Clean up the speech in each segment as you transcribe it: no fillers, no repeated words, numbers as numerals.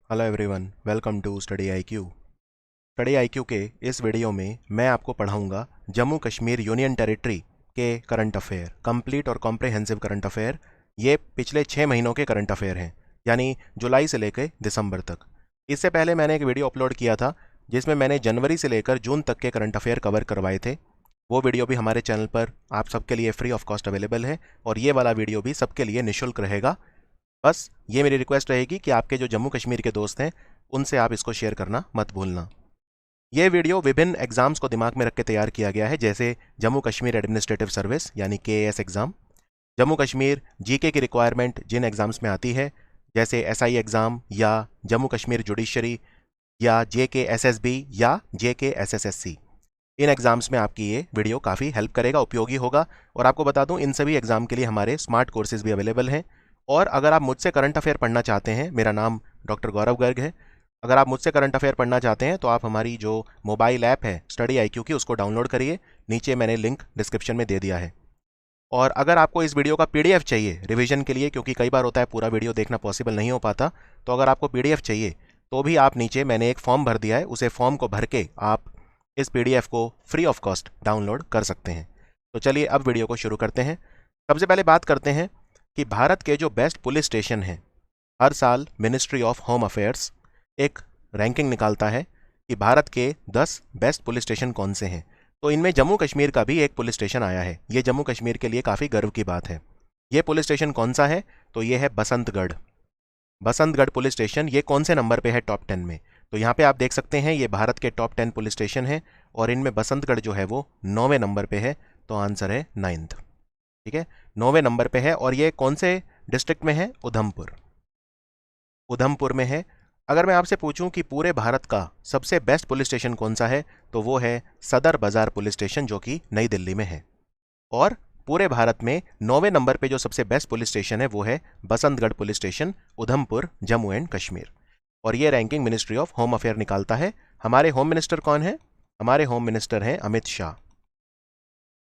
Hello everyone, welcome to study IQ. Study IQ के इस video में मैं आपको पढ़ाऊंगा जम्मू कश्मीर यूनियन टेरिटरी के करंट अफेयर, कंप्लीट और कॉम्प्रिहेंसिव करंट अफेयर। ये पिछले 6 महीनों के करंट अफेयर हैं, यानी जुलाई से लेकर दिसंबर तक। इससे पहले मैंने एक वीडियो अपलोड किया था जिसमें मैंने जनवरी से लेकर जून तक के करंट अफेयर कवर करवाए थे। वो वीडियो भी हमारे चैनल पर आप सबके लिए फ्री ऑफ कॉस्ट अवेलेबल है, और ये वाला वीडियो भी सबके लिए निःशुल्क रहेगा। बस ये मेरी रिक्वेस्ट रहेगी कि आपके जो जम्मू कश्मीर के दोस्त हैं उनसे आप इसको शेयर करना मत भूलना। ये वीडियो विभिन्न एग्जाम्स को दिमाग में रख के तैयार किया गया है, जैसे जम्मू कश्मीर एडमिनिस्ट्रेटिव सर्विस यानी KAS exam, Jammu Kashmir GK की रिक्वायरमेंट जिन एग्ज़ाम्स में आती है जैसे SI एग्ज़ाम या जम्मू कश्मीर जुडिशरी या JKSSB या JKSSSC। इन एग्ज़ाम्स में आपकी ये वीडियो काफ़ी हेल्प करेगा, उपयोगी होगा। और आपको बता दूं, इन सभी एग्ज़ाम के लिए हमारे स्मार्ट कोर्सेज भी अवेलेबल हैं। और अगर आप मुझसे करंट अफेयर पढ़ना चाहते हैं, मेरा नाम डॉक्टर गौरव गर्ग है। अगर आप मुझसे करंट अफेयर पढ़ना चाहते हैं तो आप हमारी जो मोबाइल ऐप है स्टडी आईक्यू की, उसको डाउनलोड करिए। नीचे मैंने लिंक डिस्क्रिप्शन में दे दिया है। और अगर आपको इस वीडियो का PDF चाहिए रिवीजन के लिए, क्योंकि कई बार होता है पूरा वीडियो देखना पॉसिबल नहीं हो पाता, तो अगर आपको PDF चाहिए तो भी आप नीचे मैंने एक फॉर्म भर दिया है, उसे फॉर्म को भर के आप इस PDF को फ्री ऑफ कॉस्ट डाउनलोड कर सकते हैं। तो चलिए अब वीडियो को शुरू करते हैं। सबसे पहले बात करते हैं कि भारत के जो बेस्ट पुलिस स्टेशन हैं, हर साल मिनिस्ट्री ऑफ होम अफेयर्स एक रैंकिंग निकालता है कि भारत के 10 बेस्ट पुलिस स्टेशन कौन से हैं। तो इनमें जम्मू कश्मीर का भी एक पुलिस स्टेशन आया है। ये जम्मू कश्मीर के लिए काफ़ी गर्व की बात है। ये पुलिस स्टेशन कौन सा है? तो ये है बसंतगढ़। बसंतगढ़ पुलिस स्टेशन ये कौन से नंबर पे है टॉप 10 में? तो यहाँ पे आप देख सकते हैं ये भारत के टॉप 10 पुलिस स्टेशन है, और इनमें बसंतगढ़ जो है वो 9वें नंबर पे है। तो आंसर है 9th। ठीक है, 9वें नंबर पे है। और ये कौन से डिस्ट्रिक्ट में है? उधमपुर। उधमपुर में है। अगर मैं आपसे पूछूं कि पूरे भारत का सबसे बेस्ट पुलिस स्टेशन कौन सा है, तो वो है सदर बाजार पुलिस स्टेशन, जो कि नई दिल्ली में है। और पूरे भारत में 9वें नंबर पे जो सबसे बेस्ट पुलिस स्टेशन है वो है Basantgarh police station, Udhampur, Jammu and Kashmir. और ये ranking ministry of home affair निकालता है। हमारे होम मिनिस्टर कौन है? हमारे होम मिनिस्टर हैं अमित शाह।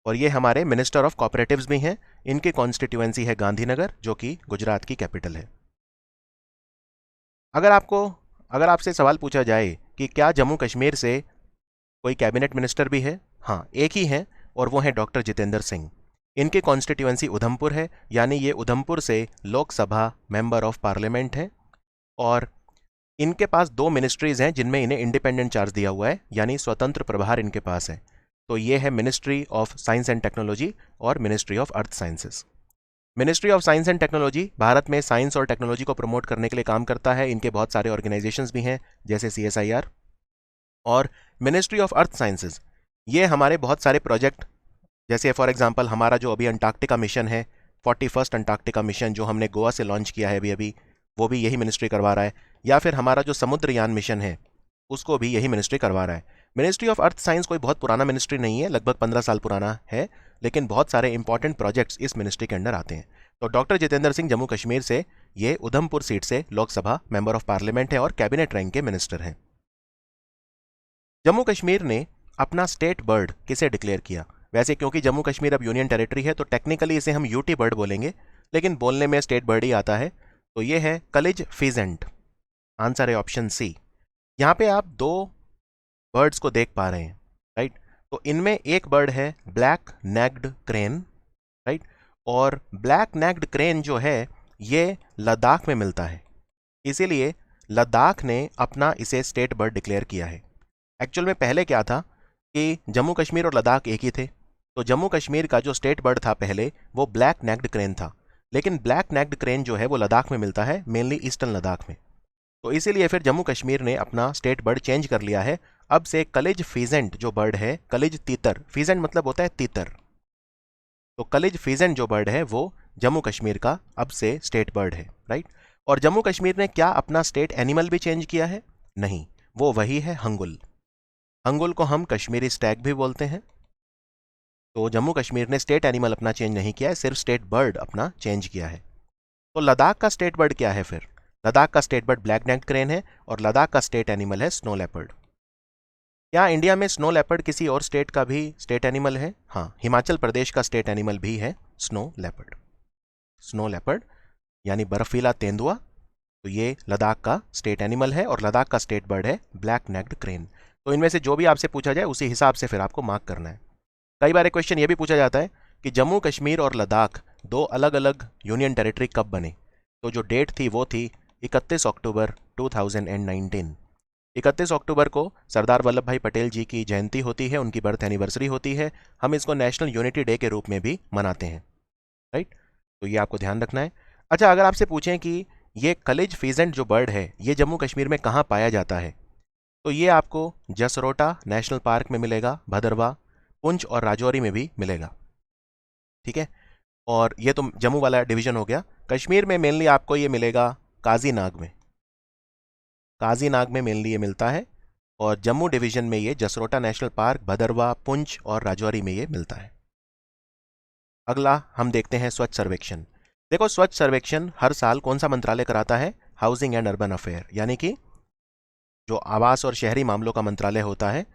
और ये हमारे मिनिस्टर ऑफ कॉपरेटिव्स भी हैं। इनकी कॉन्स्टिट्यूएंसी है गांधीनगर, जो कि गुजरात की कैपिटल है। अगर आपसे सवाल पूछा जाए कि क्या जम्मू कश्मीर से कोई कैबिनेट मिनिस्टर भी है? हाँ, एक ही है, और वो है डॉक्टर जितेंद्र सिंह। इनकी कॉन्स्टिट्यूएंसी उधमपुर है, यानी ये उधमपुर से लोकसभा मेंबर ऑफ पार्लियामेंट है। और इनके पास 2 मिनिस्ट्रीज हैं जिनमें इन्हें इंडिपेंडेंट चार्ज दिया हुआ है, यानी स्वतंत्र प्रभार इनके पास है। तो ये है ministry of science and technology और ministry of earth sciences. Ministry of science and technology Bharat में साइंस और टेक्नोलॉजी को प्रमोट करने के लिए काम करता है। इनके बहुत सारे ऑर्गेनाइजेशंस भी हैं, जैसे CSIR। और मिनिस्ट्री ऑफ अर्थ साइंसेज ये हमारे बहुत सारे प्रोजेक्ट, जैसे फॉर एग्जांपल हमारा जो अभी अंटार्कटिका मिशन है, 41st अंटार्कटिका मिशन जो हमने गोवा से लॉन्च किया है अभी अभी, वो भी यही मिनिस्ट्री करवा रहा है। या फिर हमारा जो समुद्रयान मिशन है उसको भी यही मिनिस्ट्री करवा रहा है। मिनिस्ट्री ऑफ अर्थ साइंस कोई बहुत पुराना मिनिस्ट्री नहीं है, लगभग 15 साल पुराना है, लेकिन बहुत सारे इंपॉर्टेंट प्रोजेक्ट्स इस मिनिस्ट्री के अंडर आते हैं। तो डॉक्टर जितेंद्र सिंह जम्मू कश्मीर से, ये उधमपुर सीट से लोकसभा मेंबर ऑफ पार्लियामेंट है और कैबिनेट रैंक के मिनिस्टर हैं। जम्मू कश्मीर ने अपना स्टेट बर्ड किसे डिक्लेयर किया? वैसे क्योंकि जम्मू कश्मीर अब यूनियन टेरिटरी है तो टेक्निकली इसे हम यूटी बर्ड बोलेंगे, लेकिन बोलने में स्टेट बर्ड ही आता है। तो ये है कलिज फीजेंट। आंसर है ऑप्शन सी। यहाँ पे आप 2 बर्ड्स को देख पा रहे हैं, राइट? तो इनमें एक बर्ड है ब्लैक नेक्ड क्रेन, राइट? और ब्लैक नेक्ड क्रेन जो है ये लद्दाख में मिलता है, इसीलिए लद्दाख ने अपना इसे स्टेट बर्ड डिक्लेयर किया है। एक्चुअल में पहले क्या था कि जम्मू कश्मीर और लद्दाख एक ही थे। तो जम्मू कश्मीर का जो स्टेट बर्ड था पहले, वो ब्लैक नेक्ड क्रेन था। लेकिन ब्लैक नेक्ड क्रेन जो है वो लद्दाख में मिलता है, मेनली ईस्टर्न लद्दाख में। तो इसीलिए फिर जम्मू कश्मीर ने अपना स्टेट बर्ड चेंज कर लिया है। अब से कलिज फीजेंट जो बर्ड है, कलिज तीतर, फीजेंट मतलब होता है तीतर, तो कलिज फीजेंट जो बर्ड है वो जम्मू कश्मीर का अब से स्टेट बर्ड है, राइट? और जम्मू कश्मीर ने क्या अपना स्टेट एनिमल भी चेंज किया है? नहीं, वो वही है हंगुल। हंगुल को हम कश्मीरी स्टैग भी बोलते हैं। तो जम्मू कश्मीर ने स्टेट एनिमल अपना चेंज नहीं किया है, सिर्फ स्टेट बर्ड अपना चेंज किया है। तो लद्दाख का स्टेट बर्ड क्या है फिर? लद्दाख का state bird black necked crane है, और लद्दाख का स्टेट एनिमल है स्नो लेपर्ड। क्या इंडिया में स्नो लेपर्ड किसी और स्टेट का भी स्टेट एनिमल है? हाँ, हिमाचल प्रदेश का स्टेट एनिमल भी है स्नो लेपर्ड। स्नो लेपर्ड यानी बर्फीला तेंदुआ, तो ये लद्दाख का स्टेट एनिमल है और लद्दाख का स्टेट बर्ड है ब्लैक नेक्ड क्रेन। तो इनमें से जो भी आपसे पूछा जाए उसी हिसाब से फिर आपको मार्क करना है। कई बार एक क्वेश्चन ये भी पूछा जाता है कि जम्मू कश्मीर और लद्दाख दो अलग अलग यूनियन टेरिटरी कब बने। तो जो डेट थी वो थी 31 अक्टूबर 2019। 31 अक्टूबर को सरदार वल्लभ भाई पटेल जी की जयंती होती है, उनकी बर्थ एनिवर्सरी होती है। हम इसको नेशनल यूनिटी डे के रूप में भी मनाते हैं, राइट। तो ये आपको ध्यान रखना है। अच्छा, अगर आपसे पूछें कि ये कलिज फीजेंट जो बर्ड है ये जम्मू कश्मीर में कहाँ पाया जाता है, तो ये आपको जसरोटा नेशनल पार्क में मिलेगा, भदरवा, पुंछ और राजौरी में भी मिलेगा, ठीक है। और ये तो जम्मू वाला डिवीजन हो गया। कश्मीर में मेनली आपको ये मिलेगा काजीनाग में, काजीनाग में मेनली ये मिलता है। और जम्मू डिवीजन में ये जसरोटा नेशनल पार्क, भदरवा, पुंछ और राजौरी में ये मिलता है। अगला हम देखते हैं स्वच्छ सर्वेक्षण। देखो, स्वच्छ सर्वेक्षण हर साल कौन सा मंत्रालय कराता है? हाउसिंग एंड अर्बन अफेयर, यानी कि जो आवास और शहरी मामलों का मंत्रालय होता है,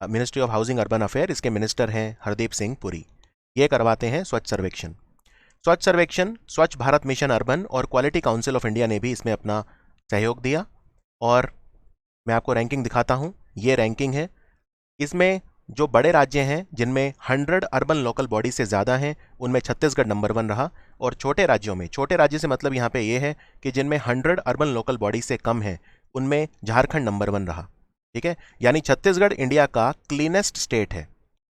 ministry of housing urban affair, इसके मिनिस्टर हैं हरदीप सिंह पुरी। ये करवाते हैं स्वच्छ सर्वेक्षण। स्वच्छ सर्वेक्षण, स्वच्छ भारत मिशन अर्बन और क्वालिटी काउंसिल ऑफ इंडिया ने भी इसमें अपना सहयोग दिया। और मैं आपको रैंकिंग दिखाता हूँ, ये रैंकिंग है। इसमें जो बड़े राज्य हैं जिनमें 100 अर्बन लोकल बॉडी से ज़्यादा हैं, उनमें छत्तीसगढ़ नंबर 1 रहा। और छोटे राज्यों में, छोटे राज्य से मतलब यहाँ पे ये है कि जिनमें 100 अर्बन लोकल बॉडी से कम है, उनमें झारखंड नंबर 1 रहा, ठीक है। यानी छत्तीसगढ़ इंडिया का क्लीनेस्ट स्टेट है।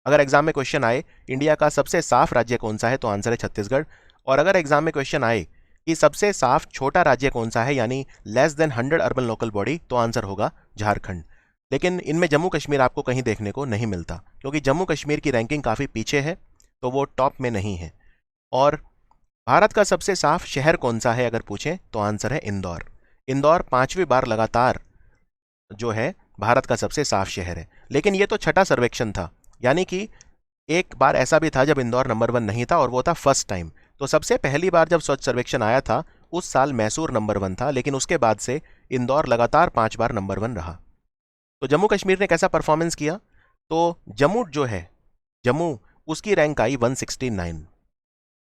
अगर एग्जाम में क्वेश्चन आए इंडिया का सबसे साफ राज्य कौन सा है, तो आंसर है छत्तीसगढ़। और अगर एग्जाम में क्वेश्चन आए कि सबसे साफ छोटा राज्य कौन सा है, यानी less than 100 urban local body, तो आंसर होगा झारखंड। लेकिन इनमें जम्मू कश्मीर आपको कहीं देखने को नहीं मिलता, क्योंकि जम्मू कश्मीर की रैंकिंग काफ़ी पीछे है, तो वो टॉप में नहीं है। और भारत का सबसे साफ शहर कौन सा है अगर पूछें, तो आंसर है इंदौर। इंदौर 5वीं बार लगातार जो है भारत का सबसे साफ शहर है। लेकिन ये तो छठा सर्वेक्षण था, यानी कि एक बार ऐसा भी था जब इंदौर नंबर 1 नहीं था, और वो था फर्स्ट टाइम। तो सबसे पहली बार जब स्वच्छ सर्वेक्षण आया था उस साल मैसूर नंबर 1 था, लेकिन उसके बाद से इंदौर लगातार 5 बार नंबर 1 रहा। तो जम्मू कश्मीर ने कैसा परफॉर्मेंस किया? तो जम्मू जो है, जम्मू, उसकी rank I 169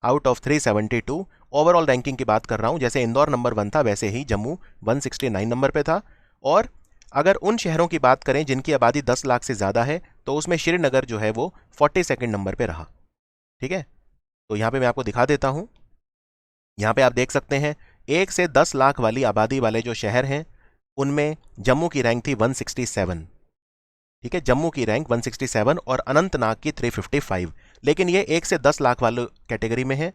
out of 372। Overall ranking की बात कर रहा हूं, जैसे इंदौर नंबर 1 था वैसे ही जम्मू 169 नंबर पे था। और अगर उन शहरों की बात करें जिनकी आबादी 10 लाख से ज़्यादा है, तो उसमें श्रीनगर जो है वो 42nd नंबर पे रहा, ठीक है। तो यहाँ पे मैं आपको दिखा देता हूँ। यहाँ पे आप देख सकते हैं 1 से 10 लाख वाली आबादी वाले जो शहर हैं उनमें जम्मू की रैंक थी 167, ठीक है। जम्मू की रैंक 167 और अनंतनाग की 355। लेकिन ये 1 से 10 लाख वाले कैटेगरी में है।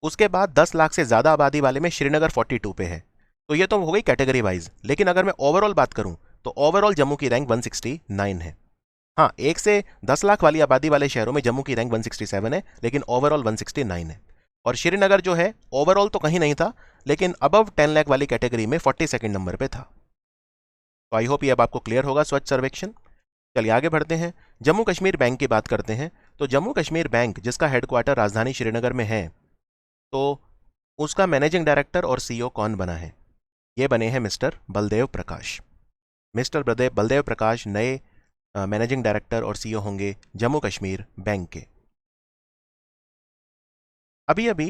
उसके बाद 10 लाख से ज़्यादा आबादी वाले में श्रीनगर 42 पे है। तो ये तो हो गई कैटेगरी वाइज। लेकिन अगर मैं ओवरऑल बात करूं तो ओवरऑल जम्मू की रैंक 169 है। हाँ, 1 से 10 लाख वाली आबादी वाले शहरों में जम्मू की रैंक 167 है, लेकिन ओवरऑल 169 है। और श्रीनगर जो है ओवरऑल तो कहीं नहीं था, लेकिन अबव 10 लाख वाली कैटेगरी में 42nd नंबर पे था। तो आई होप ये अब आपको क्लियर होगा स्वच्छ सर्वेक्षण। चलिए आगे बढ़ते हैं, जम्मू कश्मीर बैंक की बात करते हैं। तो जम्मू कश्मीर बैंक जिसका हेडक्वार्टर राजधानी श्रीनगर में है, तो उसका मैनेजिंग डायरेक्टर और सीईओ कौन बना है? ये बने हैं मिस्टर बलदेव प्रकाश। मिस्टर बलदेव प्रकाश नए मैनेजिंग डायरेक्टर और सीईओ होंगे जम्मू कश्मीर बैंक के। अभी अभी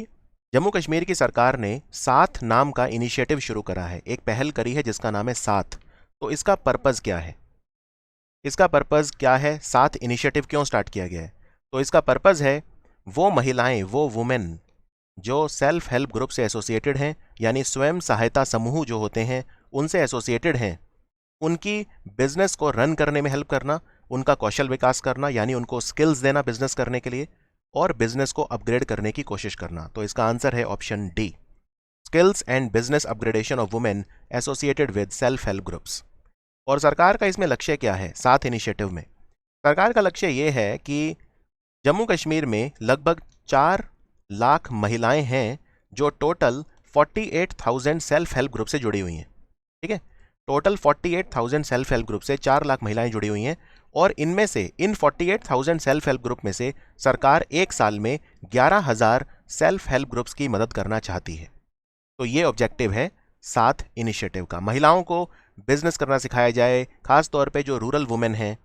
जम्मू कश्मीर की सरकार ने साथ नाम का इनिशिएटिव शुरू करा है, एक पहल करी है जिसका नाम है साथ। तो इसका पर्पज़ क्या है? इसका पर्पज़ क्या है? साथ इनिशिएटिव क्यों स्टार्ट किया गया है? तो इसका पर्पज़ है वो महिलाएं, वो वुमेन जो सेल्फ हेल्प ग्रुप से एसोसिएटेड हैं, यानी स्वयं सहायता समूह जो होते हैं उनसे एसोसिएटेड हैं, उनकी बिजनेस को रन करने में हेल्प करना, उनका कौशल विकास करना, यानी उनको स्किल्स देना बिजनेस करने के लिए, और बिजनेस को अपग्रेड करने की कोशिश करना। तो इसका आंसर है option D, skills and business upgradation of women associated with self help groups. और सरकार का इसमें लक्ष्य क्या है? साथ इनिशिएटिव में सरकार का लक्ष्य ये है कि जम्मू कश्मीर में लगभग 4 लाख महिलाएं हैं जो टोटल 48,000 सेल्फ हेल्प ग्रुप से जुड़ी हुई हैं, ठीक है। टोटल 48,000 सेल्फ हेल्प ग्रुप से 4 लाख महिलाएं जुड़ी हुई हैं, और इनमें से, इन 48,000 सेल्फ हेल्प ग्रुप में से सरकार एक साल में 11,000 सेल्फ हेल्प ग्रुप्स की मदद करना चाहती है। तो ये ऑब्जेक्टिव है साथ इनिशिएटिव का। महिलाओं को बिजनेस करना सिखाया जाए, खास तौर पे जो रूरल वुमेन हैं,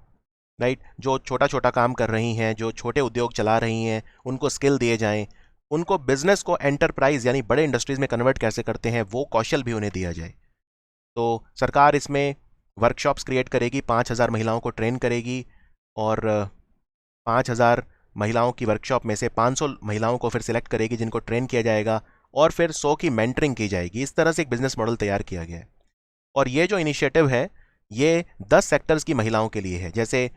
राइट, जो छोटा छोटा काम कर रही हैं, जो छोटे उद्योग चला रही हैं, उनको स्किल दिए जाएं, उनको बिजनेस को एंटरप्राइज यानी बड़े इंडस्ट्रीज में कन्वर्ट कैसे करते हैं वो कौशल भी उन्हें दिया जाए। तो सरकार इसमें वर्कशॉप्स क्रिएट करेगी, 5,000 महिलाओं को ट्रेन करेगी और 5,000 महिलाओं की वर्कशॉप में से 500 महिलाओं को फिर सिलेक्ट करेगी जिनको ट्रेन किया जाएगा और फिर 100 की मेंटरिंग की जाएगी। इस तरह से एक बिजनेस मॉडल तैयार किया गया है। और ये जो इनिशिएटिव है ये 10 सेक्टर्स की महिलाओं के लिए है, जैसे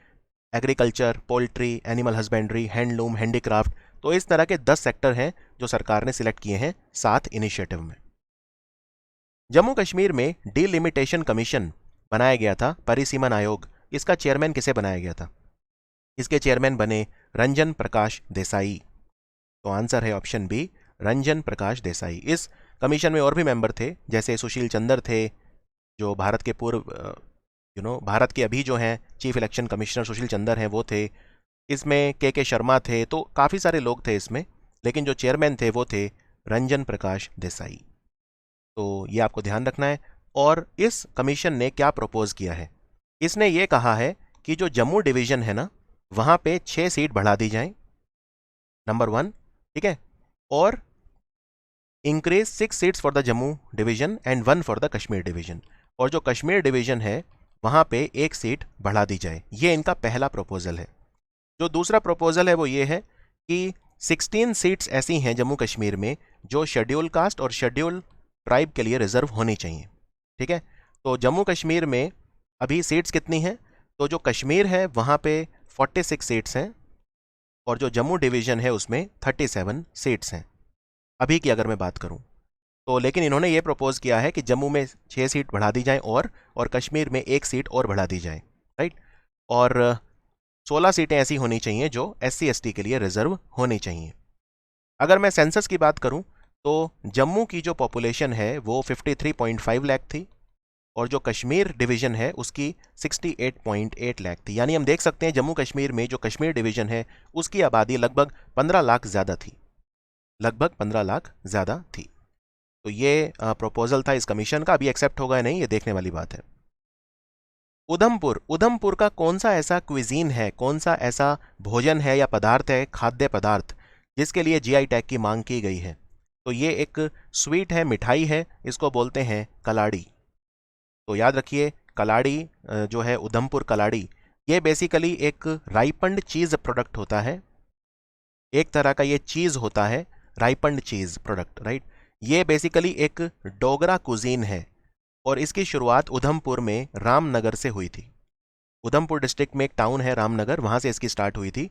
agriculture, poultry, animal husbandry, handloom, handicraft. तो इस तरह के 10 सेक्टर हैं जो सरकार ने सिलेक्ट किए हैं 7 इनिशिएटिव में। जम्मू कश्मीर में डीलिमिटेशन कमीशन बनाया गया था, परिसीमन आयोग। इसका चेयरमैन किसे बनाया गया था? इसके चेयरमैन बने रंजन प्रकाश देसाई। तो आंसर है ऑप्शन बी, रंजन प्रकाश देसाई। इस कमीशन में और भी मेंबर थे, जैसे सुशील चंद्र थे जो भारत के पूर्व भारत के अभी जो हैं chief election commissioner Sushil Chandra हैं वो थे। इसमें के शर्मा थे। तो काफ़ी सारे लोग थे इसमें, लेकिन जो चेयरमैन थे वो थे रंजन प्रकाश देसाई। तो ये आपको ध्यान रखना है। और इस कमीशन ने क्या प्रपोज किया है? इसने ये कहा है कि जो जम्मू डिवीजन है ना, वहां पे 6 सीट बढ़ा दी जाए, नंबर 1, ठीक है, और increase 6 seats for the Jammu division and 1 for the Kashmir division. और जो कश्मीर डिवीजन है वहां पे 1 सीट बढ़ा दी जाए। ये इनका पहला प्रपोजल है। जो दूसरा प्रपोजल है वो ये है कि 16 सीट्स ऐसी हैं जम्मू कश्मीर में जो शेड्यूल कास्ट और शेड्यूल ट्राइब के लिए रिजर्व होनी चाहिए, ठीक है। तो जम्मू कश्मीर में अभी सीट्स कितनी हैं? तो जो कश्मीर है वहां पे 46 सीट्स हैं और जो जम्मू डिवीजन है उसमें 37 सीट्स हैं अभी की अगर मैं बात करूं तो। लेकिन इन्होंने ये प्रपोज किया है कि जम्मू में 6 सीट बढ़ा दी जाए और कश्मीर में 1 सीट और बढ़ा दी जाए, राइट। और 16 सीटें ऐसी होनी चाहिए जो SC ST के लिए रिजर्व होनी चाहिए। अगर मैं सेंसस की बात करूं तो जम्मू की जो पॉपुलेशन है वो 53.5 लाख थी और जो कश्मीर डिवीजन है उसकी 68.8 लाख थी। यानी हम देख सकते हैं जम्मू कश्मीर में जो कश्मीर डिवीजन है उसकी आबादी लगभग 15 लाख ज़्यादा थी, लगभग 15 लाख ज़्यादा थी। तो ये प्रपोजल था इस कमीशन का। अभी एक्सेप्ट होगा या नहीं ये देखने वाली बात है। उधमपुर का कौन सा ऐसा क्विजीन है, कौन सा ऐसा भोजन है या पदार्थ है, खाद्य पदार्थ, जिसके लिए GI टैग की मांग की गई है? तो ये एक स्वीट है, मिठाई है, इसको बोलते हैं कलाड़ी। तो याद रखिए कलाड़ी जो है उधमपुर कलाड़ी, ये बेसिकली एक राइपन्ड चीज प्रोडक्ट होता है। एक तरह का ये चीज होता है, राइपन्ड चीज प्रोडक्ट, राइट। ये बेसिकली एक डोगरा कुजीन है और इसकी शुरुआत उधमपुर में रामनगर से हुई थी। उधमपुर डिस्ट्रिक्ट में एक टाउन है रामनगर, वहां से इसकी स्टार्ट हुई थी।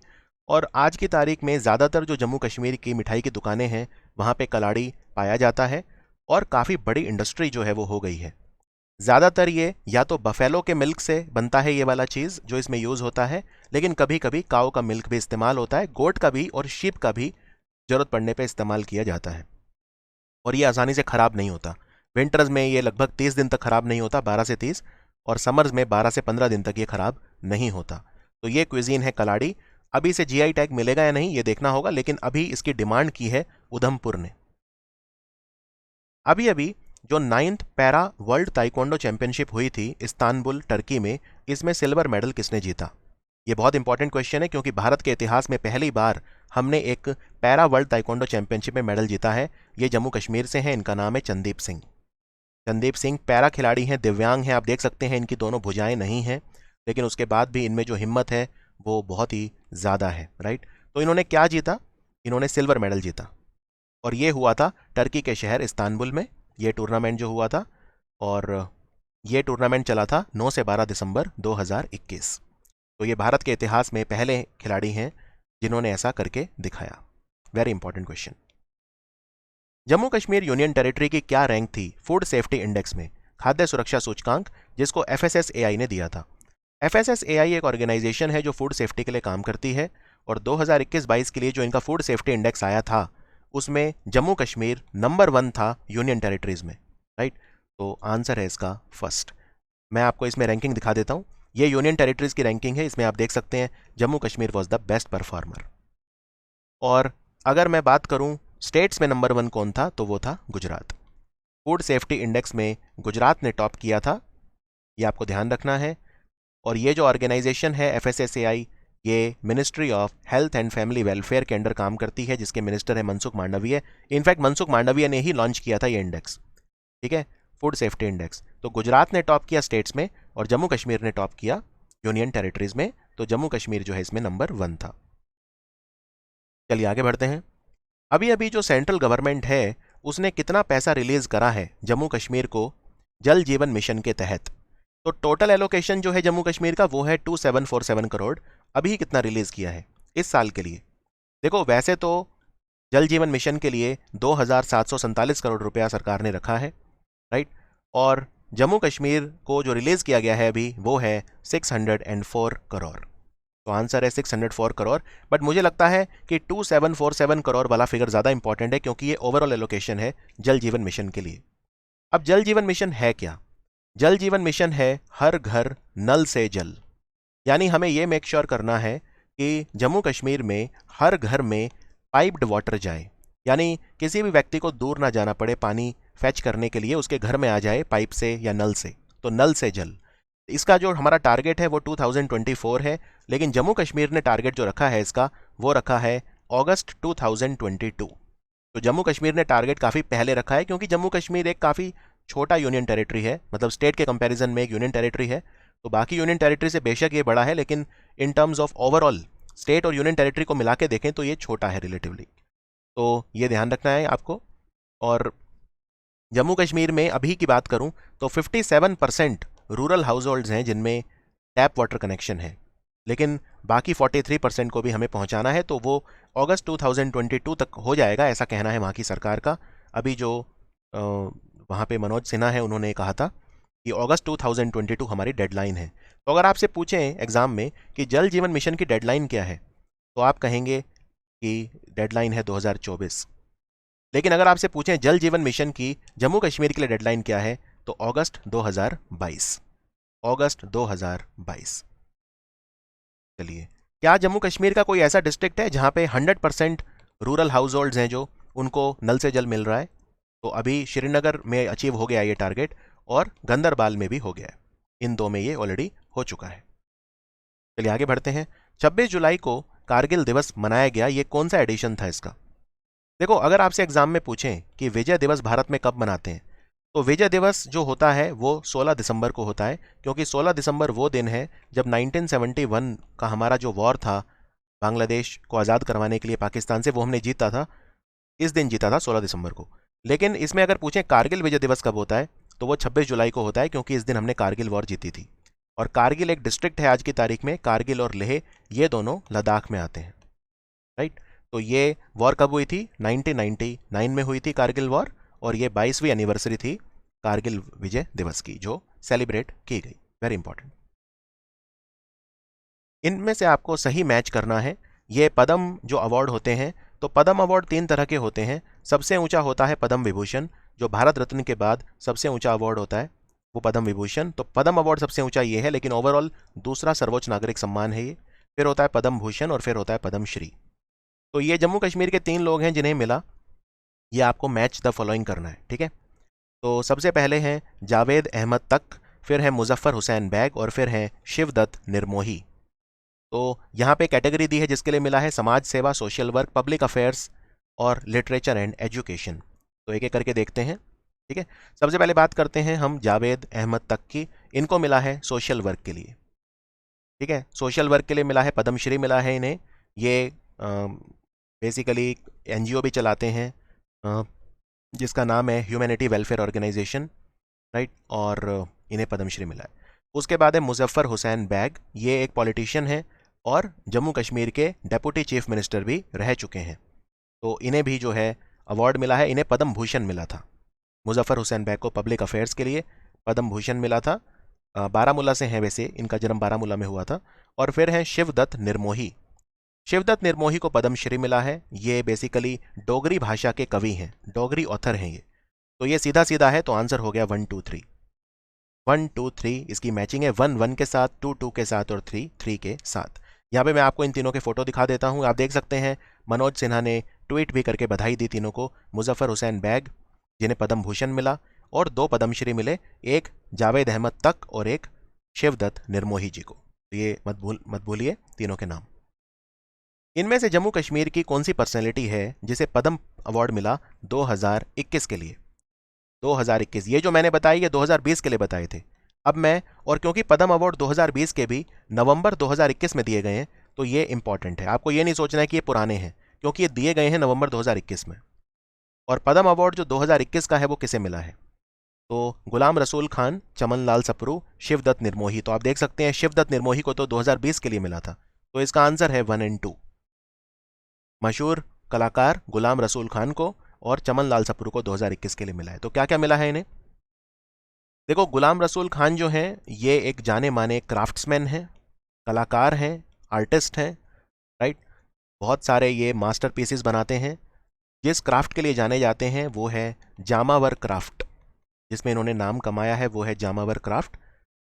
और आज की तारीख में ज़्यादातर जो जम्मू कश्मीर की मिठाई की दुकानें हैं वहाँ पे कलाड़ी पाया जाता है और काफ़ी बड़ी इंडस्ट्री जो है वो हो गई है। ज़्यादातर ये या तो बफेलो के मिल्क से बनता है ये वाला चीज़ जो इसमें यूज़ होता है, लेकिन कभी कभी काऊ का मिल्क भी इस्तेमाल होता है, गोट का भी और शीप का भी ज़रूरत पड़ने पर इस्तेमाल किया जाता है। और ये आसानी से ख़राब नहीं होता। विंटर्स में ये लगभग 30 दिन तक ख़राब नहीं होता, 12 से 30, और समर्स में 12 से 15 दिन तक ये ख़राब नहीं होता। तो ये क्विजीन है कलाड़ी। अभी इसे GI टैग मिलेगा या नहीं ये देखना होगा, लेकिन अभी इसकी डिमांड की है उधमपुर ने। अभी अभी जो 9th para world taekwondo championship हुई थी इस्तांबुल टर्की में, इसमें सिल्वर मेडल किसने जीता? ये बहुत इंपॉर्टेंट क्वेश्चन है क्योंकि भारत के इतिहास में पहली बार हमने एक पैरा वर्ल्ड ताइक्वांडो चैंपियनशिप में मेडल जीता है। ये जम्मू कश्मीर से हैं, इनका नाम है चंदीप सिंह। चंदीप सिंह पैरा खिलाड़ी हैं, दिव्यांग हैं, आप देख सकते हैं इनकी दोनों भुजाएं नहीं हैं, लेकिन उसके बाद भी इनमें जो हिम्मत है वो बहुत ही ज़्यादा है, राइट। तो इन्होंने क्या जीता? इन्होंने सिल्वर मेडल जीता और ये हुआ था टर्की के शहर इस्तांबुल में ये टूर्नामेंट जो हुआ था। और ये टूर्नामेंट चला था 9 से 12 दिसंबर 2021। तो ये भारत के इतिहास में पहले खिलाड़ी हैं जिन्होंने ऐसा करके दिखाया। Very important question. Jammu Kashmir union territory की क्या रैंक थी फूड सेफ्टी इंडेक्स में, खाद्य सुरक्षा सूचकांक, जिसको FSSAI ने दिया था? FSSAI एक ऑर्गेनाइजेशन है जो फूड सेफ्टी के लिए काम करती है और 2021-22 के लिए जो इनका फूड सेफ्टी इंडेक्स आया था उसमें जम्मू कश्मीर नंबर 1 था यूनियन टेरिटरीज में, राइट। तो आंसर है इसका फर्स्ट। मैं आपको इसमें रैंकिंग दिखा देता हूँ। ये यूनियन टेरिटरीज की रैंकिंग है, इसमें आप देख सकते हैं Jammu Kashmir was the best performer. और अगर मैं बात करूँ स्टेट्स में नंबर 1 कौन था तो वो था गुजरात। फूड सेफ्टी इंडेक्स में गुजरात ने टॉप किया था, ये आपको ध्यान रखना है। और ये जो ऑर्गेनाइजेशन है FSSAI, ये ministry of health and family welfare के अंडर काम करती है, जिसके मिनिस्टर है मनसुख मांडविया। इनफैक्ट मनसुख मांडविया ने ही लॉन्च किया था ये इंडेक्स, ठीक है, फूड सेफ्टी इंडेक्स। तो गुजरात ने टॉप किया स्टेट्स में और जम्मू कश्मीर ने टॉप किया यूनियन टेरिटरीज में। तो जम्मू कश्मीर जो है इसमें नंबर 1 था। चलिए आगे बढ़ते हैं। अभी अभी जो सेंट्रल गवर्नमेंट है उसने कितना पैसा रिलीज करा है जम्मू कश्मीर को जल जीवन मिशन के तहत। तो टोटल एलोकेशन जो है जम्मू कश्मीर का वो है 2747 करोड़। अभी कितना रिलीज किया है इस साल के लिए? देखो वैसे तो जल जीवन मिशन के लिए 2747 करोड़ रुपया सरकार ने रखा है, राइट। और जम्मू कश्मीर को जो रिलीज किया गया है अभी वो है 604 करोड़। तो आंसर है 604 करोड़। बट मुझे लगता है कि 2747 करोड़ वाला फिगर ज़्यादा इंपॉर्टेंट है, क्योंकि ये ओवरऑल एलोकेशन है जल जीवन मिशन के लिए। अब जल जीवन मिशन है क्या? जल जीवन मिशन है हर घर नल से जल। यानी हमें यह मेक श्योर करना है कि जम्मू कश्मीर में हर घर में पाइप्ड वाटर जाए, यानी किसी भी व्यक्ति को दूर ना जाना पड़े पानी फैच करने के लिए, उसके घर में आ जाए पाइप से या नल से। तो नल से जल, इसका जो हमारा टारगेट है वो 2024 है, लेकिन जम्मू कश्मीर ने टारगेट जो रखा है इसका वो रखा है अगस्त 2022। तो जम्मू कश्मीर ने टारगेट काफ़ी पहले रखा है, क्योंकि जम्मू कश्मीर एक काफ़ी छोटा यूनियन टेरिटरी है, मतलब स्टेट के कंपैरिजन में एक यूनियन टेरिटरी है। तो बाकी यूनियन टेरिटरी से बेशक ये बड़ा है, लेकिन in terms of overall state और यूनियन टेरिटरी को मिला के देखें तो ये छोटा है रिलेटिवली। तो ये ध्यान रखना है आपको। और जम्मू कश्मीर में अभी की बात करूं तो 57% रूरल हाउस होल्ड्स हैं जिनमें टैप वाटर कनेक्शन है, लेकिन बाकी 43% को भी हमें पहुंचाना है। तो वो अगस्त 2022 तक हो जाएगा, ऐसा कहना है वहाँ की सरकार का। अभी जो वहाँ पे मनोज सिन्हा है उन्होंने कहा था कि अगस्त 2022 हमारी डेडलाइन है। तो अगर आपसे पूछें एग्जाम में कि जल जीवन मिशन की डेडलाइन क्या है, तो आप कहेंगे कि डेडलाइन है 2024। लेकिन अगर आपसे पूछें जल जीवन मिशन की जम्मू कश्मीर के लिए डेडलाइन क्या है, तो अगस्त 2022। अगस्त 2022। चलिए, क्या जम्मू कश्मीर का कोई ऐसा डिस्ट्रिक्ट है जहां पे 100% रूरल हाउस होल्ड्स हैं जो उनको नल से जल मिल रहा है? तो अभी श्रीनगर में अचीव हो गया ये टारगेट और गंदरबाल में भी हो गया है। इन दो में ये ऑलरेडी हो चुका है। चलिए आगे बढ़ते हैं। 26 जुलाई को कारगिल दिवस मनाया गया, ये कौन सा एडिशन था इसका? देखो अगर आपसे एग्जाम में पूछें कि विजय दिवस भारत में कब मनाते हैं, तो विजय दिवस जो होता है वो 16 दिसंबर को होता है, क्योंकि 16 दिसंबर वो दिन है जब 1971 का हमारा जो वॉर था बांग्लादेश को आज़ाद करवाने के लिए पाकिस्तान से, वो हमने जीता था। इस दिन जीता था 16 दिसंबर को। लेकिन इसमें अगर पूछें कारगिल विजय दिवस कब होता है, तो वो 26 जुलाई को होता है, क्योंकि इस दिन हमने कारगिल वॉर जीती थी। और कारगिल एक डिस्ट्रिक्ट है आज की तारीख में। कारगिल और लेह ये दोनों लद्दाख में आते हैं, राइट। तो ये वॉर कब हुई थी? 1999 में हुई थी कारगिल वॉर, और ये 22वीं एनिवर्सरी थी कारगिल विजय दिवस की जो सेलिब्रेट की गई। Very important. इनमें से आपको सही मैच करना है। ये पद्म जो अवार्ड होते हैं, तो पद्म अवार्ड 3 तरह के होते हैं। सबसे ऊंचा होता है पद्म विभूषण, जो भारत रत्न के बाद सबसे ऊंचा अवार्ड होता है वो पद्म विभूषण। तो पद्म अवार्ड सबसे ऊंचा ये है, लेकिन ओवरऑल दूसरा सर्वोच्च नागरिक सम्मान है ये। फिर होता है पद्म भूषण और फिर होता है पद्म श्री। तो ये जम्मू कश्मीर के 3 लोग हैं जिन्हें मिला। ये आपको मैच द फॉलोइंग करना है, ठीक है। तो सबसे पहले हैं जावेद अहमद तक, फिर है मुजफ्फर हुसैन बैग और फिर है शिवदत्त निर्मोही। तो यहाँ पे कैटेगरी दी है जिसके लिए मिला है समाज सेवा, सोशल वर्क, पब्लिक अफेयर्स और लिटरेचर एंड एजुकेशन। तो एक एक करके देखते हैं, ठीक है। सबसे पहले बात करते हैं हम जावेद अहमद तक की। इनको मिला है सोशल वर्क के लिए, ठीक है। सोशल वर्क के लिए मिला है पद्मश्री मिला है इन्हें। ये बेसिकली एनजीओ भी चलाते हैं जिसका नाम है ह्यूमैनिटी वेलफेयर ऑर्गेनाइजेशन, राइट। और इन्हें पद्मश्री मिला है। उसके बाद है मुजफ्फर हुसैन बैग, ये एक पॉलिटिशियन है और जम्मू कश्मीर के डेप्यूटी चीफ मिनिस्टर भी रह चुके हैं। तो इन्हें भी जो है अवार्ड मिला है। इन्हें पद्म भूषण मिला था। मुजफ्फर हुसैन बैग को पब्लिक अफेयर्स के लिए पद्म भूषण मिला था। बारामूला से हैं वैसे, इनका जन्म बारामूला में हुआ था। और फिर हैं शिवदत्त निर्मोही। शिवदत्त निर्मोही को पद्मश्री मिला है। ये बेसिकली डोगरी भाषा के कवि हैं, डोगरी ऑथर हैं ये। तो ये सीधा सीधा है, तो आंसर हो गया 1 2 3। 1 2 3 इसकी मैचिंग है। 1 1 के साथ, 2 2 के साथ और 3 3 के साथ। यहाँ पे मैं आपको इन तीनों के फोटो दिखा देता हूँ। आप देख सकते हैं मनोज सिन्हा ने ट्वीट भी करके बधाई दी तीनों को। मुजफ्फर हुसैन बैग जिन्हें पद्म भूषण मिला और 2 पद्मश्री मिले, एक जावेद अहमद तक और एक शिवदत्त निर्मोही जी को। तो ये मत भूलिए तीनों के नाम। इनमें से जम्मू कश्मीर की कौन सी पर्सनैलिटी है जिसे पद्म अवार्ड मिला 2021 के लिए? 2021, ये जो मैंने बताई ये 2020 के लिए बताए थे। अब मैं, और क्योंकि पद्म अवार्ड 2020 के भी नवंबर 2021 में दिए गए हैं, तो ये इंपॉर्टेंट है। आपको ये नहीं सोचना है कि ये पुराने हैं, क्योंकि ये दिए गए हैं नवंबर 2021 में। और पद्म अवार्ड जो 2021 का है वो किसे मिला है? तो गुलाम रसूल खान, चमन लाल सप्रू, शिवदत्त निर्मोही। तो आप देख सकते हैं शिवदत्त निर्मोही को तो 2020 के लिए मिला था। तो इसका आंसर है 1 और 2। मशहूर कलाकार गुलाम रसूल खान को और चमन लाल सप्रू को 2021 के लिए मिला है। तो क्या क्या मिला है इन्हें? देखो, गुलाम रसूल खान जो हैं ये एक जाने माने क्राफ्ट्समैन हैं, कलाकार हैं, आर्टिस्ट हैं, राइट। बहुत सारे ये मास्टर पीसेस बनाते हैं। जिस क्राफ्ट के लिए जाने जाते हैं वो है जामावर क्राफ्ट, जिसमें इन्होंने नाम कमाया है वो है जामावर क्राफ्ट।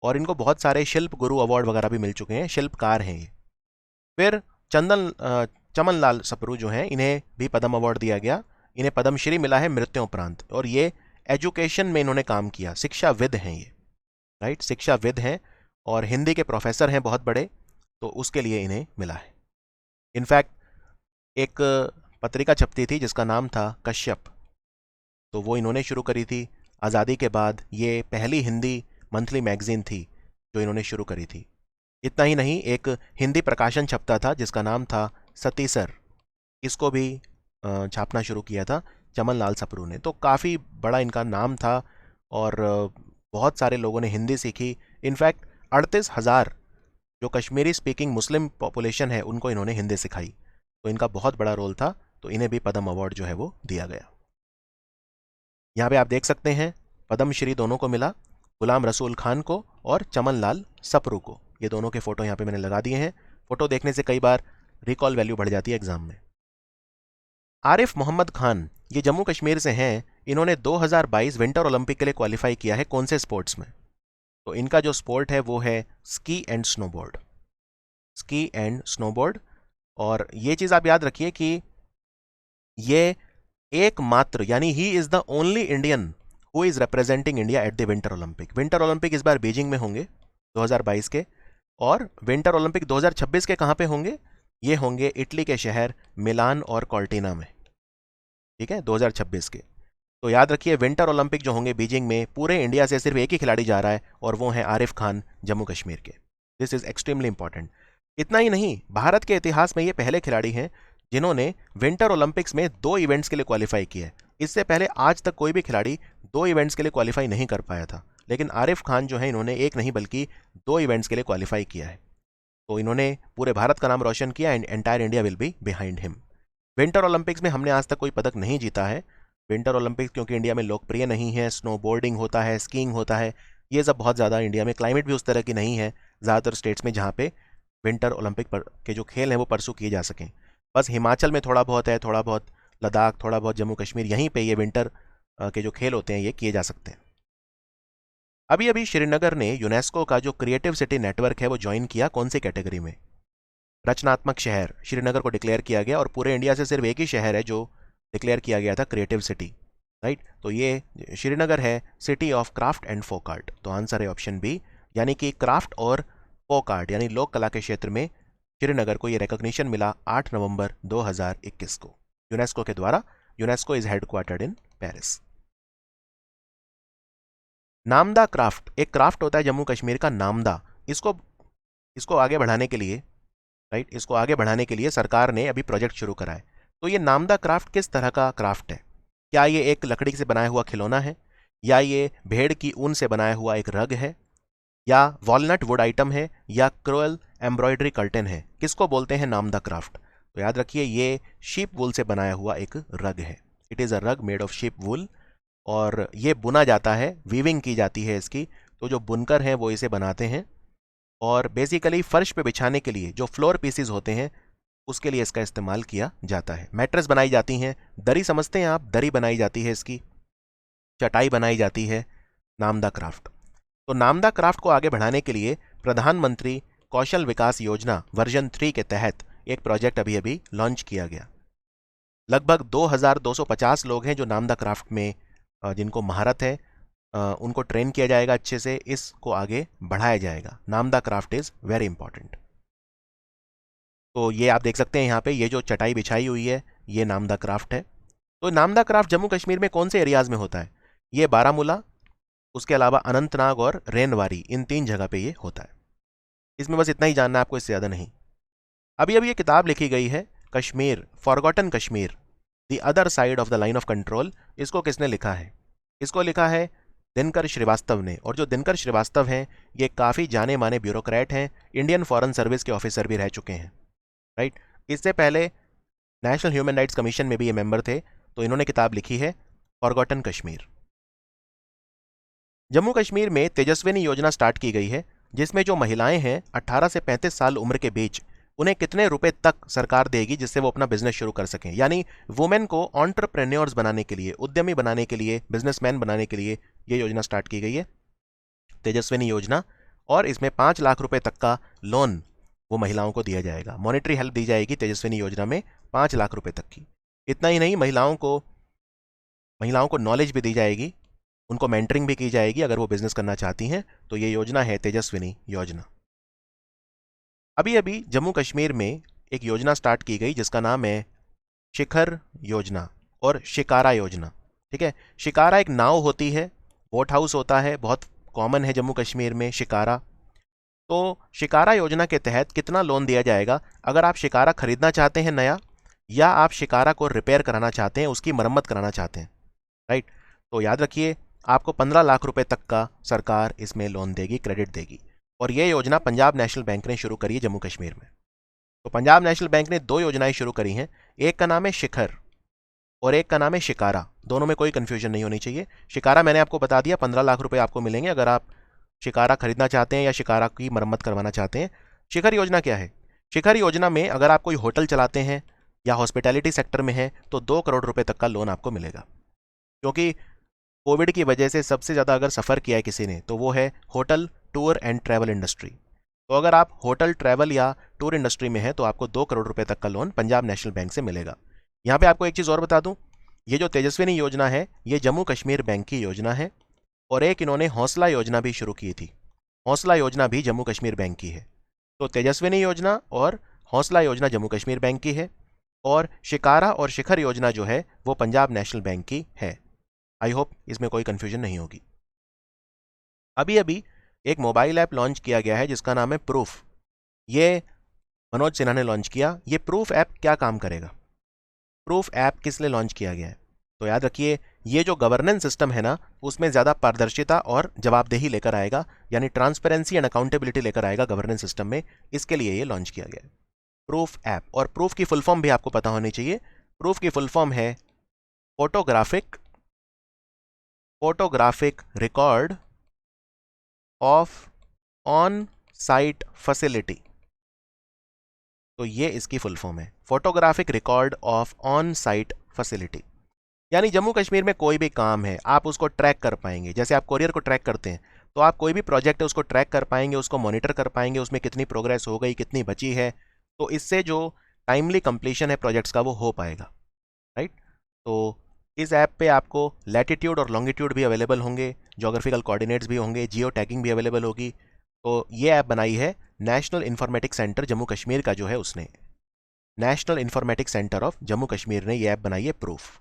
और इनको बहुत सारे शिल्प गुरु अवार्ड वगैरह भी मिल चुके हैं, शिल्पकार हैं ये। फिर चमन लाल सप्रू जो हैं इन्हें भी पद्म अवार्ड दिया गया। इन्हें पद्मश्री मिला है मृत्योपरांत। और ये एजुकेशन में इन्होंने काम किया, शिक्षाविद हैं ये, राइट, शिक्षाविद हैं और हिंदी के प्रोफेसर हैं बहुत बड़े, तो उसके लिए इन्हें मिला है। इनफैक्ट एक पत्रिका छपती थी जिसका नाम था कश्यप, तो वो इन्होंने शुरू करी थी। आज़ादी के बाद ये पहली हिंदी मंथली मैगजीन थी जो इन्होंने शुरू करी थी। इतना ही नहीं, एक हिंदी प्रकाशन छपता था जिसका नाम था सतीसर, इसको भी छापना शुरू किया था चमन लाल सप्रू ने। तो काफ़ी बड़ा इनका नाम था और बहुत सारे लोगों ने हिंदी सीखी। इनफैक्ट 38,000 जो कश्मीरी स्पीकिंग मुस्लिम पॉपुलेशन है उनको इन्होंने हिंदी सिखाई, तो इनका बहुत बड़ा रोल था। तो इन्हें भी पद्म अवार्ड जो है वो दिया गया। यहाँ पे आप देख सकते हैं पद्मश्री दोनों को मिला, गुलाम रसूल खान को और चमन लाल सप्रू को। ये दोनों के फोटो यहाँ पे मैंने लगा दिए हैं। फोटो देखने से कई बार रिकॉल वैल्यू बढ़ जाती है एग्जाम में। आरिफ मोहम्मद खान, ये जम्मू कश्मीर से हैं। इन्होंने 2022 विंटर ओलंपिक के लिए क्वालिफाई किया है। कौन से स्पोर्ट्स में? तो इनका जो स्पोर्ट है वो है ski and snowboard, ski and snowboard. और ये चीज़ आप याद रखिए कि ये एकमात्र, यानी he is the only Indian who is representing India at the winter Olympic. Winter Olympic इस बार बीजिंग में होंगे 2022 के, और विंटर ओलंपिक 2026 के कहाँ पे होंगे? ये होंगे इटली के शहर मिलान और कॉर्टिना में, ठीक है, 2026 के। तो याद रखिए विंटर ओलंपिक जो होंगे बीजिंग में, पूरे इंडिया से सिर्फ एक ही खिलाड़ी जा रहा है और वो है आरिफ खान, जम्मू कश्मीर के। This is extremely important. इतना ही नहीं, भारत के इतिहास में ये पहले खिलाड़ी हैं जिन्होंने विंटर ओलंपिक्स में 2 इवेंट्स के लिए क्वालिफाई किया है। इससे पहले आज तक कोई भी खिलाड़ी 2 इवेंट्स के लिए क्वालिफाई नहीं कर पाया था, लेकिन आरिफ खान जो है इन्होंने एक नहीं बल्कि 2 इवेंट्स के लिए क्वालिफाई किया है। तो इन्होंने पूरे भारत का नाम रोशन किया and entire India will be behind him. Winter Olympics में हमने आज तक कोई पदक नहीं जीता है। विंटर ओलंपिक्स क्योंकि इंडिया में लोकप्रिय नहीं है, स्नोबोर्डिंग होता है, स्कीइंग होता है, ये सब बहुत ज़्यादा इंडिया में, क्लाइमेट भी उस तरह की नहीं है ज़्यादातर स्टेट्स में जहाँ पे विंटर ओलंपिक के जो खेल हैं वो परसू किए जा सकें। बस हिमाचल में थोड़ा बहुत है, थोड़ा बहुत लद्दाख, थोड़ा बहुत जम्मू कश्मीर, यहीं पे ये विंटर के जो खेल होते हैं ये किए जा सकते हैं। अभी अभी श्रीनगर ने यूनेस्को का जो क्रिएटिव सिटी नेटवर्क है वो ज्वाइन किया। कौन सी कैटेगरी में? रचनात्मक शहर श्रीनगर को डिक्लेयर किया गया, और पूरे इंडिया से सिर्फ एक ही शहर है जो डिक्लेयर किया गया था क्रिएटिव सिटी, राइट। तो ये श्रीनगर है city of craft and folk art. तो आंसर है ऑप्शन बी, यानी कि क्राफ्ट और फोक आर्ट यानी लोक कला के क्षेत्र में श्रीनगर को ये रिकॉग्निशन मिला 8 नवंबर 2021 को यूनेस्को के द्वारा। UNESCO is headquartered in Paris. Namda craft, एक क्राफ्ट होता है जम्मू कश्मीर का नामदा। इसको आगे बढ़ाने के लिए, राइट, इसको आगे बढ़ाने के लिए सरकार ने अभी प्रोजेक्ट शुरू करा है। तो ये नामदा क्राफ्ट किस तरह का क्राफ्ट है? क्या ये एक लकड़ी से बनाया हुआ खिलौना है, या ये भेड़ की ऊन से बनाया हुआ एक रग है, या वॉलनट वुड आइटम है, या क्रोयल एम्ब्रॉयडरी कर्टेन है? किसको बोलते हैं नामदा क्राफ्ट? तो याद रखिए ये शीप वुल से बनाया हुआ एक रग है। इट इज़ अ रग मेड ऑफ शीप वुल, और ये बुना जाता है, वीविंग की जाती है इसकी। तो जो बुनकर हैं वो इसे बनाते हैं, और बेसिकली फर्श पे बिछाने के लिए जो फ्लोर पीसेस होते हैं उसके लिए इसका इस्तेमाल किया जाता है। मैट्रेस बनाई जाती हैं, दरी समझते हैं आप, दरी बनाई जाती है, इसकी चटाई बनाई जाती है, नामदा क्राफ्ट। तो नामदा क्राफ्ट को आगे बढ़ाने के लिए प्रधानमंत्री कौशल विकास योजना वर्जन 3 के तहत एक प्रोजेक्ट अभी अभी लॉन्च किया गया। लगभग 2250 लोग हैं जो नामदा क्राफ्ट में जिनको महारत है, उनको ट्रेन किया जाएगा अच्छे से, इसको आगे बढ़ाया जाएगा। नाम the craft is very important. तो ये आप देख सकते हैं यहाँ पे, ये जो चटाई बिछाई हुई है ये नाम द क्राफ्ट है। तो नाम द क्राफ्ट जम्मू कश्मीर में कौन से एरियाज में होता है? ये बारामूला, उसके अलावा अनंतनाग और रेनवारी, इन 3 जगह पे ये होता है। इसमें बस इतना ही जानना है आपको, इससे ज़्यादा नहीं। अभी अभी ये किताब लिखी गई है Kashmir, forgotten Kashmir, the other side of the line of control. इसको किसने लिखा है? इसको लिखा है दिनकर श्रीवास्तव ने। और जो दिनकर श्रीवास्तव हैं ये काफ़ी जाने माने ब्यूरोक्रेट हैं, इंडियन फॉरेन सर्विस के ऑफिसर भी रह चुके हैं, राइट। इससे पहले नेशनल ह्यूमन राइट्स कमीशन में भी ये मेंबर थे। तो इन्होंने किताब लिखी है फॉरगॉटन कश्मीर। जम्मू कश्मीर में तेजस्विनी योजना स्टार्ट की गई है, जिसमें जो महिलाएं हैं 18 से 35 साल उम्र के बीच, उन्हें कितने रुपए तक सरकार देगी जिससे वो अपना बिजनेस शुरू कर सकें। यानी वुमेन को एंटरप्रेन्योर्स बनाने के लिए, उद्यमी बनाने के लिए, बिजनेसमैन बनाने के लिए ये योजना स्टार्ट की गई है, तेजस्विनी योजना। और इसमें 5 लाख रुपए तक का लोन वो महिलाओं को दिया जाएगा। मॉनेटरी हेल्प दी जाएगी तेजस्विनी योजना में 5 लाख रुपए तक की। इतना ही नहीं, महिलाओं को नॉलेज भी दी जाएगी, उनको मेंटरिंग भी की जाएगी अगर वो बिजनेस करना चाहती हैं। तो ये योजना है तेजस्विनी योजना। अभी अभी जम्मू कश्मीर में एक योजना स्टार्ट की गई जिसका नाम है शिखर योजना और शिकारा योजना। ठीक है, शिकारा एक नाव होती है, बोट हाउस होता है, बहुत कॉमन है जम्मू कश्मीर में शिकारा। तो शिकारा योजना के तहत कितना लोन दिया जाएगा? अगर आप शिकारा खरीदना चाहते हैं नया, या आप शिकारा को रिपेयर कराना चाहते हैं, उसकी मरम्मत कराना चाहते हैं, राइट, तो याद रखिए आपको 15 लाख रुपए तक का सरकार इसमें लोन देगी, क्रेडिट देगी। और ये योजना पंजाब नेशनल बैंक ने शुरू करी है जम्मू कश्मीर में। तो पंजाब नेशनल बैंक ने 2 योजनाएं शुरू करी हैं, एक का नाम है शिखर और एक का नाम है शिकारा। दोनों में कोई कंफ्यूजन नहीं होनी चाहिए। शिकारा मैंने आपको बता दिया, 15 लाख रुपए आपको मिलेंगे अगर आप शिकारा खरीदना चाहते हैं या शिकारा की मरम्मत करवाना चाहते हैं। शिखर योजना क्या है? शिखर योजना में अगर आप कोई होटल चलाते हैं या हॉस्पिटैलिटी सेक्टर में है तो 2 करोड़ रुपए तक का लोन आपको मिलेगा। क्योंकि कोविड की वजह से सबसे ज़्यादा अगर सफ़र किया है किसी ने तो वो है hotel, tour and travel industry. तो अगर आप होटल, ट्रैवल या टूर इंडस्ट्री में है तो आपको 2 करोड़ रुपए तक का लोन पंजाब नेशनल बैंक से मिलेगा। यहाँ पे आपको एक चीज़ और बता दूं, ये जो तेजस्विनी योजना है ये जम्मू कश्मीर बैंक की योजना है। और एक इन्होंने हौसला योजना भी शुरू की थी, हौसला योजना भी जम्मू कश्मीर बैंक की है। तो तेजस्विनी योजना और हौसला योजना जम्मू कश्मीर बैंक की है, और शिकारा और शिखर योजना जो है वो पंजाब नेशनल बैंक की है। आई होप इसमें कोई कंफ्यूजन नहीं होगी। अभी अभी एक मोबाइल ऐप लॉन्च किया गया है जिसका नाम है प्रूफ। ये मनोज सिन्हा ने लॉन्च किया। ये प्रूफ ऐप क्या काम करेगा? प्रूफ ऐप किस लिए लॉन्च किया गया है? तो याद रखिए ये जो गवर्नेंस सिस्टम है ना, उसमें ज़्यादा पारदर्शिता और जवाबदेही लेकर आएगा, यानी ट्रांसपेरेंसी एंड अकाउंटेबिलिटी लेकर आएगा गवर्नेंस सिस्टम में। इसके लिए ये लॉन्च किया गया है प्रूफ ऐप। और प्रूफ की फुल फॉर्म भी आपको पता होनी चाहिए। प्रूफ की फुल फॉर्म है photographic record of on site facility. तो ये इसकी फुल फॉर्म है, photographic record of on site facility. यानी जम्मू कश्मीर में कोई भी काम है आप उसको ट्रैक कर पाएंगे। जैसे आप कोरियर को ट्रैक करते हैं तो आप कोई भी प्रोजेक्ट है उसको ट्रैक कर पाएंगे, उसको मॉनिटर कर पाएंगे, उसमें कितनी प्रोग्रेस हो गई, कितनी बची है। तो इससे जो टाइमली कंप्लीशन है प्रोजेक्ट्स का वो हो पाएगा, राइट। तो इस ऐप पे आपको लैटिट्यूड और लॉन्गिट्यूड भी अवेलेबल होंगे, जोग्राफिकल कोऑर्डिनेट्स भी होंगे, जियो टैगिंग भी अवेलेबल होगी। तो ये ऐप बनाई है national informatics centre Jammu Kashmir का जो है उसने, national informatics centre of Jammu Kashmir ने ये ऐप बनाई है प्रूफ।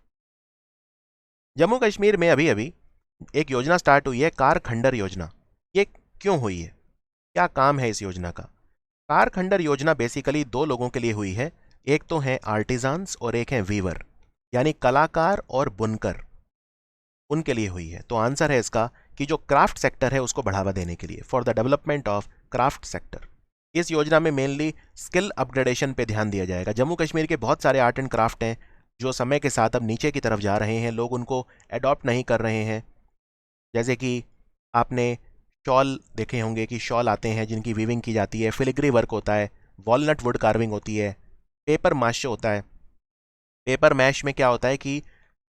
जम्मू कश्मीर में अभी अभी एक योजना स्टार्ट हुई है कार खंडर योजना। ये क्यों हुई है, क्या काम है इस योजना का? कार खंडर योजना बेसिकली 2 लोगों के लिए हुई है, एक तो हैं आर्टिजान्स और एक हैं वीवर, यानी कलाकार और बुनकर, उनके लिए हुई है। तो आंसर है इसका कि जो क्राफ्ट सेक्टर है उसको बढ़ावा देने के लिए, for the development of craft sector. इस योजना में मेनली स्किल अपग्रेडेशन पे ध्यान दिया जाएगा। जम्मू कश्मीर के बहुत सारे आर्ट एंड क्राफ्ट हैं जो समय के साथ अब नीचे की तरफ जा रहे हैं, लोग उनको अडॉप्ट नहीं कर रहे हैं। जैसे कि आपने शॉल देखे होंगे कि शॉल आते हैं जिनकी वीविंग की जाती है, फिलिग्री वर्क होता है, वॉलनट वुड कार्विंग होती है, पेपर मैश होता है। पेपर मैश में क्या होता है कि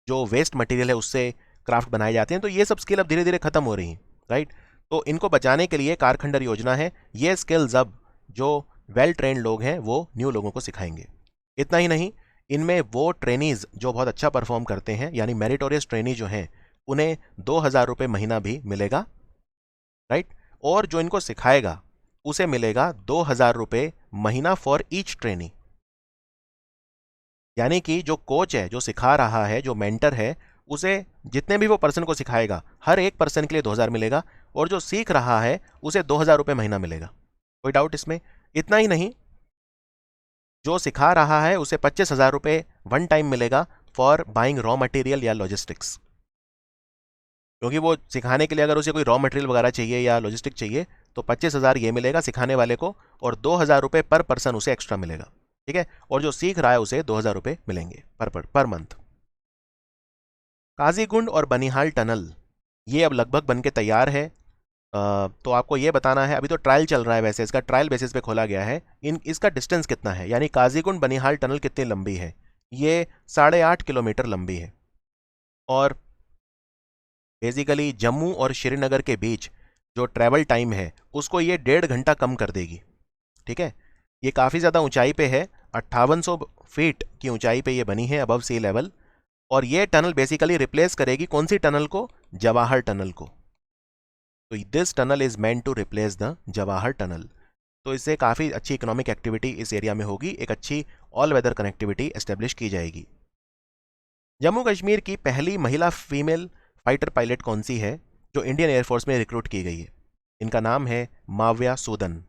जो वेस्ट मटेरियल है उससे क्राफ्ट बनाए जाते हैं। तो ये सब स्किल अब धीरे धीरे खत्म हो रही हैं, राइट। तो इनको बचाने के लिए कारखंडर योजना है। ये स्किल्स अब जो वेल ट्रेंड लोग हैं वो न्यू लोगों को सिखाएंगे। इतना ही नहीं, इनमें वो ट्रेनीज जो बहुत अच्छा परफॉर्म करते हैं, यानी मेरिटोरियस ट्रेनी जो हैं, उन्हें 2,000 रुपये महीना भी मिलेगा, राइट। और जो इनको सिखाएगा उसे मिलेगा 2,000 रुपये महीना फॉर ईच ट्रेनी। यानी कि जो कोच है, जो सिखा रहा है, जो मेंटर है, उसे जितने भी वो पर्सन को सिखाएगा हर एक पर्सन के लिए 2,000 मिलेगा, और जो सीख रहा है उसे 2,000 रुपये महीना मिलेगा। कोई डाउट इसमें? इतना ही नहीं, जो सिखा रहा है उसे 25,000 रुपये वन टाइम मिलेगा फॉर बाइंग रॉ मटेरियल या लॉजिस्टिक्स, क्योंकि वो सिखाने के लिए अगर उसे कोई रॉ मटेरियल वगैरह चाहिए या लॉजिस्टिक चाहिए तो 25,000 ये मिलेगा सिखाने वाले को, और 2,000 रुपये पर पर्सन उसे एक्स्ट्रा मिलेगा, ठीक है। और जो सीख रहा है उसे 2,000 रुपये मिलेंगे पर मंथ। काजीगुंड और बनिहाल टनल ये अब लगभग बन के तैयार है। तो आपको ये बताना है, अभी तो ट्रायल चल रहा है, वैसे इसका ट्रायल बेसिस पे खोला गया है। इसका डिस्टेंस कितना है, यानी काजीगुंड बनिहाल टनल कितनी लंबी है? ये 8.5 किलोमीटर लंबी है, और बेसिकली जम्मू और श्रीनगर के बीच जो ट्रैवल टाइम है उसको ये 1.5 घंटा कम कर देगी, ठीक है। ये काफ़ी ज़्यादा ऊंचाई पे है, 5800 फीट की ऊंचाई पे ये बनी है अबव सी लेवल, और ये टनल बेसिकली रिप्लेस करेगी कौन सी टनल को? जवाहर टनल को। तो this tunnel is meant to replace the Jawahar tunnel. तो इससे काफ़ी अच्छी इकोनॉमिक एक्टिविटी इस एरिया में होगी, एक अच्छी ऑल वेदर कनेक्टिविटी एस्टेब्लिश की जाएगी। जम्मू कश्मीर की पहली महिला फीमेल फाइटर पायलट कौन सी है जो इंडियन एयरफोर्स में रिक्रूट की गई है? इनका नाम है माव्या सूदन।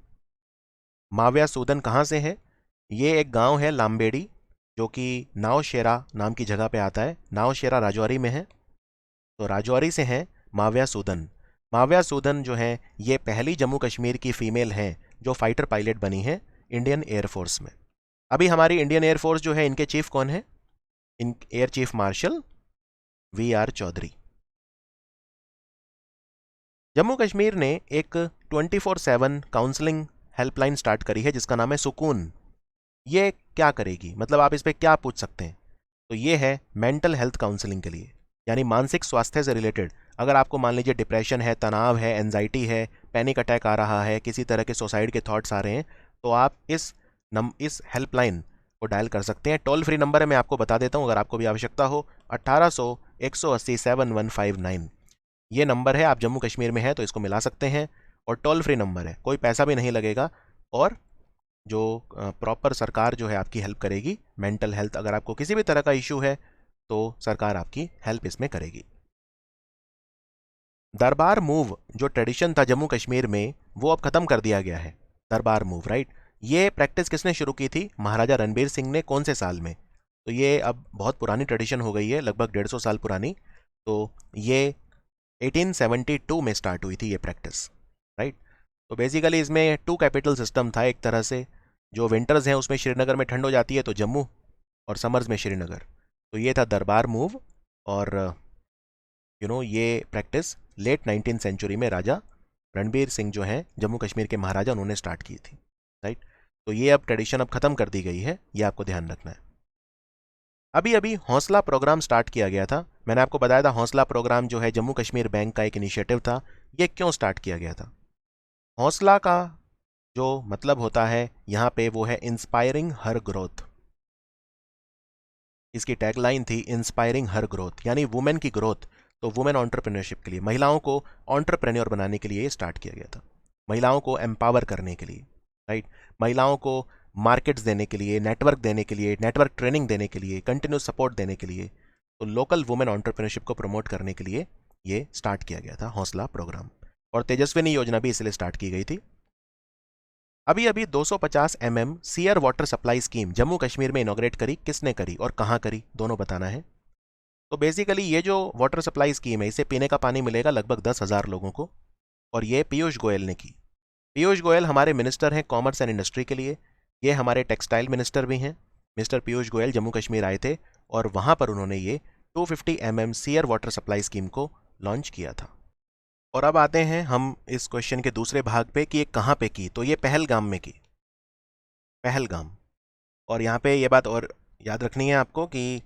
माव्या सूदन कहाँ से है? ये एक गांव है लाम्बेड़ी, जो कि नावशेरा नाम की जगह पे आता है। नावशेरा राजौरी में है, तो राजौरी से हैं माव्या सूदन। माव्या सूदन जो है ये पहली जम्मू कश्मीर की फीमेल हैं जो फाइटर पायलट बनी है इंडियन एयरफोर्स में। अभी हमारी इंडियन एयरफोर्स जो है, इनके चीफ कौन है? इन air chief marshal VR Chaudhary. Jammu Kashmir ने एक 24/7 काउंसलिंग हेल्पलाइन स्टार्ट करी है जिसका नाम है सुकून। ये क्या करेगी, मतलब आप इस पर क्या पूछ सकते हैं? तो ये है मेंटल हेल्थ काउंसलिंग के लिए, यानी मानसिक स्वास्थ्य से रिलेटेड। अगर आपको मान लीजिए डिप्रेशन है, तनाव है, एंजाइटी है, पैनिक अटैक आ रहा है, किसी तरह के सुसाइड के थॉट्स आ रहे हैं, तो आप इस हेल्पलाइन को डायल कर सकते हैं। टोल फ्री नंबर है, मैं आपको बता देता हूँ अगर आपको भी आवश्यकता हो, 1800-180-7159। ये नंबर है, आप जम्मू कश्मीर में है तो इसको मिला सकते हैं, और टोल फ्री नंबर है, कोई पैसा भी नहीं लगेगा, और जो प्रॉपर सरकार जो है आपकी हेल्प करेगी। मेंटल हेल्थ, अगर आपको किसी भी तरह का इशू है तो सरकार आपकी हेल्प इसमें करेगी। दरबार मूव जो ट्रेडिशन था जम्मू कश्मीर में, वो अब खत्म कर दिया गया है। दरबार मूव, राइट। ये प्रैक्टिस किसने शुरू की थी? महाराजा रणबीर सिंह ने। कौन से साल में? तो ये अब बहुत पुरानी ट्रेडिशन हो गई है, लगभग 150 साल पुरानी। तो ये 1872 में स्टार्ट हुई थी ये प्रैक्टिस, राइट। तो बेसिकली इसमें 2 कैपिटल सिस्टम था एक तरह से। जो विंटर्स हैं उसमें श्रीनगर में ठंड हो जाती है तो जम्मू, और समर्स में श्रीनगर। तो ये था दरबार मूव, और ये प्रैक्टिस लेट 19th सेंचुरी में राजा रणबीर सिंह जो हैं जम्मू कश्मीर के महाराजा, उन्होंने स्टार्ट की थी, राइट। तो ये अब ट्रेडिशन अब खत्म कर दी गई है, ये आपको ध्यान रखना है। अभी अभी हौसला प्रोग्राम स्टार्ट किया गया था। मैंने आपको बताया था हौसला प्रोग्राम जो है जम्मू कश्मीर बैंक का एक इनिशिएटिव था। ये क्यों स्टार्ट किया गया था? हौसला का जो मतलब होता है यहाँ पे वो है इंस्पायरिंग हर ग्रोथ। इसकी टैगलाइन थी इंस्पायरिंग हर ग्रोथ, यानी वुमेन की ग्रोथ। तो वुमेन एंटरप्रेन्योरशिप के लिए, महिलाओं को एंटरप्रेन्योर बनाने के लिए ये स्टार्ट किया गया था, महिलाओं को एम्पावर करने के लिए, राइट। महिलाओं को मार्केट्स देने के लिए, नेटवर्क देने के लिए, नेटवर्क ट्रेनिंग देने के लिए, कंटिन्यूस सपोर्ट देने के लिए, तो लोकल वुमेन एंटरप्रेन्योरशिप को प्रमोट करने के लिए ये स्टार्ट किया गया था हौसला प्रोग्राम। और तेजस्विनी योजना भी इसलिए स्टार्ट की गई थी। अभी अभी 250 सीयर water supply scheme Jammu Kashmir में इनॉग्रेट करी। किसने करी और कहाँ करी, दोनों बताना है। तो बेसिकली ये जो वाटर सप्लाई स्कीम है, इससे पीने का पानी मिलेगा लगभग 10,000 लोगों को, और ये पीयूष गोयल ने की। पीयूष गोयल हमारे मिनिस्टर हैं कॉमर्स एंड इंडस्ट्री के लिए। ये हमारे टेक्सटाइल मिनिस्टर भी हैं। मिस्टर पीयूष गोयल जम्मू कश्मीर आए थे, और वहाँ पर उन्होंने ये 250 सीयर वाटर सप्लाई स्कीम को लॉन्च किया था। और अब आते हैं हम इस क्वेश्चन के दूसरे भाग पे कि ये कहाँ पे की। तो ये पहलगाम में की, पहलगाम। और यहाँ पे ये बात और याद रखनी है आपको कि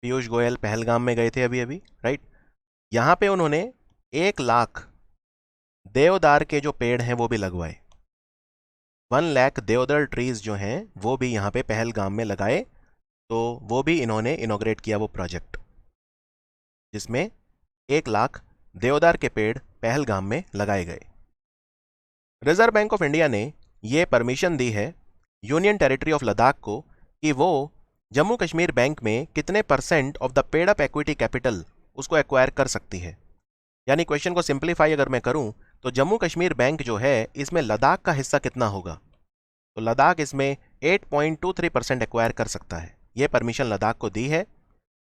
पीयूष गोयल पहलगाम में गए थे अभी अभी, राइट। यहाँ पे उन्होंने 1,00,000 देवदार के जो पेड़ हैं वो भी लगवाए। 1,00,000 देवदार ट्रीज जो हैं वो भी यहाँ पे पहलगाम में लगाए। तो वो भी इन्होंने इनॉग्रेट किया वो प्रोजेक्ट, जिसमें 1 लाख देवदार के पेड़ पहलगाम में लगाए गए। रिजर्व बैंक ऑफ इंडिया ने ये परमिशन दी है यूनियन टेरिटरी ऑफ लद्दाख को कि वो जम्मू कश्मीर बैंक में कितने % of the paid up equity capital उसको एक्वायर कर सकती है। यानी क्वेश्चन को सिंप्लीफाई अगर मैं करूं तो जम्मू कश्मीर बैंक जो है इसमें लद्दाख का हिस्सा कितना होगा, तो लद्दाख इसमें 8.23% एक्वायर कर सकता है। ये परमिशन लद्दाख को दी है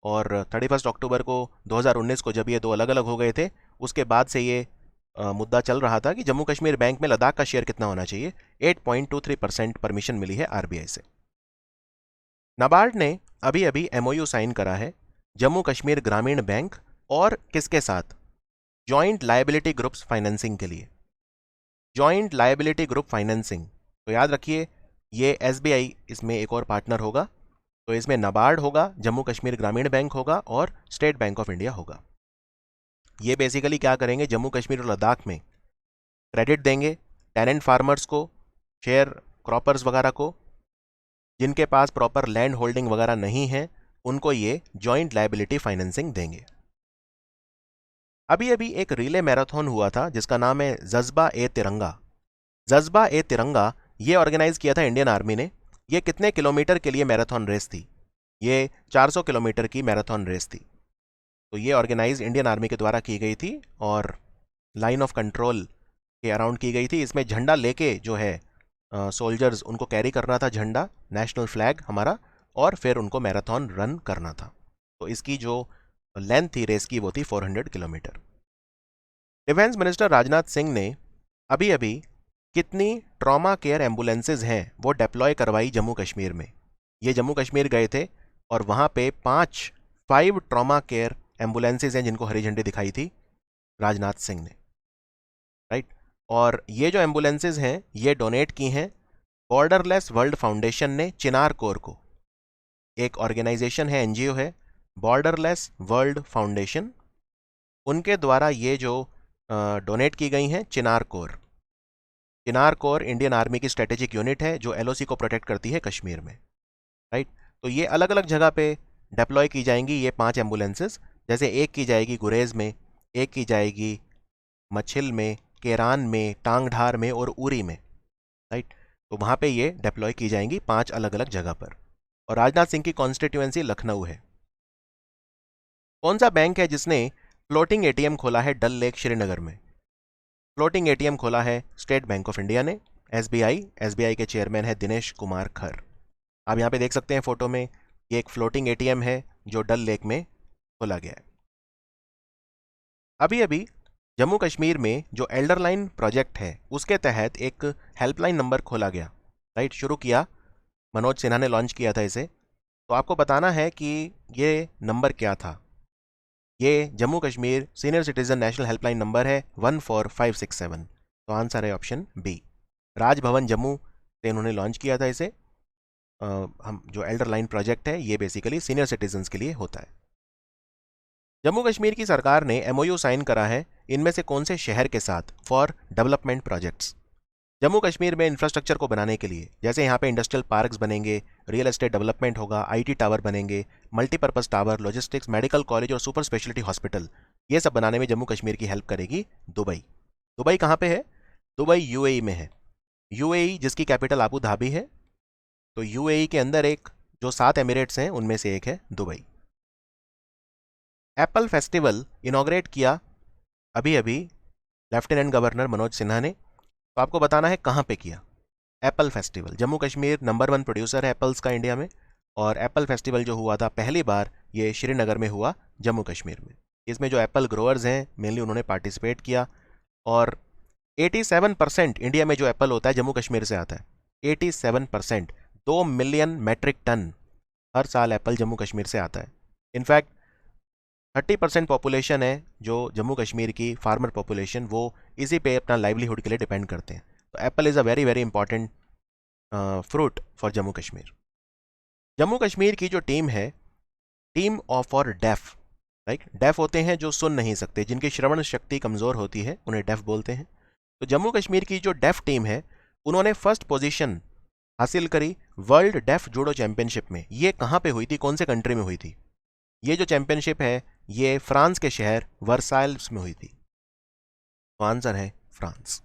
और 31 अक्टूबर को 2019 को जब ये दो अलग अलग हो गए थे उसके बाद से ये मुद्दा चल रहा था कि जम्मू कश्मीर बैंक में लद्दाख का शेयर कितना होना चाहिए। 8.23% परमिशन मिली है आरबीआई से। नाबार्ड ने अभी अभी एमओयू साइन करा है जम्मू कश्मीर ग्रामीण बैंक और किसके साथ, जॉइंट लायबिलिटी ग्रुप्स फाइनेंसिंग के लिए। जॉइंट लायबिलिटी ग्रुप फाइनेंसिंग, तो याद रखिए ये एसबीआई इसमें एक और पार्टनर होगा, तो इसमें नाबार्ड होगा, जम्मू कश्मीर ग्रामीण बैंक होगा और स्टेट बैंक ऑफ इंडिया होगा। ये बेसिकली क्या करेंगे, जम्मू कश्मीर और लद्दाख में क्रेडिट देंगे टेनेंट फार्मर्स को, शेयर क्रॉपर्स वगैरह को, जिनके पास प्रॉपर लैंड होल्डिंग वगैरह नहीं है उनको ये जॉइंट लायबिलिटी फाइनेंसिंग देंगे। अभी अभी एक रिले मैराथन हुआ था जिसका नाम है जज्बा ए तिरंगा। जज्बा ए तिरंगा ये ऑर्गेनाइज किया था इंडियन आर्मी ने। ये कितने किलोमीटर के लिए मैराथन रेस थी, ये 400 किलोमीटर की मैराथन रेस थी। तो ये ऑर्गेनाइज इंडियन आर्मी के द्वारा की गई थी और लाइन ऑफ कंट्रोल के अराउंड की गई थी। इसमें झंडा लेके जो है सोल्जर्स उनको कैरी करना था, झंडा नेशनल फ्लैग हमारा, और फिर उनको मैराथन रन करना था। तो इसकी जो लेंथ थी रेस की वो थी 400 kilometre. Defence minister Rajnath Singh ने अभी अभी कितनी ट्रॉमा केयर एम्बुलेंसेज हैं वो डिप्लॉय करवाई जम्मू कश्मीर में। ये जम्मू कश्मीर गए थे और वहाँ पे 5 ट्रॉमा केयर एम्बुलेंसेज हैं जिनको हरी झंडी दिखाई थी राजनाथ सिंह ने, राइट। और ये जो एम्बुलेंसेज हैं ये डोनेट की हैं बॉर्डरलेस वर्ल्ड फाउंडेशन ने चिनार कोर को। एक ऑर्गेनाइजेशन है, एनजीओ है, बॉर्डरलेस वर्ल्ड फाउंडेशन, उनके द्वारा ये जो डोनेट की गई हैं चिनार कोर। चिनार कोर इंडियन आर्मी की स्ट्रेटेजिक यूनिट है जो एलओसी को प्रोटेक्ट करती है कश्मीर में, राइट। तो ये अलग अलग जगह पे डिप्लॉय की जाएंगी ये 5 एम्बुलेंसेज। जैसे एक की जाएगी गुरेज में, एक की जाएगी मछिल में, केरान में, टांगधार में और उरी में, राइट। तो वहाँ पे ये डिप्लॉय की जाएंगी 5 अलग अलग जगह पर। और राजनाथ सिंह की कॉन्स्टिट्यूएंसी लखनऊ है। कौन सा बैंक है जिसने फ्लोटिंग एटीएम खोला है डल लेक श्रीनगर में? फ्लोटिंग एटीएम खोला है स्टेट बैंक ऑफ इंडिया ने, एसबीआई के चेयरमैन है दिनेश कुमार खर। आप यहाँ पे देख सकते हैं फोटो में, ये एक फ्लोटिंग एटीएम है जो डल लेक में खोला गया है। अभी अभी जम्मू कश्मीर में जो एल्डर लाइन प्रोजेक्ट है उसके तहत एक हेल्पलाइन नंबर खोला गया, राइट, शुरू किया, मनोज सिन्हा ने लॉन्च किया था इसे। तो आपको बताना है कि ये नंबर क्या था। ये Jammu Kashmir senior citizen national helpline number है 14567। तो आंसर है ऑप्शन बी। राजभवन जम्मू से इन्होंने लॉन्च किया था इसे। हम जो एल्डर लाइन प्रोजेक्ट है ये बेसिकली सीनियर सिटीजन्स के लिए होता है। जम्मू कश्मीर की सरकार ने एमओयू साइन करा है इनमें से कौन से शहर के साथ for development projects. Jammu Kashmir में इंफ्रास्ट्रक्चर को बनाने के लिए, जैसे यहाँ पे इंडस्ट्रियल पार्क्स बनेंगे, रियल एस्टेट डेवलपमेंट होगा, आईटी टावर बनेंगे, multipurpose tower, logistics, medical college और सुपर स्पेशलिटी हॉस्पिटल, ये सब बनाने में जम्मू कश्मीर की हेल्प करेगी दुबई। दुबई कहाँ पे है? दुबई यूएई में है। यूएई जिसकी कैपिटल आबू धाबी है। तो यूएई के अंदर एक जो 7 एमिरेट्स हैं उनमें से एक है दुबई। एप्पल फेस्टिवल इनॉग्रेट किया अभी अभी लेफ्टिनेंट गवर्नर मनोज सिन्हा ने। तो आपको बताना है कहाँ पे किया Apple festival. Jammu Kashmir number 1 producer है एप्पल्स का इंडिया में, और एप्पल फेस्टिवल जो हुआ था पहली बार ये श्रीनगर में हुआ जम्मू कश्मीर में। इसमें जो एप्पल ग्रोअर्स हैं मेनली उन्होंने पार्टिसिपेट किया। और 87% इंडिया में जो एप्पल होता है जम्मू कश्मीर से आता है। 87%, 2 मिलियन मैट्रिक टन हर साल एप्पल जम्मू कश्मीर से आता है। इनफैक्ट 30% पॉपुलेशन है जो जम्मू कश्मीर की फार्मर पॉपुलेशन, वो इसी पे अपना लाइवलीहुड के लिए डिपेंड करते हैं। तो apple is a very very important fruit for Jammu Kashmir. Jammu Kashmir की जो टीम है, team of for deaf, right, deaf होते हैं जो सुन नहीं सकते, जिनकी श्रवण शक्ति कमज़ोर होती है उन्हें डेफ बोलते हैं। तो जम्मू कश्मीर की जो डेफ टीम है उन्होंने फर्स्ट पोजीशन हासिल करी वर्ल्ड डेफ जूडो चैंपियनशिप में। ये कहाँ पे हुई थी, कौन से कंट्री में हुई थी? ये जो चैंपियनशिप है ये फ्रांस के शहर वर्साइल्स में हुई थी। तो आंसर है फ्रांस।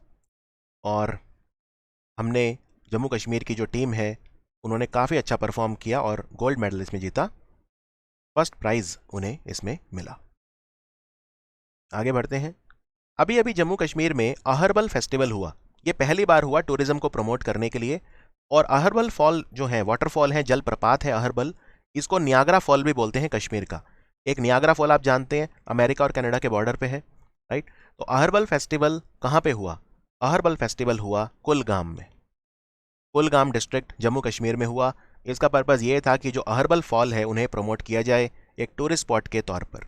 और हमने जम्मू कश्मीर की जो टीम है उन्होंने काफ़ी अच्छा परफॉर्म किया और गोल्ड मेडल इसमें जीता। फर्स्ट प्राइज़ उन्हें इसमें मिला। आगे बढ़ते हैं। अभी अभी जम्मू कश्मीर में अहरबल फेस्टिवल हुआ। ये पहली बार हुआ टूरिज्म को प्रमोट करने के लिए। और अहरबल फॉल जो है, वाटरफॉल है, जलप्रपात है अहरबल, इसको नियाग्रा फॉल भी बोलते हैं कश्मीर का। एक नियाग्रा फॉल आप जानते हैं अमेरिका और कनाडा के बॉर्डर पे है, राइट। तो अहरबल फेस्टिवल कहाँ पे हुआ? अहरबल फेस्टिवल हुआ कुलगाम में। कुलगाम डिस्ट्रिक्ट जम्मू कश्मीर में हुआ। इसका पर्पज़ ये था कि जो अहरबल फॉल है उन्हें प्रमोट किया जाए एक टूरिस्ट स्पॉट के तौर पर।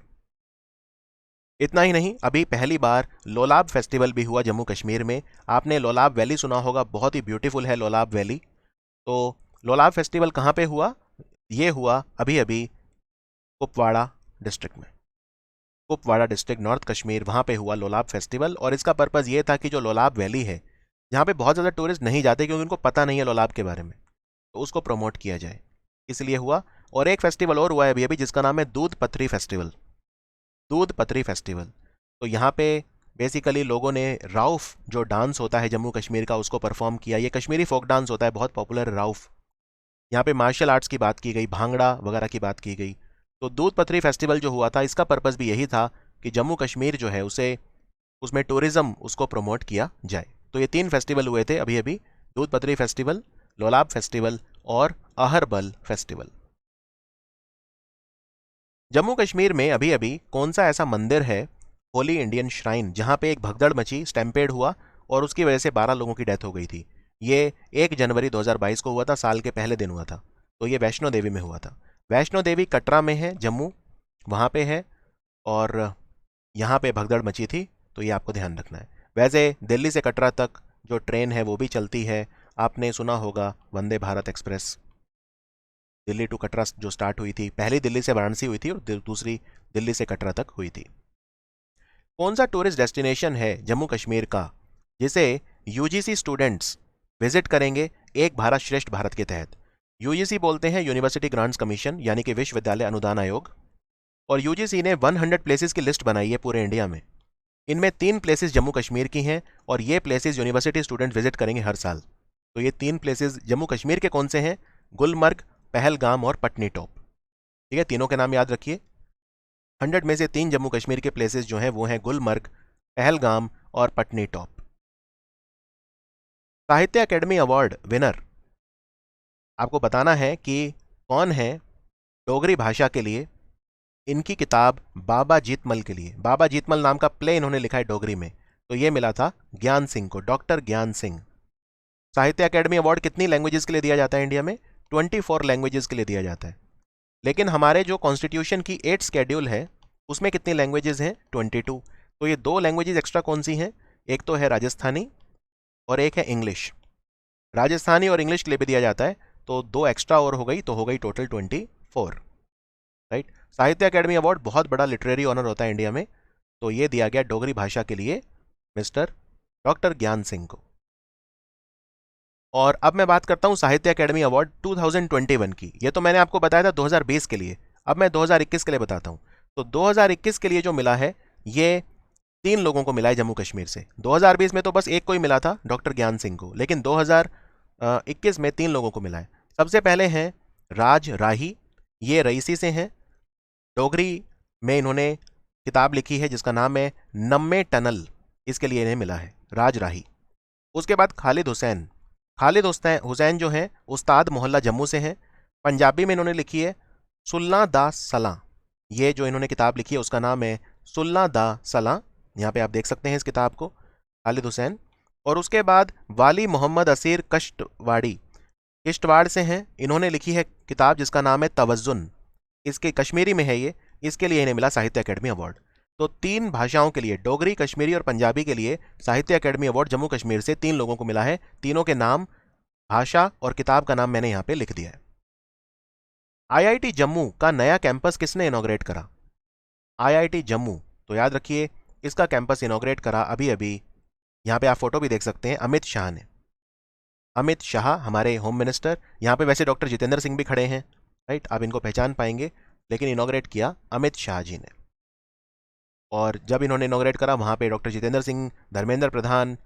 इतना ही नहीं, अभी पहली बार लोलाब फेस्टिवल भी हुआ जम्मू कश्मीर में। आपने लोलाब वैली सुना होगा, बहुत ही ब्यूटीफुल है लोलाब वैली। तो लोलाब फेस्टिवल कहाँ पे हुआ? ये हुआ अभी अभी कुपवाड़ा डिस्ट्रिक्ट में। कुपवाड़ा डिस्ट्रिक्ट नॉर्थ कश्मीर, वहाँ पे हुआ लोलाब फेस्टिवल। और इसका पर्पज़ ये था कि जो लोलाब वैली है जहाँ पे बहुत ज़्यादा टूरिस्ट नहीं जाते क्योंकि उनको पता नहीं है लोलाब के बारे में, तो उसको प्रमोट किया जाए, इसलिए हुआ। और एक फेस्टिवल और हुआ है अभी अभी जिसका नाम है दूध पथरी फेस्टिवल। दूध पथरी फेस्टिवल। तो यहाँ पे बेसिकली लोगों ने राउफ जो डांस होता है जम्मू कश्मीर का उसको परफॉर्म किया। ये कश्मीरी फोक डांस होता है, बहुत पॉपुलर राउफ। यहाँ पे मार्शल आर्ट्स की बात की गई, भांगड़ा वगैरह की बात की गई। तो दूध पथरी फेस्टिवल जो हुआ था इसका पर्पज़ भी यही था कि जम्मू कश्मीर जो है उसे उसमें टूरिज्म उसको प्रमोट किया जाए। तो ये 3 फेस्टिवल हुए थे अभी अभी, दूध पथरी फेस्टिवल, लोलाब फेस्टिवल और अहरबल फेस्टिवल। जम्मू कश्मीर में अभी अभी कौन सा ऐसा मंदिर है, होली इंडियन श्राइन, जहाँ पे एक भगदड़ मची, स्टैम्पेड हुआ और उसकी वजह से 12 लोगों की डेथ हो गई थी। ये 1 जनवरी 2022 को हुआ था, साल के पहले दिन हुआ था। तो ये वैष्णो देवी में हुआ था। वैष्णो देवी कटरा में है, जम्मू वहाँ पे है। और यहाँ पे भगदड़ मची थी, तो ये आपको ध्यान रखना है। वैसे दिल्ली से कटरा तक जो ट्रेन है वो भी चलती है। आपने सुना होगा वंदे भारत एक्सप्रेस। दिल्ली टू कटरा जो स्टार्ट हुई थी, पहली दिल्ली से वाराणसी हुई थी और दूसरी दिल्ली से कटरा तक हुई थी। कौन सा टूरिस्ट डेस्टिनेशन है जम्मू कश्मीर का जिसे यूजीसी स्टूडेंट्स विजिट करेंगे एक भारत श्रेष्ठ भारत के तहत? यूजीसी बोलते हैं यूनिवर्सिटी ग्रांट्स कमीशन, यानी कि विश्वविद्यालय अनुदान आयोग। और यूजीसी ने 100 प्लेसेस की लिस्ट बनाई है पूरे इंडिया में। इनमें 3 प्लेसेस जम्मू कश्मीर की हैं और ये प्लेसेस यूनिवर्सिटी स्टूडेंट विजिट करेंगे हर साल। तो ये 3 प्लेसेस जम्मू कश्मीर के कौन से हैं? गुलमर्ग, पहलगाम और पटनी टॉप। ठीक है, तीनों के नाम याद रखिए। 100 में से 3 जम्मू कश्मीर के प्लेसेस जो हैं वो हैं गुलमर्ग, पहलगाम और पटनी टॉप। साहित्य अकेडमी अवार्ड विनर, आपको बताना है कि कौन है डोगरी भाषा के लिए। इनकी किताब बाबा जीतमल के लिए, बाबा जीतमल नाम का प्ले इन्होंने लिखा है डोगरी में, तो ये मिला था ज्ञान सिंह को, डॉक्टर ज्ञान सिंह। साहित्य अकेडमी अवार्ड कितनी लैंग्वेजेस के लिए दिया जाता है इंडिया में? 24 लैंग्वेजेस के लिए दिया जाता है। लेकिन हमारे जो कॉन्स्टिट्यूशन की 8 शेड्यूल है उसमें कितनी लैंग्वेजेस हैं? 22। तो ये 2 लैंग्वेजेस एक्स्ट्रा कौन सी हैं? एक तो है राजस्थानी और एक है इंग्लिश। राजस्थानी और इंग्लिश के लिए भी दिया जाता है, तो 2 एक्स्ट्रा और हो गई, तो हो गई टोटल 24, राइट। साहित्य अकेडमी अवार्ड बहुत बड़ा लिटरेरी ऑनर होता है इंडिया में, तो ये दिया गया डोगरी भाषा के लिए मिस्टर डॉक्टर ज्ञान सिंह को। और अब मैं बात करता हूं साहित्य अकेडमी अवार्ड 2021 की। ये तो मैंने आपको बताया था 2020 के लिए, अब मैं 2021 के लिए बताता हूं। तो 2021 के लिए जो मिला है ये 3 लोगों को मिला है जम्मू कश्मीर से। 2020 में तो बस एक को ही मिला था, डॉक्टर ज्ञान सिंह को, लेकिन 2021 में 3 लोगों को मिला है। सबसे पहले हैं राज राही, ये रईसी से हैं। डोगरी में इन्होंने किताब लिखी है जिसका नाम है नम्मे टनल, इसके लिए इन्हें मिला है राज राही। उसके बाद खालिद हुसैन, खालिद हुसैन जो हैं उस्ताद मोहल्ला जम्मू से हैं। पंजाबी में इन्होंने लिखी है सुल्ला दा सलां, ये जो इन्होंने किताब लिखी है उसका नाम है सुल्ला दा सलां। यहाँ पे आप देख सकते हैं इस किताब को, खालिद हुसैन। और उसके बाद वाली मोहम्मद असीर कश्तवाड़ी, किश्तवाड़ से हैं। इन्होंने लिखी है किताब जिसका नाम है तवज्जुन, इसके कश्मीरी में है ये, इसके लिए इन्हें मिला साहित्य अकेडमी अवार्ड। तो 3 भाषाओं के लिए, डोगरी, कश्मीरी और पंजाबी के लिए साहित्य अकेडमी अवार्ड जम्मू कश्मीर से 3 लोगों को मिला है। तीनों के नाम, भाषा और किताब का नाम मैंने यहाँ पे लिख दिया है। आईआईटी जम्मू का नया कैंपस किसने इनॉग्रेट करा? आईआईटी जम्मू, तो याद रखिए इसका कैंपस इनॉग्रेट करा अभी अभी, यहाँ पे आप फोटो भी देख सकते हैं, अमित शाह ने। अमित शाह हमारे होम मिनिस्टर, यहाँ पे वैसे डॉक्टर जितेंद्र सिंह भी खड़े हैं, राइट, आप इनको पहचान पाएंगे, लेकिन इनॉग्रेट किया अमित शाह जी ने। और जब इन्होंने इनॉग्रेट करा वहाँ पे डॉक्टर जितेंद्र सिंह, धर्मेंद्र प्रधान,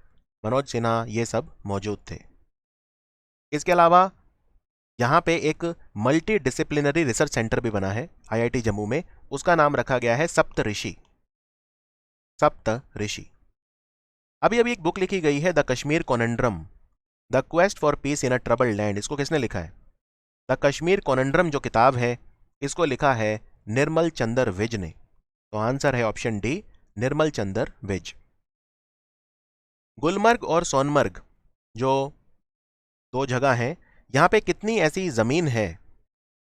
मनोज सिन्हा ये सब मौजूद थे। इसके अलावा यहाँ पे एक मल्टी डिसिप्लिनरी रिसर्च सेंटर भी बना है आईआईटी जम्मू में, उसका नाम रखा गया है सप्तऋषि। सप्तऋषि। अभी अभी एक बुक लिखी गई है the Kashmir conundrum, the quest for peace in a troubled land. इसको किसने लिखा है? द कश्मीर कॉनंड्रम जो किताब है इसको लिखा है निर्मल चंद्र विज ने। तो आंसर है ऑप्शन डी, निर्मल चंद्र विज। गुलमर्ग और सोनमर्ग जो दो जगह हैं, यहां पे कितनी ऐसी जमीन है,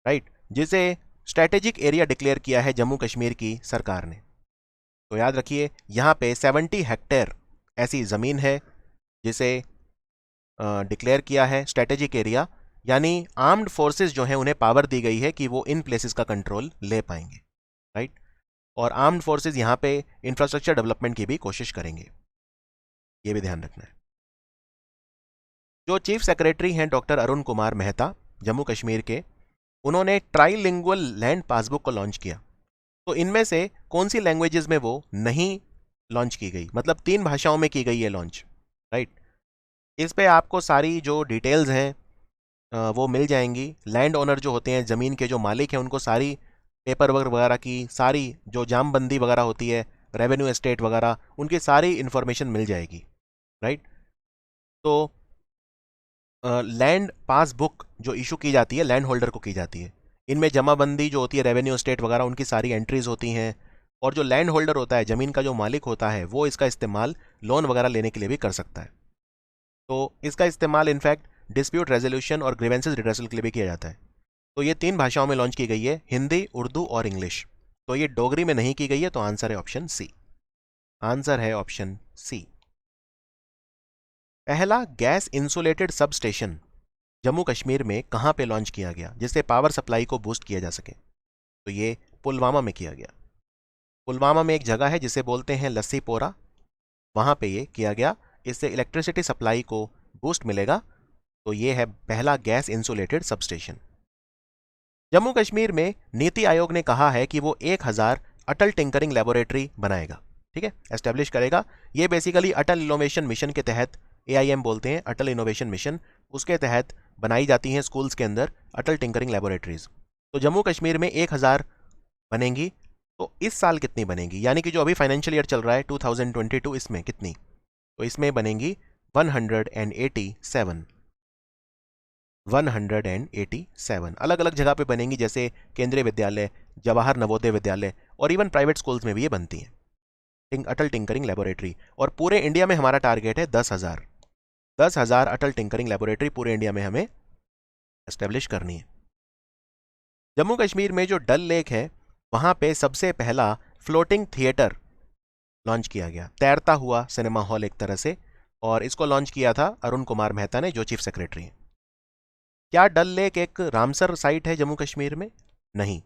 राइट, जिसे स्ट्रेटेजिक एरिया डिक्लेयर किया है जम्मू कश्मीर की सरकार ने? तो याद रखिए यहां पे 70 हेक्टेयर ऐसी जमीन है जिसे डिक्लेयर किया है स्ट्रेटेजिक एरिया, यानी आर्म्ड फोर्सेस जो हैं उन्हें पावर दी गई है कि वो इन प्लेसेस का कंट्रोल ले पाएंगे, राइट। और आर्म्ड फोर्सेस यहां पे इंफ्रास्ट्रक्चर डेवलपमेंट की भी कोशिश करेंगे, ये भी ध्यान रखना है। जो चीफ सेक्रेटरी हैं डॉक्टर अरुण कुमार मेहता जम्मू कश्मीर के, उन्होंने ट्राइलिंगुअल लैंड पासबुक को लॉन्च किया। तो इनमें से कौन सी लैंग्वेजेस में वो नहीं लॉन्च की गई, मतलब 3 भाषाओं में की गई है लॉन्च, राइट। इस पे आपको सारी जो डिटेल्स हैं वो मिल जाएंगी। लैंड ओनर जो होते हैं, ज़मीन के जो मालिक हैं, उनको सारी पेपर वर्क वगैरह की, सारी जो जामबंदी वगैरह होती है, रेवेन्यू एस्टेट वगैरह, उनकी सारी इन्फॉर्मेशन मिल जाएगी, राइट। तो लैंड पासबुक जो इशू की जाती है लैंड होल्डर को की जाती है, इनमें जमाबंदी जो होती है, रेवेन्यू एस्टेट वगैरह, उनकी सारी एंट्रीज होती हैं। और जो लैंड होल्डर होता है, ज़मीन का जो मालिक होता है, वो इसका इस्तेमाल लोन वगैरह लेने के लिए भी कर सकता है। तो इसका इस्तेमाल इनफैक्ट डिस्प्यूट रेजोल्यूशन और ग्रीवेंसेस रिड्रेसल के लिए भी किया जाता है। तो ये 3 भाषाओं में लॉन्च की गई है, हिंदी, उर्दू और इंग्लिश। तो ये डोगरी में नहीं की गई है, तो आंसर है ऑप्शन सी। आंसर है ऑप्शन सी। पहला gas insulated sub station Jammu Kashmir में कहां पे लॉन्च किया गया जिससे पावर सप्लाई को बूस्ट किया जा सके? तो ये पुलवामा में किया गया। पुलवामा में एक जगह है जिसे बोलते हैं लस्सीपोरा, वहां पे ये किया गया। इससे इलेक्ट्रिसिटी सप्लाई को बूस्ट मिलेगा। तो ये है पहला gas insulated substation. Jammu Kashmir में नीति आयोग ने कहा है कि वो 1000 अटल टिंकरिंग लेबोरेटरी बनाएगा, ठीक है, एस्टेब्लिश करेगा। ये बेसिकली अटल इनोवेशन मिशन के तहत, AIM बोलते हैं, अटल इनोवेशन मिशन, उसके तहत बनाई जाती हैं स्कूल्स के अंदर अटल टिंकरिंग लेबोरेटरीज। तो जम्मू कश्मीर में 1000 बनेंगी। तो इस साल कितनी बनेंगी, यानी कि जो अभी फाइनेंशियल ईयर चल रहा है 2022, इसमें कितनी? तो इसमें बनेंगी 187। 187 अलग अलग जगह पे बनेंगी, जैसे केंद्रीय विद्यालय, जवाहर नवोदय विद्यालय, और इवन प्राइवेट स्कूल्स में भी ये बनती हैं अटल टिंकरिंग लेबोरेटरी। और पूरे इंडिया में हमारा टारगेट है 10,000। 10,000 अटल टिंकरिंग लेबोरेटरी पूरे इंडिया में हमें एस्टेब्लिश करनी है। जम्मू कश्मीर में जो डल लेक है, वहां पे सबसे पहला फ्लोटिंग थिएटर लॉन्च किया गया, तैरता हुआ सिनेमा हॉल एक तरह से, और इसको लॉन्च किया था अरुण कुमार मेहता ने, जो चीफ सेक्रेटरी हैं। क्या डल लेक एक रामसर साइट है जम्मू कश्मीर में? नहीं।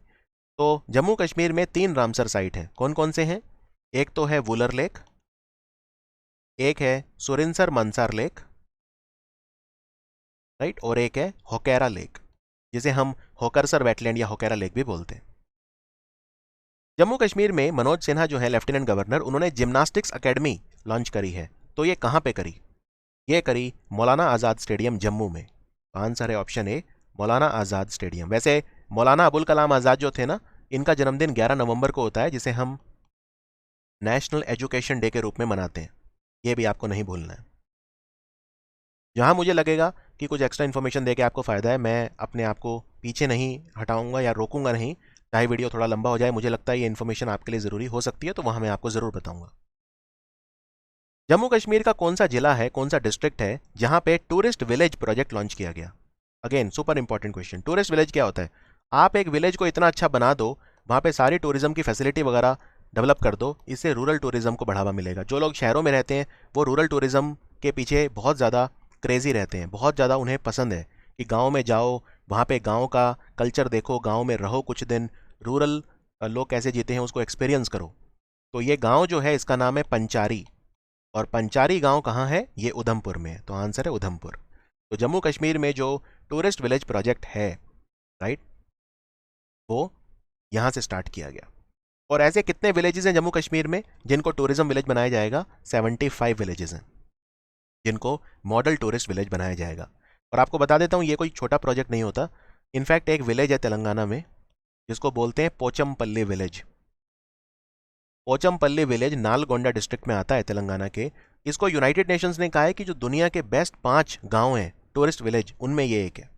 तो जम्मू कश्मीर में 3 रामसर साइट हैं। कौन कौन से हैं? एक तो है वुलर लेक, एक है सुरिनसर मंसार लेक, राइट, और एक है होकेरा लेक, जिसे हम होकरसर वेटलैंड या होकेरा लेक भी बोलते हैं। जम्मू कश्मीर में मनोज सिन्हा जो है लेफ्टिनेंट गवर्नर, उन्होंने जिम्नास्टिक्स एकेडमी लॉन्च करी है। तो ये कहां पे करी? ये करी मौलाना आज़ाद स्टेडियम जम्मू में। आंसर है option A, Maulana Azad stadium. वैसे मौलाना अबुल कलाम आज़ाद जो थे ना, इनका जन्मदिन 11 नवंबर को होता है, जिसे हम नेशनल एजुकेशन डे के रूप में मनाते हैं। ये भी आपको नहीं भूलना है। जहां मुझे लगेगा कि कुछ एक्स्ट्रा इन्फॉर्मेशन देके आपको फ़ायदा है, मैं अपने आप को पीछे नहीं हटाऊंगा या रोकूंगा नहीं, चाहे वीडियो थोड़ा लंबा हो जाए। मुझे लगता है ये इन्फॉर्मेशन आपके लिए ज़रूरी हो सकती है, तो वहां मैं आपको ज़रूर बताऊंगा। जम्मू कश्मीर का कौन सा जिला है, कौन सा डिस्ट्रिक्ट है, जहां पे टूरिस्ट विलेज प्रोजेक्ट लॉन्च किया गया? Again super important question. Tourist village क्या होता है? आप एक विलेज को इतना अच्छा बना दो, वहां पे सारी टूरिज्म की फैसिलिटी वगैरह डेवलप कर दो, इससे रूरल टूरिज्म को बढ़ावा मिलेगा। जो लोग शहरों में रहते हैं वो रूरल टूरिज्म के पीछे बहुत ज़्यादा क्रेजी रहते हैं, बहुत ज़्यादा उन्हें पसंद है कि गाँव में जाओ, वहाँ पे गाँव का कल्चर देखो, गाँव में रहो कुछ दिन, रूरल लोग कैसे जीते हैं उसको एक्सपीरियंस करो। तो ये गाँव जो है इसका नाम है पंचारी, और पंचारी गांव कहाँ है? ये उधमपुर में है। तो आंसर है उधमपुर। तो जम्मू कश्मीर में जो टूरिस्ट विलेज प्रोजेक्ट है, राइट, वो यहां से स्टार्ट किया गया। और ऐसे कितने विलेजेस हैं जम्मू कश्मीर में जिनको टूरिज्म विलेज बनाया जाएगा? 75 विलेजेस हैं जिनको मॉडल टूरिस्ट विलेज बनाया जाएगा। और आपको बता देता हूँ, ये कोई छोटा प्रोजेक्ट नहीं होता। इनफैक्ट एक विलेज है तेलंगाना में जिसको बोलते हैं Pochampally village. Pochampally village Nalgonda district में आता है तेलंगाना के। इसको यूनाइटेड नेशंस ने कहा है कि जो दुनिया के बेस्ट 5 गांव हैं टूरिस्ट विलेज, उनमें ये एक है,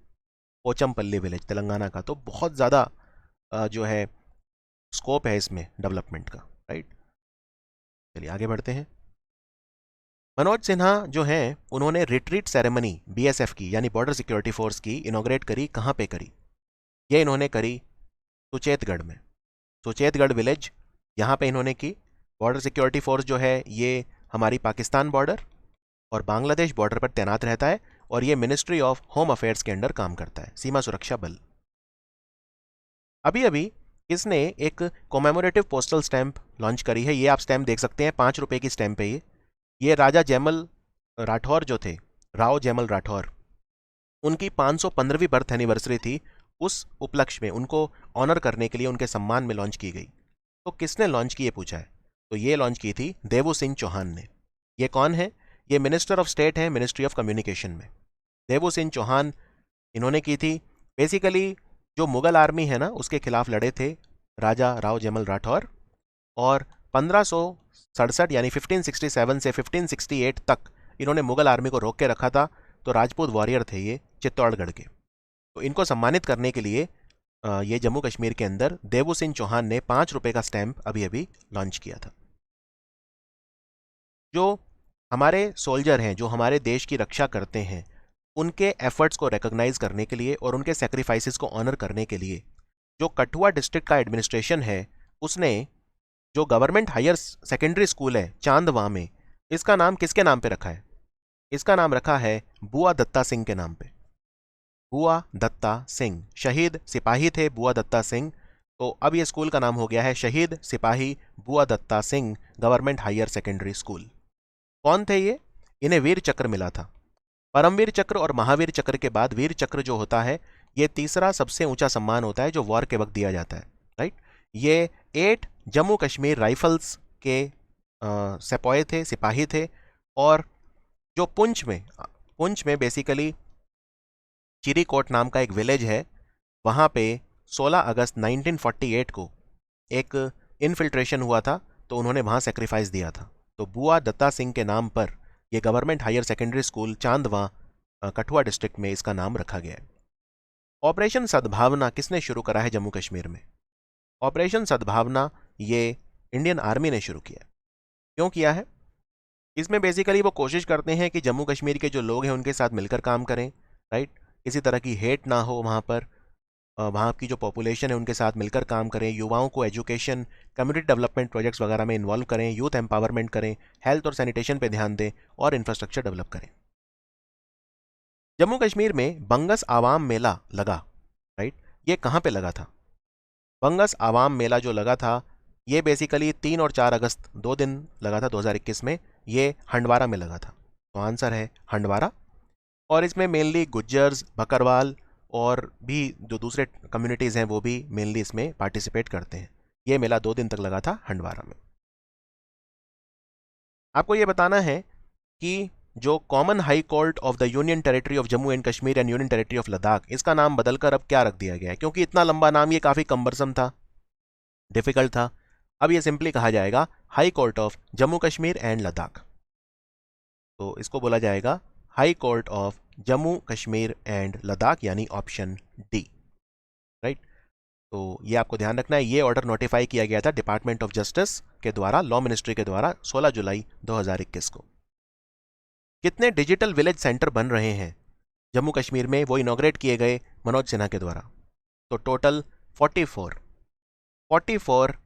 पोचमपल्ली विलेज तेलंगाना का। तो बहुत ज़्यादा जो है स्कोप है इसमें डेवलपमेंट का, राइट। चलिए आगे बढ़ते हैं। मनोज सिन्हा जो हैं उन्होंने रिट्रीट सेरेमनी बीएसएफ की यानी बॉर्डर सिक्योरिटी फोर्स की इनॉग्रेट करी। कहाँ पे करी? ये इन्होंने करी सुचेतगढ़ में, सुचेतगढ़ विलेज, यहाँ पे इन्होंने की। बॉर्डर सिक्योरिटी फोर्स जो है ये हमारी पाकिस्तान बॉर्डर और बांग्लादेश बॉर्डर पर तैनात रहता है और ये मिनिस्ट्री ऑफ होम अफेयर्स के अंडर काम करता है, सीमा सुरक्षा बल। अभी अभी इसने एक कोमेमोरेटिव पोस्टल स्टैंप लॉन्च करी है। ये आप स्टैंप देख सकते हैं, 5 रुपए की स्टैंप है ये राजा जयमल राठौर जो थे, राव जयमल राठौर, उनकी 515वीं बर्थ एनिवर्सरी थी। उस उपलक्ष्य में उनको ऑनर करने के लिए उनके सम्मान में लॉन्च की गई। तो किसने लॉन्च की, ये पूछा है। तो ये लॉन्च की थी देवू सिंह चौहान ने। ये कौन है? ये मिनिस्टर ऑफ स्टेट है मिनिस्ट्री ऑफ कम्युनिकेशन में, देवू सिंह चौहान। इन्होंने की थी। बेसिकली जो मुगल आर्मी है ना, उसके खिलाफ लड़े थे राजा राव जयमल राठौर, और 1567 यानी 1567 से 1568 तक इन्होंने मुगल आर्मी को रोक के रखा था। तो राजपूत वॉरियर थे ये चित्तौड़गढ़ के। तो इनको सम्मानित करने के लिए ये जम्मू कश्मीर के अंदर देवू सिंह चौहान ने 5 रुपए का स्टैंप अभी अभी लॉन्च किया था। जो हमारे सोल्जर हैं, जो हमारे देश की रक्षा करते हैं, उनके एफर्ट्स को रिकॉग्नाइज करने के लिए और उनके सेक्रीफाइसेस को ऑनर करने के लिए जो कठुआ डिस्ट्रिक्ट का एडमिनिस्ट्रेशन है, उसने जो गवर्नमेंट हायर सेकेंडरी स्कूल है चांदवा में, इसका नाम किसके नाम पे रखा है? इसका नाम रखा है बुआ दत्ता सिंह के नाम पे। बुआ दत्ता सिंह शहीद सिपाही थे, बुआ दत्ता सिंह। तो अब ये स्कूल का नाम हो गया है शहीद सिपाही Bua Datta Singh government higher secondary school. कौन थे ये? इन्हें वीर चक्र मिला था। परमवीर चक्र और महावीर चक्र के बाद वीर चक्र जो होता है, ये तीसरा सबसे ऊंचा सम्मान होता है जो वॉर के वक्त दिया जाता है, राइट। ये 8 जम्मू कश्मीर राइफल्स के सिपाही थे, सिपाही थे। और जो पुंछ में बेसिकली चिरीकोट नाम का एक विलेज है, वहाँ पे 16 अगस्त 1948 को एक इनफिल्ट्रेशन हुआ था, तो उन्होंने वहाँ सेक्रीफाइस दिया था। तो बुआ दत्ता सिंह के नाम पर ये government higher secondary school Chandwa Kathua district में इसका नाम रखा गया है। ऑपरेशन सद्भावना किसने शुरू करा है जम्मू कश्मीर में? ऑपरेशन सद्भावना ये इंडियन आर्मी ने शुरू किया। क्यों किया है? इसमें बेसिकली वो कोशिश करते हैं कि जम्मू कश्मीर के जो लोग हैं उनके साथ मिलकर काम करें, राइट। किसी तरह की हेट ना हो वहाँ पर, वहाँ की जो पॉपुलेशन है उनके साथ मिलकर काम करें, युवाओं को एजुकेशन कम्युनिटी डेवलपमेंट प्रोजेक्ट्स वगैरह में इन्वॉल्व करें, यूथ एम्पावरमेंट करें, हेल्थ और सैनिटेशन पे ध्यान दें और इंफ्रास्ट्रक्चर डेवलप करें। जम्मू कश्मीर में बंगस आवाम मेला लगा, राइट। ये कहाँ पे लगा था? बंगस आवाम मेला जो लगा था, ये बेसिकली 3 और 4 अगस्त 2 दिन लगा था 2021 में। ये हंडवारा में लगा था। तो आंसर है हंडवारा। और इसमें मेनली गुज्जर्स, बकरवाल और भी जो दूसरे कम्युनिटीज़ हैं वो भी मेनली इसमें पार्टिसिपेट करते हैं। ये मेला 2 दिन तक लगा था हंडवारा में। आपको ये बताना है कि जो common high court of the union territory of Jammu and Kashmir and union territory of Ladakh, इसका नाम बदलकर अब क्या रख दिया गया है? क्योंकि इतना लंबा नाम ये काफ़ी कम्बरसम था, डिफिकल्ट था। अब ये सिंपली कहा जाएगा high court of Jammu Kashmir and Ladakh. तो इसको बोला जाएगा high court of Jammu Kashmir and Ladakh, यानी ऑप्शन डी, राइट। तो ये आपको ध्यान रखना है। ये ऑर्डर नोटिफाई किया गया था डिपार्टमेंट ऑफ जस्टिस के द्वारा, लॉ मिनिस्ट्री के द्वारा 16 जुलाई 2021 को। कितने डिजिटल विलेज सेंटर बन रहे हैं जम्मू कश्मीर में? वो इनॉग्रेट किए गए मनोज सिन्हा के द्वारा। तो टोटल 44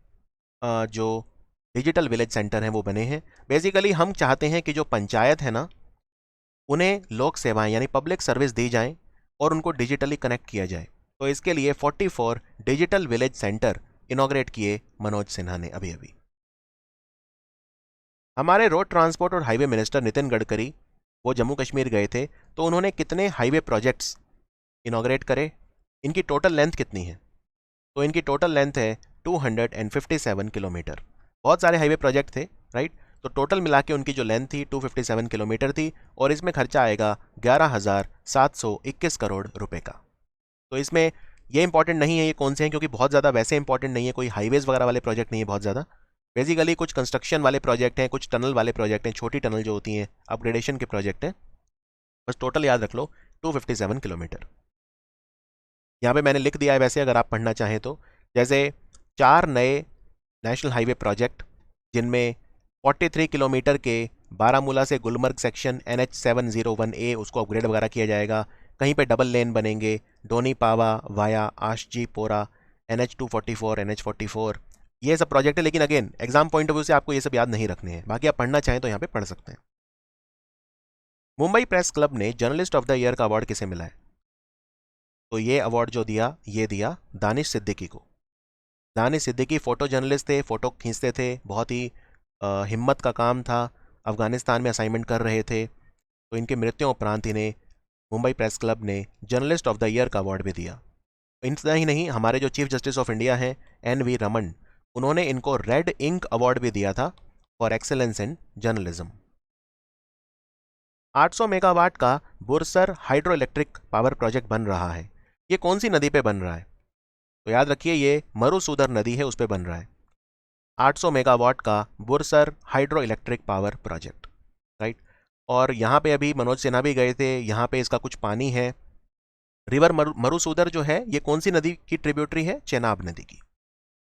जो डिजिटल विलेज सेंटर हैं वो बने हैं। बेसिकली हम चाहते हैं कि जो पंचायत है ना, उन्हें लोक सेवाएं यानी पब्लिक सर्विस दी जाए और उनको डिजिटली कनेक्ट किया जाए। तो इसके लिए 44 डिजिटल विलेज सेंटर इनॉग्रेट किए मनोज सिन्हा ने अभी अभी। हमारे रोड ट्रांसपोर्ट और हाईवे मिनिस्टर नितिन गडकरी वो जम्मू कश्मीर गए थे, तो उन्होंने कितने हाईवे प्रोजेक्ट्स इनॉग्रेट करे? इनकी टोटल लेंथ कितनी है? तो इनकी टोटल लेंथ है 257 किलोमीटर। बहुत सारे हाईवे प्रोजेक्ट थे, राइट। तो टोटल मिला के उनकी जो लेंथ थी 257 किलोमीटर थी और इसमें खर्चा आएगा 11,721 करोड़ रुपए का। तो इसमें ये इंपॉर्टेंट नहीं है ये कौन से हैं, क्योंकि बहुत ज़्यादा वैसे इंपॉर्टेंट नहीं है, कोई हाईवेज वगैरह वाले प्रोजेक्ट नहीं है बहुत ज़्यादा। बेसिकली कुछ कंस्ट्रक्शन वाले प्रोजेक्ट हैं, कुछ टनल वाले प्रोजेक्ट हैं, छोटी टनल जो होती हैं अपग्रेडेशन के प्रोजेक्ट हैं। बस टोटल याद रख लो 257 किलोमीटर। यहाँ पे मैंने लिख दिया है वैसे, अगर आप पढ़ना चाहें तो, जैसे 4 नए नेशनल हाईवे प्रोजेक्ट जिनमें 43 किलोमीटर के बारामूला से गुलमर्ग सेक्शन NH701A उसको अपग्रेड वगैरह किया जाएगा। कहीं पे डबल लेन बनेंगे, डोनी पावा वाया आशजी पोरा, NH244 NH44, ये सब प्रोजेक्ट है। लेकिन again exam point of view से आपको ये सब याद नहीं रखने हैं, बाकी आप पढ़ना चाहें तो यहाँ पे पढ़ सकते हैं। मुंबई प्रेस क्लब ने जर्नलिस्ट ऑफ द ईयर का अवार्ड किसे मिला है? तो ये अवार्ड जो दिया, ये दिया दानिश सिद्दीकी को। दानिश सिद्दीकी फोटो जर्नलिस्ट थे, फोटो खींचते थे, बहुत ही हिम्मत का काम था, अफगानिस्तान में असाइनमेंट कर रहे थे। तो इनकी मृत्यु उपरांत इन्हें मुंबई प्रेस क्लब ने जर्नलिस्ट ऑफ द ईयर का अवार्ड भी दिया। इतना ही नहीं, हमारे जो चीफ जस्टिस ऑफ इंडिया हैं NV रमन, उन्होंने इनको रेड इंक अवार्ड भी दिया था for excellence in journalism. 800 megawatt का Bursar hydro electric power project बन रहा है, ये कौन सी नदी पे बन रहा है? तो याद रखिए ये मरुसूदर नदी है, उस पर बन रहा है 800 मेगावाट का Bursar hydro electric power project, right. और यहाँ पे अभी मनोज सिन्हा भी गए थे, यहाँ पे इसका कुछ पानी है। रिवर मरुसूदर जो है ये कौन सी नदी की ट्रिब्यूटरी है? चेनाब नदी की।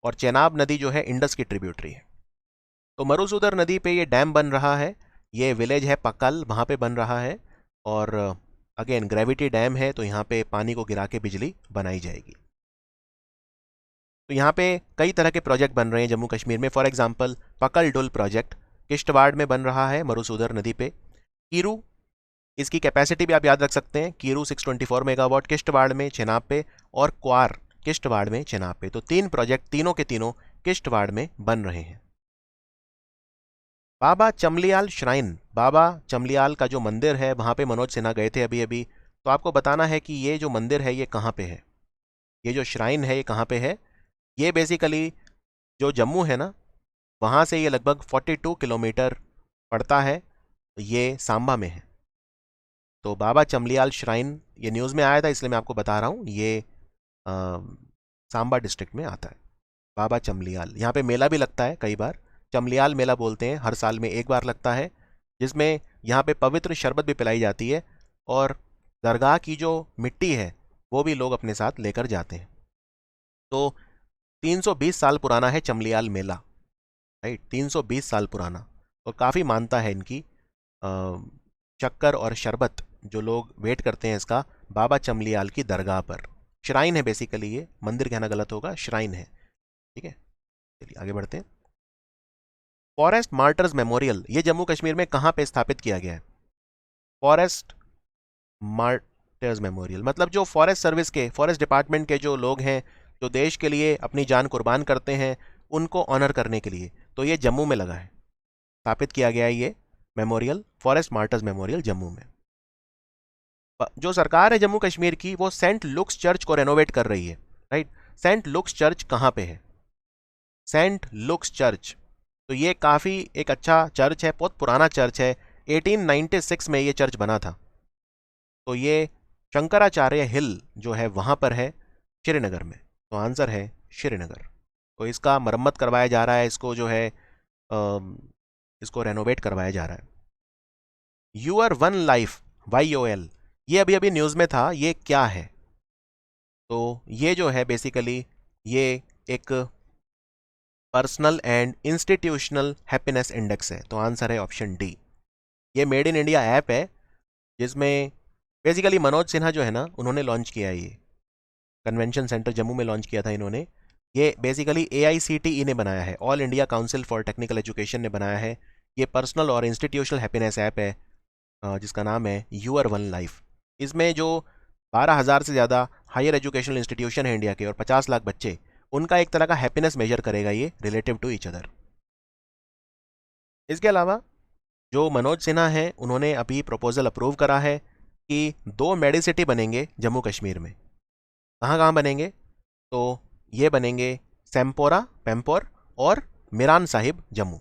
और चेनाब नदी जो है इंडस की ट्रिब्यूटरी है। तो मरुसूदर नदी पे ये डैम बन रहा है, ये विलेज है पक्कल, वहाँ पे बन रहा है। और अगेन ग्रेविटी डैम है, तो यहाँ पे पानी को गिरा के बिजली बनाई जाएगी। तो यहाँ पे कई तरह के प्रोजेक्ट बन रहे हैं जम्मू कश्मीर में। फॉर एग्जांपल पकल डुल प्रोजेक्ट किश्तवाड़ में बन रहा है मरुसूदर नदी पे। कीरू, इसकी कैपेसिटी भी आप याद रख सकते हैं, कीरू 624 मेगावाट किश्तवाड़ में चेनाब पे, और क्वार किश्तवाड़ में चेनाब पे। तो 3 प्रोजेक्ट तीनों के तीनों किश्तवाड़ में बन रहे हैं। बाबा चमलियाल श्राइन, बाबा चमलियाल का जो मंदिर है वहाँ पे मनोज सिन्हा गए थे अभी अभी। तो आपको बताना है कि ये जो मंदिर है ये कहाँ पे है, ये जो श्राइन है ये कहाँ पे है। ये बेसिकली जो जम्मू है ना, वहाँ से ये लगभग 42 किलोमीटर पड़ता है, ये सांबा में है। तो बाबा चमलियाल श्राइन ये न्यूज़ में आया था, इसलिए मैं आपको बता रहा हूँ, ये सांबा डिस्ट्रिक्ट में आता है बाबा चमलियाल। यहाँ पे मेला भी लगता है कई बार, चमलियाल मेला बोलते हैं, हर साल में एक बार लगता है, जिसमें यहाँ पे पवित्र शरबत भी पिलाई जाती है और दरगाह की जो मिट्टी है वो भी लोग अपने साथ लेकर जाते हैं। तो 320 साल पुराना है चमलियाल मेला, राइट, 320 साल पुराना। और काफ़ी मानता है इनकी, शक्कर और शरबत जो लोग वेट करते हैं इसका बाबा चमलियाल की दरगाह पर। श्राइन है बेसिकली, ये मंदिर कहना गलत होगा, श्राइन है, ठीक है। चलिए आगे बढ़ते हैं। फॉरेस्ट मार्टर्स मेमोरियल ये जम्मू कश्मीर में कहाँ पे स्थापित किया गया है? फॉरेस्ट मार्टर्स मेमोरियल मतलब जो फॉरेस्ट सर्विस के, फॉरेस्ट डिपार्टमेंट के जो लोग हैं जो देश के लिए अपनी जान कुर्बान करते हैं, उनको ऑनर करने के लिए, तो ये जम्मू में लगा है, स्थापित किया गया है ये memorial, forest martyrs memorial Jammu में। जो सरकार है जम्मू कश्मीर की वो सेंट लुक्स चर्च को रेनोवेट कर रही है, राइट। सेंट लुक्स चर्च कहाँ पे है? सेंट लुक्स चर्च, तो ये काफ़ी एक अच्छा चर्च है, बहुत पुराना चर्च है, 1896 में ये चर्च बना था। तो ये शंकराचार्य हिल जो है वहाँ पर है श्रीनगर में, तो आंसर है श्रीनगर। तो इसका मरम्मत करवाया जा रहा है, इसको जो है इसको रेनोवेट करवाया जा रहा है। यूअर वन लाइफ YOL, ये अभी अभी न्यूज़ में था, ये क्या है? तो ये जो है बेसिकली ये एक personal and institutional happiness index है, तो आंसर है ऑप्शन डी। ये मेड इन इंडिया ऐप है जिसमें बेसिकली मनोज सिन्हा जो है ना, उन्होंने लॉन्च किया है, ये कन्वेंशन सेंटर जम्मू में लॉन्च किया था इन्होंने। ये बेसिकली AICTE ने बनाया है, all India council for technical education ने बनाया है। ये पर्सनल और इंस्टीट्यूशनल हैप्पीनेस ऐप है जिसका नाम है यूअर वन लाइफ। इसमें जो 12,000 से ज़्यादा हायर एजुकेशनल इंस्टीट्यूशन है इंडिया के और 50 लाख बच्चे, उनका एक तरह का हैप्पीनेस मेजर करेगा ये रिलेटिव टू ईच अदर। इसके अलावा जो मनोज सिन्हा हैं उन्होंने अभी प्रपोजल अप्रूव करा है कि 2 मेडिसिटी बनेंगे जम्मू कश्मीर में। कहाँ कहाँ बनेंगे? तो ये बनेंगे सैम्पोरा पेम्पोर और मिरान साहिब जम्मू।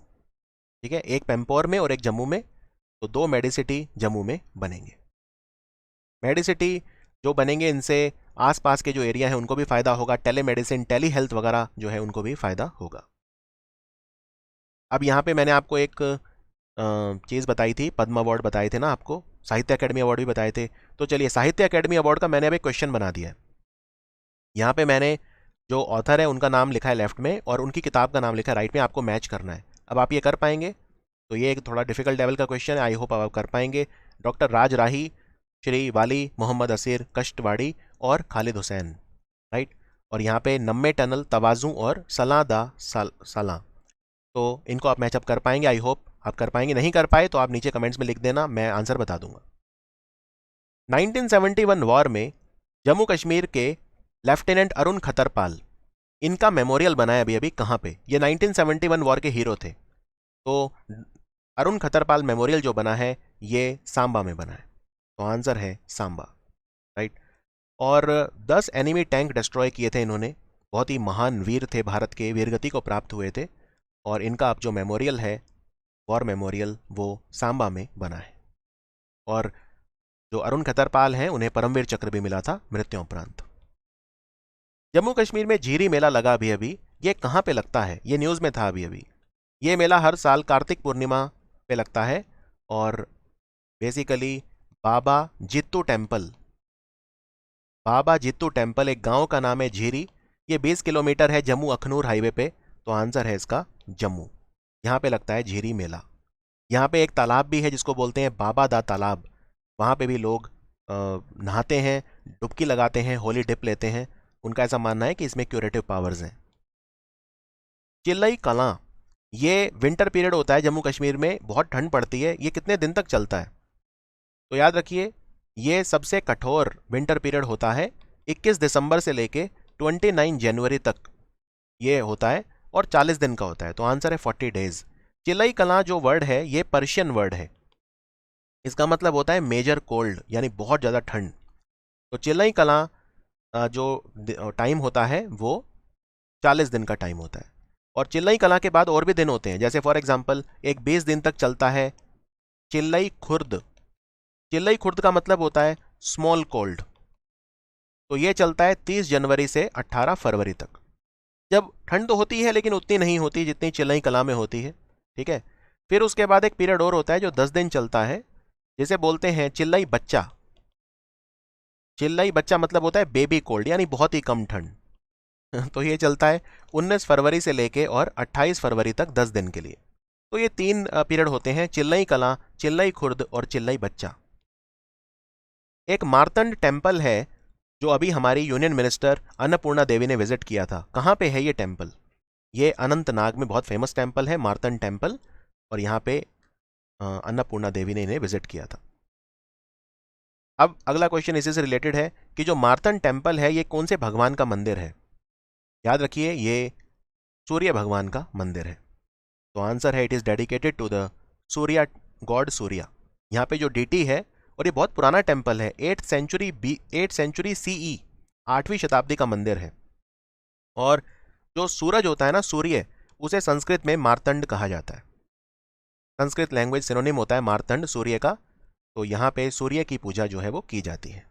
ठीक है, एक पेम्पोर में और एक जम्मू में, तो 2 मेडिसिटी जम्मू में बनेंगे। मेडिसिटी जो बनेंगे इनसे आसपास के जो एरिया है उनको भी फायदा होगा, टेलीमेडिसिन टेली हेल्थ वगैरह जो है उनको भी फायदा होगा। अब यहाँ पे मैंने आपको एक चीज़ बताई थी, पद्म अवार्ड बताए थे ना आपको, साहित्य अकेडमी अवार्ड भी बताए थे। तो चलिए साहित्य अकेडमी अवार्ड का मैंने अब एक क्वेश्चन बना दिया है। यहाँ पे मैंने जो ऑथर है उनका नाम लिखा है लेफ्ट में और उनकी किताब का नाम लिखा है राइट में, आपको मैच करना है। अब आप ये कर पाएंगे? तो ये एक थोड़ा डिफिकल्ट लेवल का क्वेश्चन है, आई होप आप कर पाएंगे। डॉक्टर राज राही, श्री वाली मोहम्मद असीर कश्तवाड़ी और खालिद हुसैन, राइट। और यहाँ पे नम्मे टनल तवाजू और सलादा सला, तो इनको आप मैचअप कर पाएंगे, आई होप आप कर पाएंगे। नहीं कर पाए तो आप नीचे कमेंट्स में लिख देना, मैं आंसर बता दूंगा। 1971 वॉर में जम्मू कश्मीर के लेफ्टिनेंट अरुण खतरपाल, इनका मेमोरियल बना है अभी अभी कहाँ पे? ये 1971 वॉर के हीरो थे। तो अरुण खतरपाल मेमोरियल जो बना है ये सांबा में बना है, तो आंसर है सांबा, राइट। और 10 एनिमी टैंक डिस्ट्रॉय किए थे इन्होंने, बहुत ही महान वीर थे, भारत के वीरगति को प्राप्त हुए थे। और इनका अब जो मेमोरियल है वॉर मेमोरियल वो सांबा में बना है। और जो अरुण खतरपाल हैं उन्हें परमवीर चक्र भी मिला था मृत्युपरांत। जम्मू कश्मीर में झीरी मेला लगा अभी अभी, ये कहाँ पे लगता है? ये न्यूज़ में था अभी अभी। ये मेला हर साल कार्तिक पूर्णिमा पे लगता है और बेसिकली बाबा जित्तू टेम्पल, बाबा जित्तू टेम्पल एक गांव का नाम है झीरी। ये 20 किलोमीटर है जम्मू अखनूर हाईवे पे, तो आंसर है इसका जम्मू। यहाँ पे लगता है झीरी मेला। यहाँ पे एक तालाब भी है जिसको बोलते हैं बाबा दा तालाब, वहाँ पे भी लोग नहाते हैं, डुबकी लगाते हैं, होली डिप लेते हैं। उनका ऐसा मानना है कि इसमें क्यूरेटिव पावर्स हैं। चिल्लई कलां, ये विंटर पीरियड होता है जम्मू कश्मीर में, बहुत ठंड पड़ती है। ये कितने दिन तक चलता है? तो याद रखिए ये सबसे कठोर विंटर पीरियड होता है, 21 दिसंबर से लेके 29 जनवरी तक ये होता है और 40 दिन का होता है, तो आंसर है 40 डेज। चिल्लई कलां जो वर्ड है ये पर्शियन वर्ड है, इसका मतलब होता है मेजर कोल्ड, यानी बहुत ज़्यादा ठंड। तो चिल्लई कलां जो टाइम होता है वो 40 दिन का टाइम होता है। और चिल्लई कलां के बाद और भी दिन होते हैं, जैसे फॉर एग्जांपल एक 20 दिन तक चलता है चिल्लई खुर्द। चिल्लई खुर्द का मतलब होता है स्मॉल कोल्ड, तो ये चलता है 30 जनवरी से 18 फरवरी तक। जब ठंड तो होती है लेकिन उतनी नहीं होती जितनी चिल्लई कलां में होती है, ठीक है। फिर उसके बाद एक पीरियड और होता है जो 10 दिन चलता है, जिसे बोलते हैं चिल्लई बच्चा। चिल्लई बच्चा मतलब होता है बेबी कोल्ड, यानी बहुत ही कम ठंड। तो ये चलता है 19 फरवरी से लेके और 28 फरवरी तक 10 दिन के लिए। तो ये 3 पीरियड होते हैं, चिल्लई कलां, चिल्लई खुर्द और चिल्लई बच्चा। एक मार्तंड टेम्पल है जो अभी हमारी यूनियन मिनिस्टर अन्नपूर्णा देवी ने विजिट किया था। कहाँ पे है ये टेम्पल? ये अनंतनाग में बहुत फेमस टेम्पल है मार्तंड टेम्पल, और यहाँ पे अन्नपूर्णा देवी ने इन्हें विजिट किया था। अब अगला क्वेश्चन इसी से रिलेटेड है कि जो मार्तंड टेम्पल है ये कौन से भगवान का मंदिर है? याद रखिए ये सूर्य भगवान का मंदिर है, तो आंसर है it is dedicated to the Surya god Surya. यहाँ पे जो डीटी है, और ये बहुत पुराना टेम्पल है, 8th सेंचुरी CE, 8वीं शताब्दी का मंदिर है। और जो सूरज होता है ना, सूर्य, उसे संस्कृत में मार्तंड कहा जाता है। संस्कृत लैंग्वेज सिनोनिम होता है मार्तंड सूर्य का, तो यहाँ पे सूर्य की पूजा जो है वो की जाती है।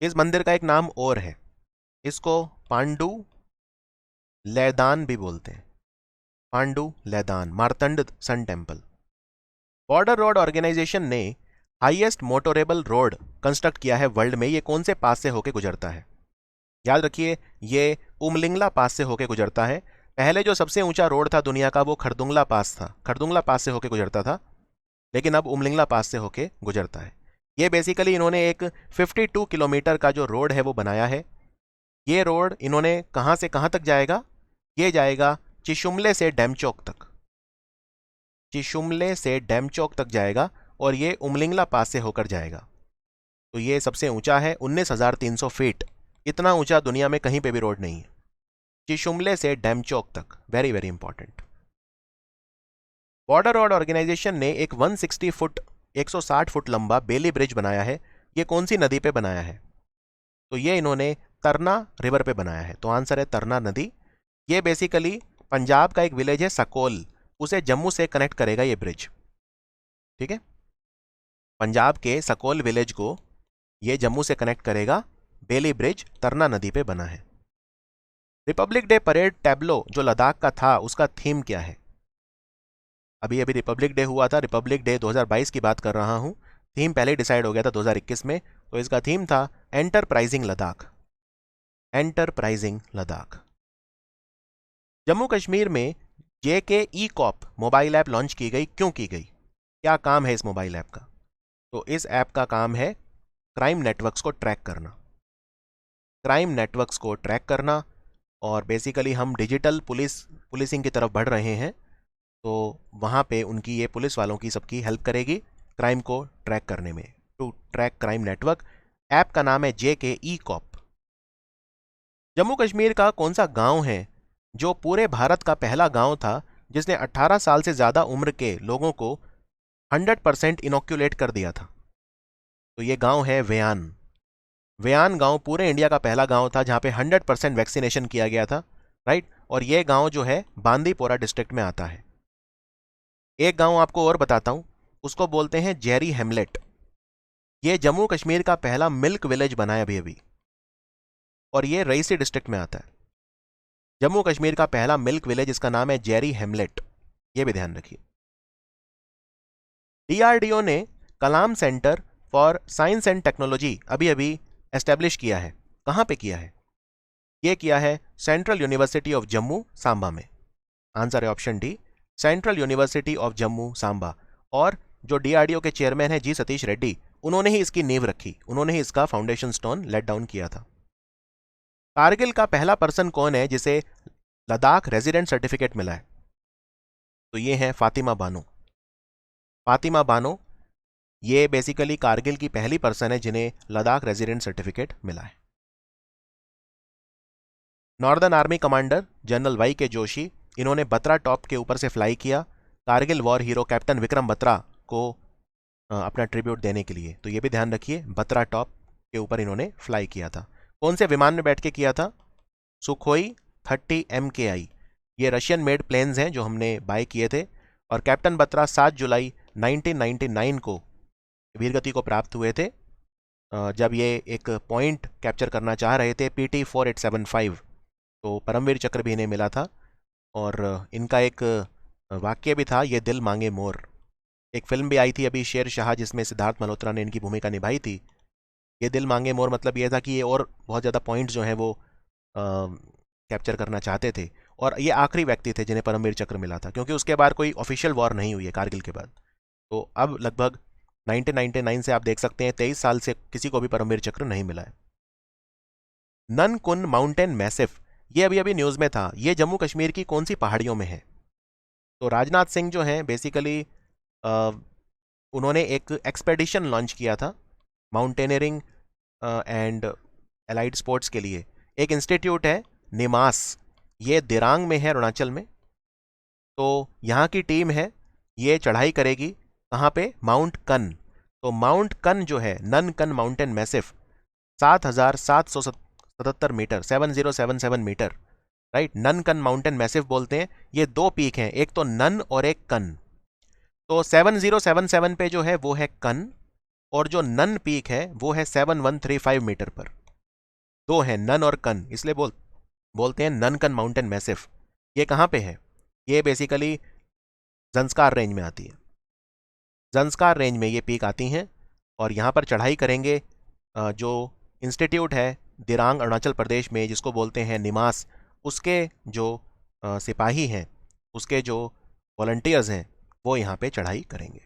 इस मंदिर का एक नाम और है, इसको पांडु लैदान भी बोलते हैं, Pandu Laidan, Martand sun temple. Border road organisation ने हाईएस्ट मोटोरेबल रोड कंस्ट्रक्ट किया है वर्ल्ड में, ये कौन से पास से होकर गुजरता है? याद रखिए ये उमलिंगला पास से होकर गुजरता है। पहले जो सबसे ऊंचा रोड था दुनिया का वो खरदुंगला पास था, खरदुंगला पास से होकर गुजरता था, लेकिन अब उमलिंगला पास से होकर गुजरता है। ये बेसिकली इन्होंने एक 52 किलोमीटर का जो रोड है वो बनाया है। ये रोड इन्होंने कहाँ से कहाँ तक जाएगा? ये जाएगा चिशुमले से डैमचौक तक, चिशुमले से डैमचौक तक जाएगा, और ये उमलिंगला पास से होकर जाएगा। तो ये सबसे ऊंचा है, 19,300 फीट। इतना ऊंचा दुनिया में कहीं पे भी रोड नहीं है, चिशुमले से डैमचौक तक, very very important. Border road organisation ने एक 160 फुट 160 फुट लंबा बेली ब्रिज बनाया है, ये कौन सी नदी पे बनाया है? तो ये इन्होंने तरना रिवर पे बनाया है, तो आंसर है तरना नदी। ये बेसिकली पंजाब का एक विलेज है सकोल, उसे जम्मू से कनेक्ट करेगा ये ब्रिज। ठीक है, पंजाब के सकोल विलेज को ये जम्मू से कनेक्ट करेगा, बेली ब्रिज तरना नदी पे बना है। रिपब्लिक डे परेड टैब्लो जो लद्दाख का था, उसका थीम क्या है? अभी अभी रिपब्लिक डे हुआ था, रिपब्लिक डे 2022 की बात कर रहा हूं, थीम पहले ही डिसाइड हो गया था 2021 में। तो इसका थीम था एंटरप्राइजिंग लद्दाख, एंटरप्राइजिंग लद्दाख। जम्मू कश्मीर में JK E-कॉप मोबाइल ऐप लॉन्च की गई, क्यों की गई? क्या काम है इस मोबाइल ऐप का? तो इस ऐप का काम है क्राइम नेटवर्क्स को ट्रैक करना, क्राइम नेटवर्क्स को ट्रैक करना। और बेसिकली हम डिजिटल पुलिसिंग की तरफ बढ़ रहे हैं, तो वहाँ पे उनकी ये पुलिस वालों की सबकी हेल्प करेगी क्राइम को ट्रैक करने में, to track crime network. App का नाम है JK E-कॉप। जम्मू कश्मीर का कौन सा गांव है जो पूरे भारत का पहला गांव था जिसने 18 साल से ज़्यादा उम्र के लोगों को 100% इनोक्यूलेट कर दिया था? तो ये गांव है वेयान। वेयान गांव पूरे इंडिया का पहला गांव था जहां पे 100% वैक्सीनेशन किया गया था, राइट। और ये गांव जो है बांदीपोरा डिस्ट्रिक्ट में आता है। एक गांव आपको और बताता हूं, उसको बोलते हैं जेरी हेमलेट। ये जम्मू कश्मीर का पहला मिल्क विलेज बना है अभी अभी, और ये रईसी डिस्ट्रिक्ट में आता है। जम्मू कश्मीर का पहला मिल्क विलेज, इसका नाम है जेरी हेमलेट, ये भी ध्यान रखिए। DRDO ने Kalam centre for science and technology अभी अभी एस्टेब्लिश किया है, कहां पे किया है? ये किया है central university of Jammu Samba में। आंसर है option D, central university of Jammu Samba. और जो DRDO के चेयरमैन है G सतीश रेड्डी, उन्होंने ही इसकी नींव रखी, उन्होंने ही इसका फाउंडेशन स्टोन लेट डाउन किया था। कारगिल का पहला पर्सन कौन है जिसे लद्दाख रेजिडेंट सर्टिफिकेट मिला है? तो ये है फातिमा बानो। फातिमा बानो ये बेसिकली कारगिल की पहली पर्सन है जिन्हें लद्दाख रेजिडेंट सर्टिफिकेट मिला है। Northern army commander general YK Joshi, इन्होंने बत्रा टॉप के ऊपर से फ्लाई किया Kargil war hero captain Vikram Batra को अपना ट्रिब्यूट देने के लिए। तो ये भी ध्यान रखिए, बत्रा टॉप के ऊपर इन्होंने फ्लाई किया था। कौन से विमान में बैठ के किया था? Sukhoi 30 MKI। ये रशियन मेड प्लेन्स हैं जो हमने बाय किए थे। और कैप्टन बत्रा 7 जुलाई 1999 को वीरगति को प्राप्त हुए थे, जब ये एक पॉइंट कैप्चर करना चाह रहे थे PT 4875, तो परमवीर चक्र भी इन्हें मिला था। और इनका एक वाक्य भी था, ये दिल मांगे मोर। एक फिल्म भी आई थी अभी शेर शाह, जिसमें सिद्धार्थ मल्होत्रा ने इनकी भूमिका निभाई थी। ये दिल मांगे मोर मतलब ये था कि ये और बहुत ज़्यादा पॉइंट्स जो हैं वो कैप्चर करना चाहते थे, और ये आखिरी व्यक्ति थे जिन्हें परमवीर चक्र मिला था, क्योंकि उसके बाद कोई ऑफिशियल वॉर नहीं हुई है कारगिल के बाद। तो अब लगभग 1999 से आप देख सकते हैं 23 साल से किसी को भी परमवीर चक्र नहीं मिला है। ननकुन माउंटेन मैसिफ, ये अभी अभी न्यूज़ में था, ये जम्मू कश्मीर की कौन सी पहाड़ियों में है? तो राजनाथ सिंह जो हैं बेसिकली उन्होंने एक एक्सपेडिशन लॉन्च किया था माउंटेनियरिंग एंड एलाइड स्पोर्ट्स के लिए। एक इंस्टीट्यूट है निमास, ये दिरांग में है अरुणाचल में। तो यहाँ की टीम है, ये चढ़ाई करेगी कहाँ पे? माउंट कन। तो माउंट कन जो है, Nun Kun mountain massif, 7,777 metre, 7077 metre, right. Nun Kun mountain massif बोलते हैं। ये दो पीक हैं, एक तो नन और एक कन। तो 7077 पे जो है वो है कन, और जो नन पीक है वो है 7135 मीटर पर। दो है नन और कन, इसलिए बोलते हैं नन कन माउंटेन मैसिफ। ये कहाँ पे है? ये बेसिकली जंस्कार रेंज में आती है। जंस्कार रेंज में ये पीक आती हैं, और यहाँ पर चढ़ाई करेंगे जो इंस्टीट्यूट है दिरांग अरुणाचल प्रदेश में, जिसको बोलते हैं निमास, उसके जो सिपाही हैं, उसके जो वॉलंटियर्स हैं, वो यहाँ पे चढ़ाई करेंगे।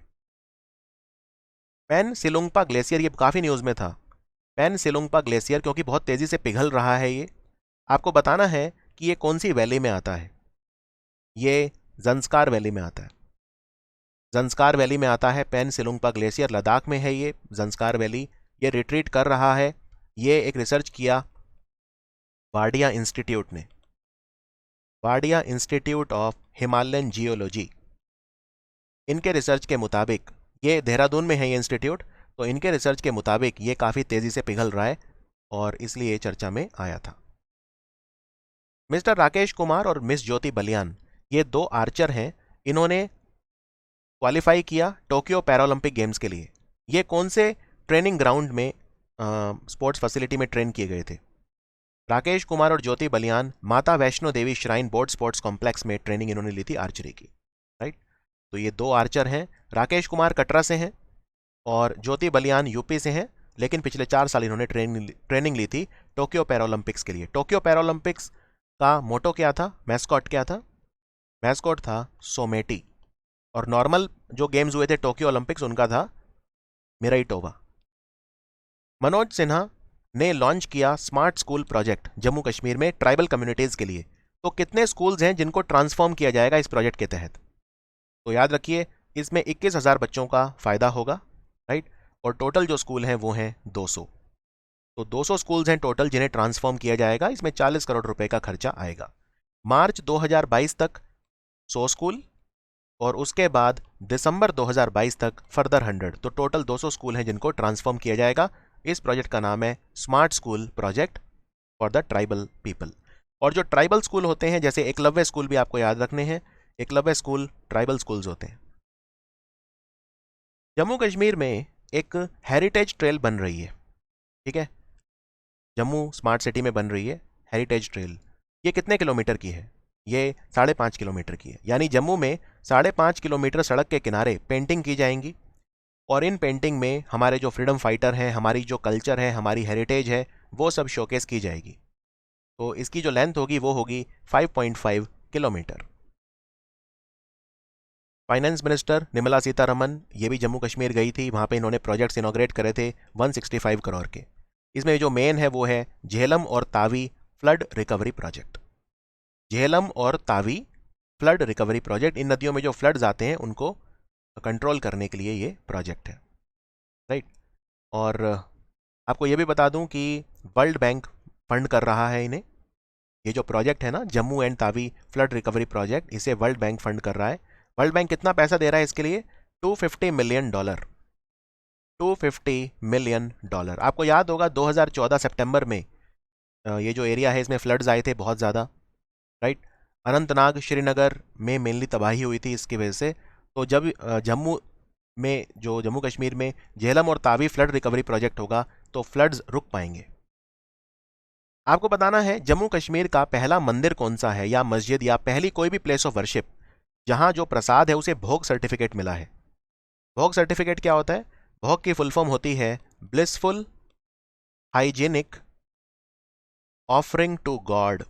पेन सिलुंगपा ग्लेशियर, ये काफ़ी न्यूज़ में था। पेन सिलुंगपा ग्लेशियर क्योंकि बहुत तेज़ी से पिघल रहा है, ये आपको बताना है कि ये कौन सी वैली में आता है। ये जंस्कार वैली में आता है। जंस्कार वैली में आता है पेन सिलुंगपा ग्लेशियर, लद्दाख में है ये जंस्कार वैली। ये रिट्रीट कर रहा है। ये एक रिसर्च किया वाडिया इंस्टीट्यूट ने, Wadia institute of Himalayan geology. इनके रिसर्च के मुताबिक, ये देहरादून में है ये इंस्टीट्यूट, तो इनके रिसर्च के मुताबिक ये काफ़ी तेज़ी से पिघल रहा है। और इसलिए चर्चा में आया था। मिस्टर राकेश कुमार और मिस ज्योति बलियान, ये दो आर्चर हैं। इन्होंने क्वालिफाई किया टोक्यो पैरालंपिक गेम्स के लिए। ये कौन से ट्रेनिंग ग्राउंड में, स्पोर्ट्स फैसिलिटी में ट्रेन किए गए थे? राकेश कुमार और ज्योति बलियान माता Vaishno Devi shrine board sports complex में ट्रेनिंग इन्होंने ली थी आर्चरी की। राइट, तो ये दो आर्चर हैं। राकेश कुमार कटरा से हैं और ज्योति बलियान यूपी से हैं, लेकिन पिछले 4 साल इन्होंने ट्रेनिंग ली थी टोक्यो पैरालंपिक्स के लिए। टोक्यो पैरालंपिक्स का मोटो क्या था, मैस्कॉट क्या था? मैस्कॉट था सोमेटी। और नॉर्मल जो गेम्स हुए थे टोक्यो ओलंपिक्स, उनका था मिराइटोवा। मनोज सिन्हा ने लॉन्च किया smart school project Jammu Kashmir में ट्राइबल कम्युनिटीज के लिए। तो कितने स्कूल्स हैं जिनको ट्रांसफॉर्म किया जाएगा इस प्रोजेक्ट के तहत? तो याद रखिए, इसमें 21,000 बच्चों का फायदा होगा। राइट, और टोटल जो स्कूल हैं वो हैं 200। तो 200 स्कूल्स हैं टोटल जिन्हें ट्रांसफॉर्म किया जाएगा। इसमें 40 करोड़ रुपए का खर्चा आएगा। मार्च 2022 तक 100 स्कूल और उसके बाद दिसंबर 2022 तक फर्दर 100। तो टोटल 200 स्कूल हैं जिनको ट्रांसफॉर्म किया जाएगा। इस प्रोजेक्ट का नाम है smart school project for the tribal people. और जो ट्राइबल स्कूल होते हैं, जैसे एकलव्य स्कूल भी आपको याद रखने हैं, एकलव्य स्कूल ट्राइबल स्कूल्स होते हैं। जम्मू कश्मीर में एक हेरिटेज ट्रेल बन रही है। ठीक है, जम्मू स्मार्ट सिटी में बन रही है हेरिटेज ट्रेल। ये कितने किलोमीटर की है? ये 5.5 किलोमीटर की है। यानी जम्मू में 5.5 किलोमीटर सड़क के किनारे पेंटिंग की जाएंगी और इन पेंटिंग में हमारे जो फ्रीडम फाइटर हैं, हमारी जो कल्चर है, हमारी हेरिटेज है, वो सब शोकेस की जाएगी। तो इसकी जो लेंथ होगी वो होगी 5.5 kilometre. Finance minister Nirmala Sitharaman ये भी जम्मू कश्मीर गई थी। वहाँ पे इन्होंने प्रोजेक्ट्स इनॉग्रेट करे थे 165 करोड़ के। इसमें जो मेन है वो है झेलम और Tawi flood recovery project. Jhelum और तावी फ्लड रिकवरी प्रोजेक्ट, इन नदियों में जो फ्लड्स आते हैं उनको कंट्रोल करने के लिए ये प्रोजेक्ट है। राइट, और आपको ये भी बता दूं कि वर्ल्ड बैंक फंड कर रहा है इन्हें। ये जो प्रोजेक्ट है ना, Jammu and Tawi flood recovery project, इसे वर्ल्ड बैंक फंड कर रहा है। वर्ल्ड बैंक कितना पैसा दे रहा है इसके लिए? $250 मिलियन। $250 मिलियन। आपको याद होगा 2014 सितंबर में ये जो एरिया है इसमें फ्लड्स आए थे बहुत ज़्यादा। राइट, अनंतनाग श्रीनगर में मेनली तबाही हुई थी इसकी वजह से। तो जब जम्मू कश्मीर में झेलम और तावी फ्लड रिकवरी प्रोजेक्ट होगा तो फ्लड्स रुक पाएंगे। आपको बताना है जम्मू कश्मीर का पहला मंदिर कौन सा है, या मस्जिद, या पहली कोई भी प्लेस ऑफ वर्शिप जहां जो प्रसाद है उसे भोग सर्टिफिकेट मिला है। भोग सर्टिफिकेट क्या होता है? भोग की फुल फॉर्म होती है blissful hygienic offering to god.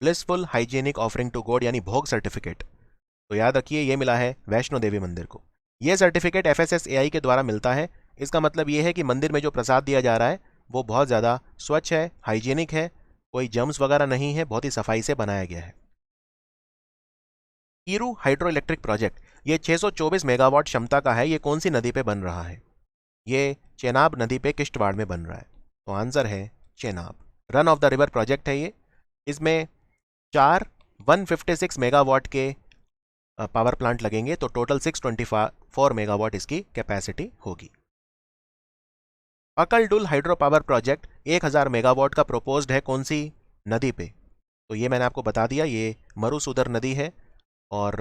Blissful hygienic offering to god यानी भोग सर्टिफिकेट। तो याद रखिए ये मिला है वैष्णो देवी मंदिर को। यह सर्टिफिकेट FSSAI के द्वारा मिलता है। इसका मतलब यह है कि मंदिर में जो प्रसाद दिया जा रहा है वो बहुत ज़्यादा स्वच्छ है, हाइजीनिक है, कोई जर्म्स वगैरह नहीं है, बहुत ही सफाई से बनाया गया है। कीरू हाइड्रो इलेक्ट्रिक प्रोजेक्ट, ये 624 मेगावाट क्षमता का है। ये कौन सी नदी पे बन रहा है? ये चेनाब नदी पे किश्तवाड़ में बन रहा है। तो आंसर है Chenab. Run of the river project है ये। इसमें 156 मेगावाट के पावर प्लांट लगेंगे, तो टोटल 624 मेगावाट इसकी कैपेसिटी होगी। अकलडुल हाइड्रो पावर प्रोजेक्ट 1000 मेगावाट का प्रोपोज्ड है कौन सी नदी पे? तो ये मैंने आपको बता दिया, ये मरुसूदर नदी है और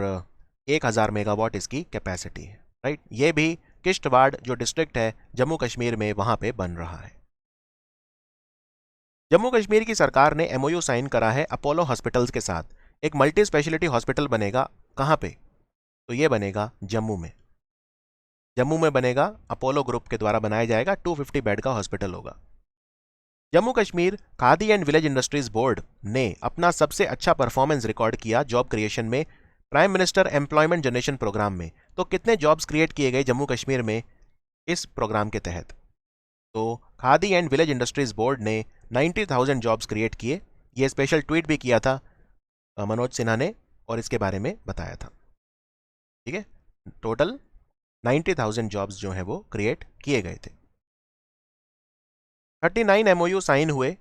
1000 मेगावाट इसकी कैपेसिटी है। राइट, ये भी किश्तवाड़ जो डिस्ट्रिक्ट है जम्मू कश्मीर में वहां पे बन रहा है। जम्मू कश्मीर की सरकार ने MOU साइन करा है अपोलो हॉस्पिटल्स के साथ। एक मल्टी स्पेशलिटी हॉस्पिटल बनेगा कहां पे? तो ये बनेगा जम्मू में। जम्मू में बनेगा, अपोलो ग्रुप के द्वारा बनाया जाएगा, 250 बेड का हॉस्पिटल होगा। Jammu Kashmir Khadi and village industries board ने अपना सबसे अच्छा परफॉर्मेंस रिकॉर्ड किया जॉब क्रिएशन में prime minister employment generation programme में। तो कितने जॉब्स क्रिएट किए गए जम्मू कश्मीर में इस प्रोग्राम के तहत? तो khadi and village industries board ने 90,000 जॉब्स क्रिएट किए। ये स्पेशल ट्वीट भी किया था मनोज सिन्हा ने और इसके बारे में बताया था। ठीक है, टोटल 90,000 जॉब्स जो है वो क्रिएट किए गए थे। 39 MOU साइन हुए।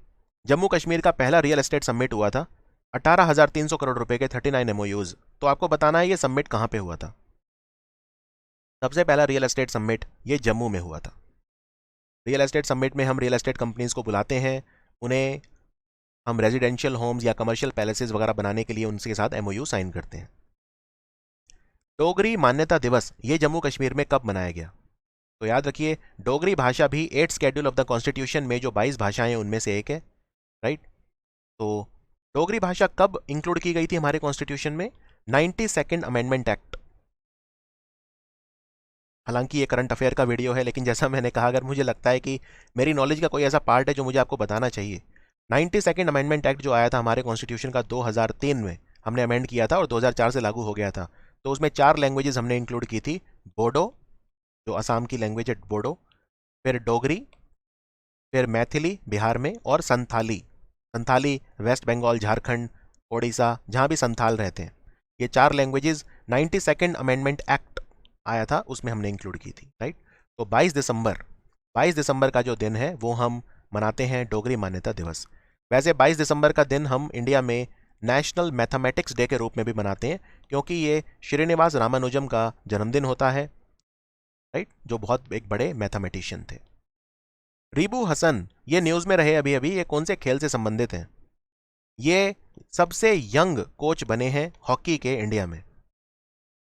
जम्मू कश्मीर का पहला रियल एस्टेट समिट हुआ था। 18,300 करोड़ रुपए के 39 MOUs। तो आपको बताना है ये समिट कहां पे हुआ था। सबसे पहला रियल एस्टेट समिट ये जम्मू में हुआ था। रियल एस्टेट समिट में हम रियल एस्टेट कंपनीज को बुलाते हैं, उन्हें हम रेजिडेंशियल होम्स या कमर्शियल पैलेसेस वगैरह बनाने के लिए उनके साथ एमओयू साइन करते हैं। डोगरी मान्यता दिवस ये जम्मू कश्मीर में कब मनाया गया? तो याद रखिए, डोगरी भाषा भी 8th schedule of the constitution में जो 22 भाषाएं हैं उनमें से एक है, राइट। तो डोगरी भाषा कब इंक्लूड की गई थी हमारे कॉन्स्टिट्यूशन में? 92nd amendment act. हालांकि ये करंट अफेयर का वीडियो है, लेकिन जैसा मैंने कहा, अगर मुझे लगता है कि मेरी नॉलेज का कोई ऐसा पार्ट है जो मुझे आपको बताना चाहिए, 92nd अमेंडमेंट एक्ट जो आया था हमारे कॉन्स्टिट्यूशन का 2003 में, हमने अमेंड किया था और 2004 से लागू हो गया था। तो उसमें 4 लैंग्वेजेस हमने इंक्लूड की थी, बोडो जो असम की लैंग्वेज है बोडो, फिर डोगरी, फिर मैथिली बिहार में, और संथाली। संथाली वेस्ट बंगाल, झारखंड, ओडिशा, जहाँ भी संथाल रहते हैं। ये 4 लैंग्वेजेस 92nd अमेंडमेंट एक्ट आया था उसमें हमने इंक्लूड की थी, राइट। तो 22 दिसंबर का जो दिन है वो हम मनाते हैं डोगरी मान्यता दिवस। वैसे 22 दिसंबर का दिन हम इंडिया में नेशनल मैथमेटिक्स डे के रूप में भी मनाते हैं, क्योंकि ये श्रीनिवास रामानुजम का जन्मदिन होता है, राइट, जो बहुत एक बड़े मैथमेटिशियन थे। रीबू हसन ये न्यूज़ में रहे अभी अभी, ये कौन से खेल से संबंधित हैं? ये सबसे यंग कोच बने हैं हॉकी के इंडिया में,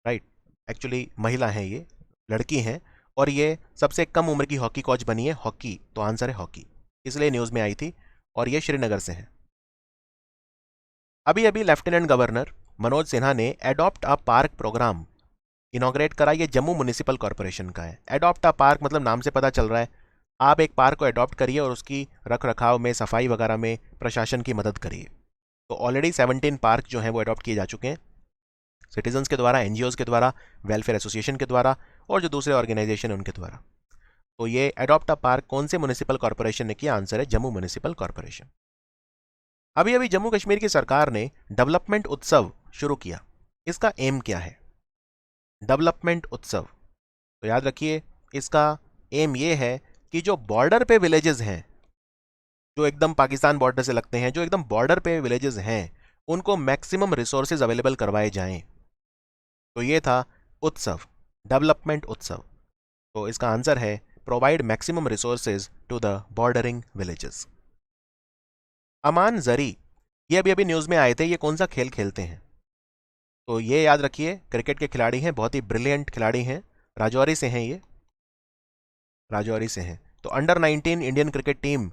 राइट। एक्चुअली महिला हैं, ये लड़की हैं, और ये सबसे कम उम्र की हॉकी कोच बनी है। हॉकी, तो आंसर है हॉकी, इसलिए न्यूज़ में आई थी, और ये श्रीनगर से है। अभी अभी लेफ्टिनेंट गवर्नर मनोज सिन्हा ने adopt a park programme inaugurate करा। ये जम्मू म्युनिसिपल कॉरपोरेशन का है। एडॉप्ट अ पार्क मतलब नाम से पता चल रहा है, आप एक पार्क को एडॉप्ट करिए और उसकी रख रखाव में, सफाई वगैरह में प्रशासन की मदद करिए। तो ऑलरेडी 17 पार्क जो हैं वो एडॉप्ट किए जा चुके हैं, सिटीजन्स के द्वारा, एनजीओज के द्वारा, वेलफेयर एसोसिएशन के द्वारा, और जो दूसरे ऑर्गेनाइजेशन है उनके द्वारा। तो ये एडॉप्ट अ पार्क कौन से म्युनिसिपल कॉरपोरेशन ने किया? आंसर है जम्मू म्युनिसिपल कॉरपोरेशन। अभी अभी जम्मू कश्मीर की सरकार ने डेवलपमेंट उत्सव शुरू किया। इसका एम क्या है? डेवलपमेंट उत्सव, तो याद रखिए इसका एम ये है कि जो बॉर्डर पे विलेजेस हैं, जो एकदम पाकिस्तान बॉर्डर से लगते हैं, जो एकदम बॉर्डर पे विलेजेस हैं, उनको मैक्सिमम रिसोर्सेज अवेलेबल करवाए जाएं। तो ये था उत्सव, डेवलपमेंट उत्सव। तो इसका आंसर है provide maximum resources to the bordering villages. अमान जरी ये अभी अभी न्यूज़ में आए थे, ये कौन सा खेल खेलते हैं? तो ये याद रखिए क्रिकेट के खिलाड़ी हैं, बहुत ही ब्रिलियंट खिलाड़ी हैं, राजौरी से हैं ये, राजौरी से हैं। तो अंडर 19 इंडियन क्रिकेट टीम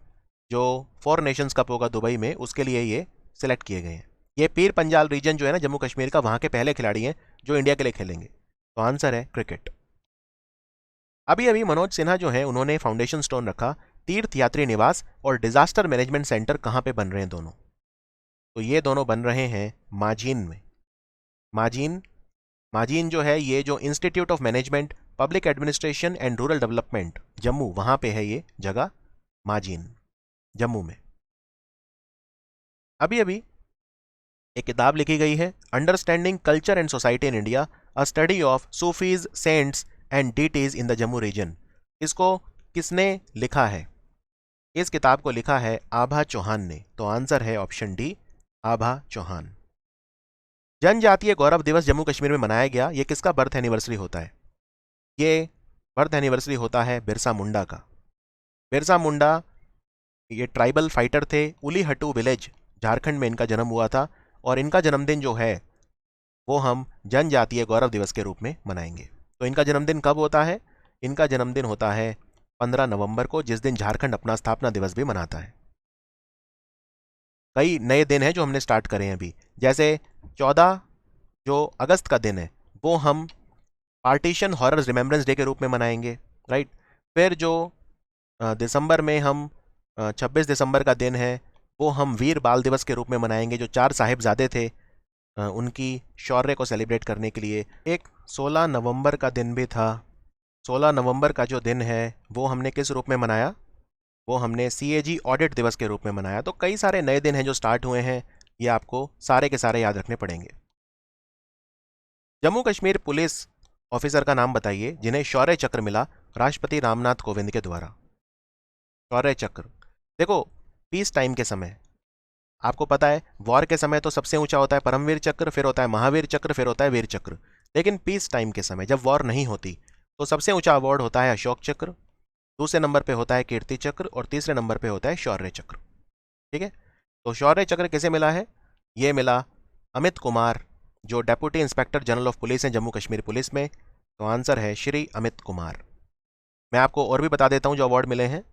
जो 4 नेशंस कप होगा दुबई में, उसके लिए ये सिलेक्ट किए गए हैं। ये पीर पंजाल रीजन जो है ना जम्मू कश्मीर का, वहाँ के पहले खिलाड़ी हैं जो इंडिया के लिए खेलेंगे। तो आंसर है क्रिकेट। अभी अभी मनोज सिन्हा जो है उन्होंने फाउंडेशन स्टोन रखा, तीर्थ यात्री निवास और डिजास्टर मैनेजमेंट सेंटर कहाँ पे बन रहे हैं दोनों? तो ये दोनों बन रहे हैं माजीन में। माजीन जो है, ये जो institute of management, public administration and rural development Jammu, वहां पे है ये जगह, माजीन, जम्मू में। अभी अभी एक किताब लिखी गई है, understanding culture and society in India, a study of Sufis, saints and deities in the Jammu region. इसको किसने लिखा है? इस किताब को लिखा है आभा चौहान ने। तो आंसर है ऑप्शन डी, आभा चौहान। जनजातीय गौरव दिवस जम्मू कश्मीर में मनाया गया, ये किसका बर्थ एनिवर्सरी होता है? ये बर्थ एनिवर्सरी होता है बिरसा मुंडा का। बिरसा मुंडा ये ट्राइबल फाइटर थे, उली हटू विलेज झारखंड में इनका जन्म हुआ था, और इनका जन्मदिन जो है वो हम जनजातीय गौरव दिवस के रूप में मनाएंगे। तो इनका जन्मदिन कब होता है? इनका जन्मदिन होता है 15 नवंबर को, जिस दिन झारखंड अपना स्थापना दिवस भी मनाता है। कई नए दिन हैं जो हमने स्टार्ट करे हैं अभी, जैसे 14 जो अगस्त का दिन है वो हम पार्टीशन हॉरर्स रिमेम्बरेंस डे के रूप में मनाएंगे, राइट। फिर जो दिसंबर में हम 26 दिसंबर का दिन है वो हम वीर बाल दिवस के रूप में मनाएंगे, जो 4 साहिबजादे थे उनकी शौर्य को सेलिब्रेट करने के लिए। एक 16 नवंबर का दिन भी था। 16 नवंबर का जो दिन है वो हमने किस रूप में मनाया? वो हमने CAG ऑडिट दिवस के रूप में मनाया। तो कई सारे नए दिन हैं जो स्टार्ट हुए हैं, ये आपको सारे के सारे याद रखने पड़ेंगे। जम्मू कश्मीर पुलिस ऑफिसर का नाम बताइए जिन्हें शौर्य चक्र मिला राष्ट्रपति रामनाथ कोविंद के द्वारा। शौर्य चक्र, देखो पीस टाइम के समय, आपको पता है वॉर के समय तो सबसे ऊंचा होता है परमवीर चक्र, फिर होता है महावीर चक्र, फिर होता है वीर चक्र। लेकिन पीस टाइम के समय जब वॉर नहीं होती तो सबसे ऊंचा अवार्ड होता है अशोक चक्र, दूसरे नंबर पे होता है कीर्ति चक्र और तीसरे नंबर पे होता है शौर्य चक्र। ठीक है, तो शौर्य चक्र किसे मिला है? ये मिला अमित कुमार, जो deputy inspector general of police हैं जम्मू कश्मीर पुलिस में। तो आंसर है श्री अमित कुमार। मैं आपको और भी बता देता हूं जो अवार्ड मिले हैं,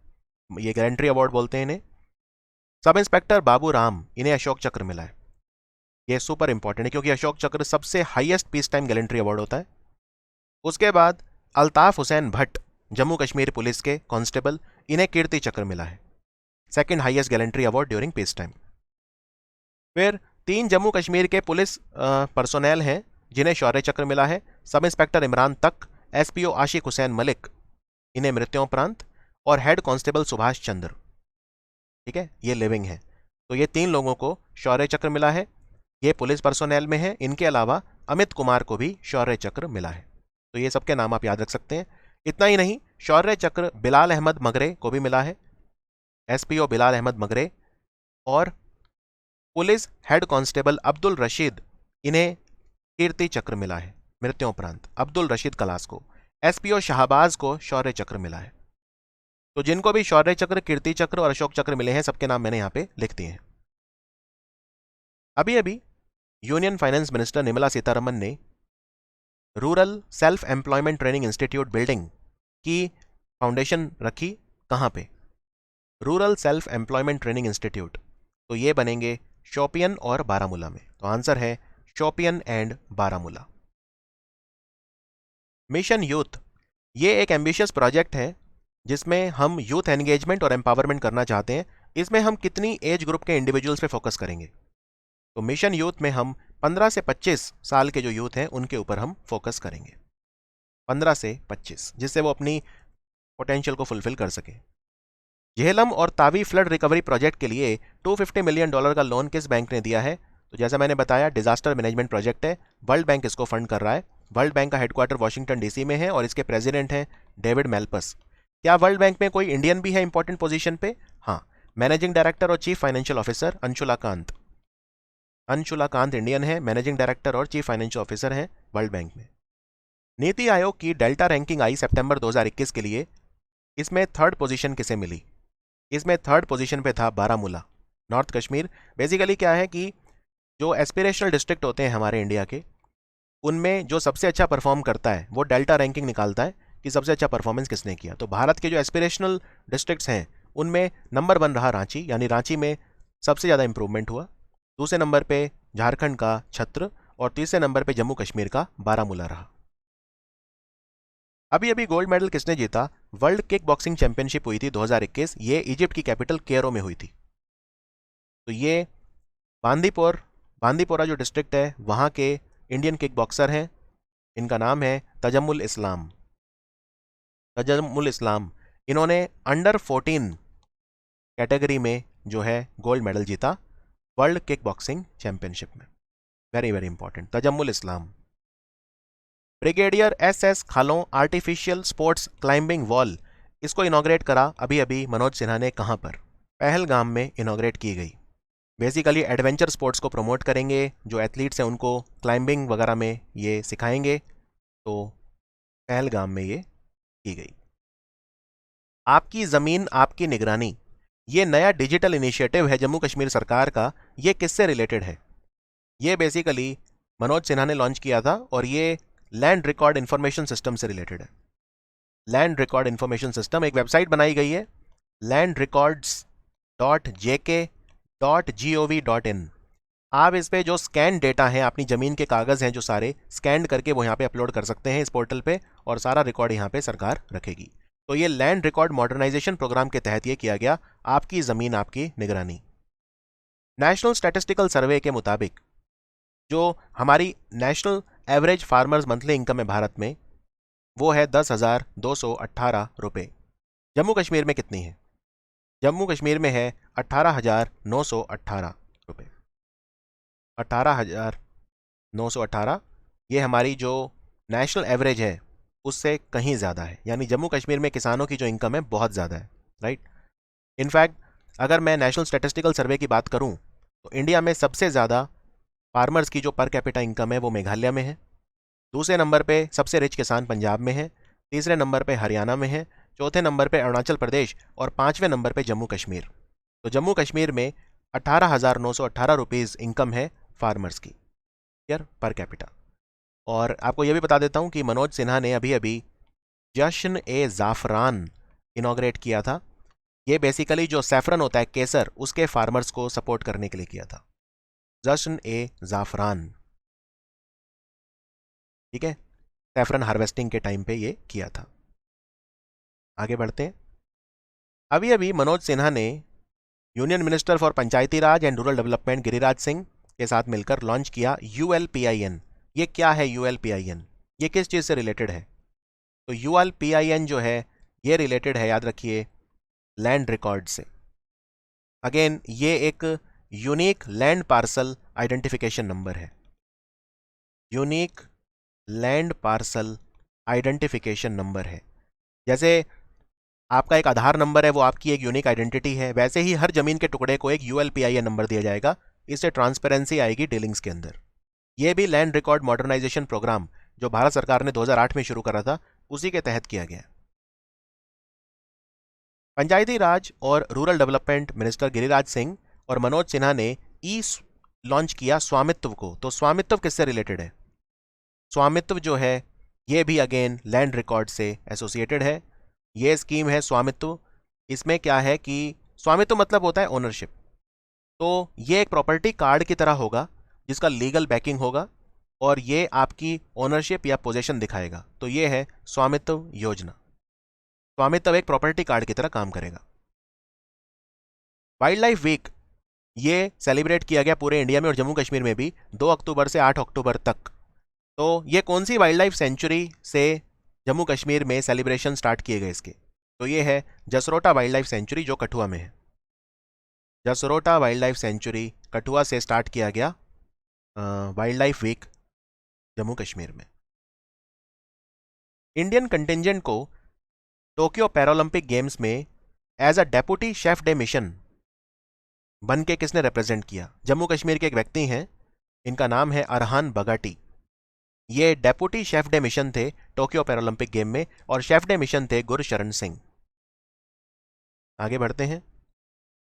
ये गैलेंट्री अवार्ड बोलते हैं इन्हें। सब इंस्पेक्टर बाबू राम, इन्हें अशोक चक्र मिला है। ये सुपर इंपॉर्टेंट है क्योंकि अशोक चक्र सबसे highest peace time gallantry award होता है। उसके बाद अल्ताफ हुसैन भट्ट, जम्मू कश्मीर पुलिस के कांस्टेबल, इन्हें कीर्ति चक्र मिला है, second highest gallantry award during peace time. फिर 3 जम्मू कश्मीर के पुलिस पर्सोनेल हैं जिन्हें शौर्य चक्र मिला है। सब इंस्पेक्टर इमरान तक, एसपीओ आशिक हुसैन मलिक, इन्हें मृत्योपरांत, और हेड कांस्टेबल सुभाष चंद्र। ठीक है, ये लिविंग है। तो ये 3 लोगों को शौर्य चक्र मिला है, ये पुलिस पर्सोनेल में है। इनके अलावा अमित कुमार को भी शौर्य चक्र मिला है। तो ये सबके नाम आप याद रख सकते हैं। इतना ही नहीं, शौर्य चक्र बिलाल अहमद मगरे को भी मिला है, एसपीओ बिलाल अहमद मगरे, और police head constable Abdul Rashid, इन्हें कीर्ति चक्र मिला है मृत्योपरांत, अब्दुल रशीद कलास को। एसपीओ शाहबाज को शौर्य चक्र मिला है। तो जिनको भी शौर्य चक्र, कीर्ति चक्र और अशोक चक्र मिले हैं, सबके नाम मैंने यहां पे लिख दिए हैं। अभी अभी union finance minister Nirmala Sitharaman ने rural self employment training institute building की फाउंडेशन रखी। कहां पे? Rural self employment training institute. तो ये बनेंगे शोपियन और बारामूला में। तो आंसर है Shopian and Baramulla. Mission youth, ये एक एम्बिशियस प्रोजेक्ट है जिसमें हम यूथ एंगेजमेंट और एम्पावरमेंट करना चाहते हैं। इसमें हम कितनी एज ग्रुप के इंडिविजुअल्स पे फोकस करेंगे? तो मिशन यूथ में हम 15 से 25 साल के जो यूथ हैं उनके ऊपर हम फोकस करेंगे, 15 से 25, जिससे वो अपनी पोटेंशियल को फुलफिल कर सके। झेलम और तावी फ्लड रिकवरी प्रोजेक्ट के लिए $250 मिलियन का लोन किस बैंक ने दिया है? तो जैसा मैंने बताया, डिजास्टर मैनेजमेंट प्रोजेक्ट है, वर्ल्ड बैंक इसको फंड कर रहा है। वर्ल्ड बैंक का हेडक्वार्टर वॉशिंगटन डीसी में है और इसके प्रेसिडेंट हैं डेविड मेल्पस। क्या वर्ल्ड बैंक में कोई इंडियन भी है इंपॉर्टेंट पोजीशन पे? हाँ, मैनेजिंग डायरेक्टर और chief financial officer Anshula Kant. Anshula Kant Indian है, मैनेजिंग डायरेक्टर और चीफ फाइनेंशियल ऑफिसर हैं वर्ल्ड बैंक में। नीति आयोग की डेल्टा रैंकिंग आई सितंबर 2021 के लिए, इसमें 3rd पोजीशन किसे मिली? इसमें 3rd पोजीशन पे था बारामूला, नॉर्थ कश्मीर। बेसिकली क्या है कि जो एस्पिरेशनल डिस्ट्रिक्ट होते हैं हमारे इंडिया के, उनमें जो सबसे अच्छा परफॉर्म करता है वो डेल्टा रैंकिंग निकालता है कि सबसे अच्छा परफॉर्मेंस किसने किया। तो भारत के जो एस्पिरेशनल डिस्ट्रिक्ट्स हैं उनमें नंबर 1 रहा रांची, यानी रांची में सबसे ज़्यादा इंप्रूवमेंट हुआ। दूसरे नंबर पे झारखंड का छत्र और तीसरे नंबर पे जम्मू कश्मीर का बारामूला रहा। अभी अभी गोल्ड मेडल किसने जीता? वर्ल्ड किक बॉक्सिंग चैंपियनशिप हुई थी 2021, ये इजिप्ट की कैपिटल केरो में हुई थी। तो ये बांदीपोरा जो डिस्ट्रिक्ट है वहाँ के इंडियन किक बॉक्सर हैं, इनका नाम है तजम्मुल इस्लाम। तजम्मुल इस्लाम, इन्होंने अंडर 14 कैटेगरी में जो है गोल्ड मेडल जीता वर्ल्ड किक बॉक्सिंग चैंपियनशिप में। Very very important, Tajamul Islam. Brigadier SS Kahlon artificial sports climbing wall, इसको इनॉग्रेट करा अभी अभी मनोज सिन्हा ने। कहां पर? पहलगाम में इनॉग्रेट की गई। बेसिकली एडवेंचर स्पोर्ट्स को प्रमोट करेंगे, जो एथलीट्स हैं उनको क्लाइंबिंग वगैरह में ये सिखाएंगे। तो पहलगाम में ये की गई। आपकी ज़मीन आपकी निगरानी, ये नया डिजिटल इनिशिएटिव है जम्मू कश्मीर सरकार का। ये किससे रिलेटेड है? ये बेसिकली मनोज सिन्हा ने लॉन्च किया था और ये लैंड रिकॉर्ड इंफॉर्मेशन सिस्टम से रिलेटेड है। लैंड रिकॉर्ड इंफॉर्मेशन सिस्टम, एक वेबसाइट बनाई गई है landrecords.jk.gov.in। आप इस पे जो स्कैन डेटा है, अपनी ज़मीन के कागज़ हैं जो सारे, स्कैन करके वो यहाँ पे अपलोड कर सकते हैं इस पोर्टल पे, और सारा रिकॉर्ड यहाँ पे सरकार रखेगी। तो ये लैंड रिकॉर्ड मॉडर्नाइजेशन प्रोग्राम के तहत ये किया गया, आपकी ज़मीन आपकी निगरानी। नेशनल स्टैटिस्टिकल सर्वे के मुताबिक जो हमारी national average farmers monthly income है भारत में, वो है 10,218 रुपये। जम्मू कश्मीर में कितनी है? जम्मू कश्मीर में है 18,918 रुपये। 18,918, ये हमारी जो नेशनल एवरेज है उससे कहीं ज़्यादा है। यानी जम्मू कश्मीर में किसानों की जो इनकम है बहुत ज़्यादा है, राइट। इनफैक्ट अगर मैं नेशनल स्टैटिस्टिकल सर्वे की बात करूं तो इंडिया में सबसे ज़्यादा फार्मर्स की जो पर कैपिटा इनकम है वो मेघालय में है। दूसरे नंबर पे सबसे रिच किसान पंजाब में है, तीसरे नंबर पे हरियाणा में है, चौथे नंबर पे अरुणाचल प्रदेश और 5वें नंबर पे जम्मू कश्मीर। तो जम्मू कश्मीर में 18,918 रुपीज़ इनकम है फार्मर्स की ईयर पर कैपिटा। और आपको यह भी बता देता हूं कि मनोज सिन्हा ने अभी अभी जश्न ए ज़ाफ़रान इनॉग्रेट किया था। ये बेसिकली जो सैफरन होता है केसर, उसके फार्मर्स को सपोर्ट करने के लिए किया था। जश्न ए ज़ाफ़रान, ठीक है, सैफरन हार्वेस्टिंग के टाइम पे ये किया था। आगे बढ़ते हैं। अभी अभी मनोज सिन्हा ने union minister for Panchayati Raj and rural development Giriraj Singh के साथ मिलकर लॉन्च किया ULPIN। ये क्या है ULPIN? ये किस चीज़ से रिलेटेड है? तो ULPIN जो है ये रिलेटेड है, याद रखिए, लैंड रिकॉर्ड से। अगेन ये एक unique land parcel identification number है। Unique land parcel identification number है। जैसे आपका एक आधार नंबर है, वो आपकी एक यूनिक आइडेंटिटी है, वैसे ही हर जमीन के टुकड़े को एक ULPIN नंबर दिया जाएगा। इससे ट्रांसपेरेंसी आएगी डीलिंग्स के अंदर। यह भी लैंड रिकॉर्ड मॉडर्नाइजेशन प्रोग्राम जो भारत सरकार ने 2008 में शुरू करा था, उसी के तहत किया गया। पंचायती राज और rural development minister Giriraj Singh और मनोज सिन्हा ने ई लॉन्च किया स्वामित्व को। तो स्वामित्व किससे रिलेटेड है? स्वामित्व जो है ये भी अगेन लैंड रिकॉर्ड से एसोसिएटेड है। ये स्कीम है स्वामित्व। इसमें क्या है कि स्वामित्व मतलब होता है ओनरशिप। तो ये एक प्रॉपर्टी कार्ड की तरह होगा जिसका लीगल बैकिंग होगा और ये आपकी ओनरशिप या पोजेशन दिखाएगा। तो ये है स्वामित्व योजना। स्वामित्व एक प्रॉपर्टी कार्ड की तरह काम करेगा। वाइल्ड लाइफ वीक ये सेलिब्रेट किया गया पूरे इंडिया में और जम्मू कश्मीर में भी 2 अक्टूबर से 8 अक्टूबर तक। तो ये कौन सी वाइल्ड लाइफ सेंचुरी से जम्मू कश्मीर में सेलिब्रेशन स्टार्ट किए गए इसके? तो ये है जसरोटा वाइल्ड लाइफ सेंचुरी जो कठुआ में है। Jasrota wild life sanctuary Kathua से स्टार्ट किया गया wild life week Jammu Kashmir में। इंडियन कंटिजेंट को टोक्यो पैरालंपिक गेम्स में as a deputy chef de mission बन के किसने रिप्रेजेंट किया? जम्मू कश्मीर के एक व्यक्ति हैं, इनका नाम है अरहान बगाटी। ये डेप्यूटी शेफ डे मिशन थे टोक्यो पैरालंपिक गेम में और शेफ डे मिशन थे गुरशरण सिंह। आगे बढ़ते हैं।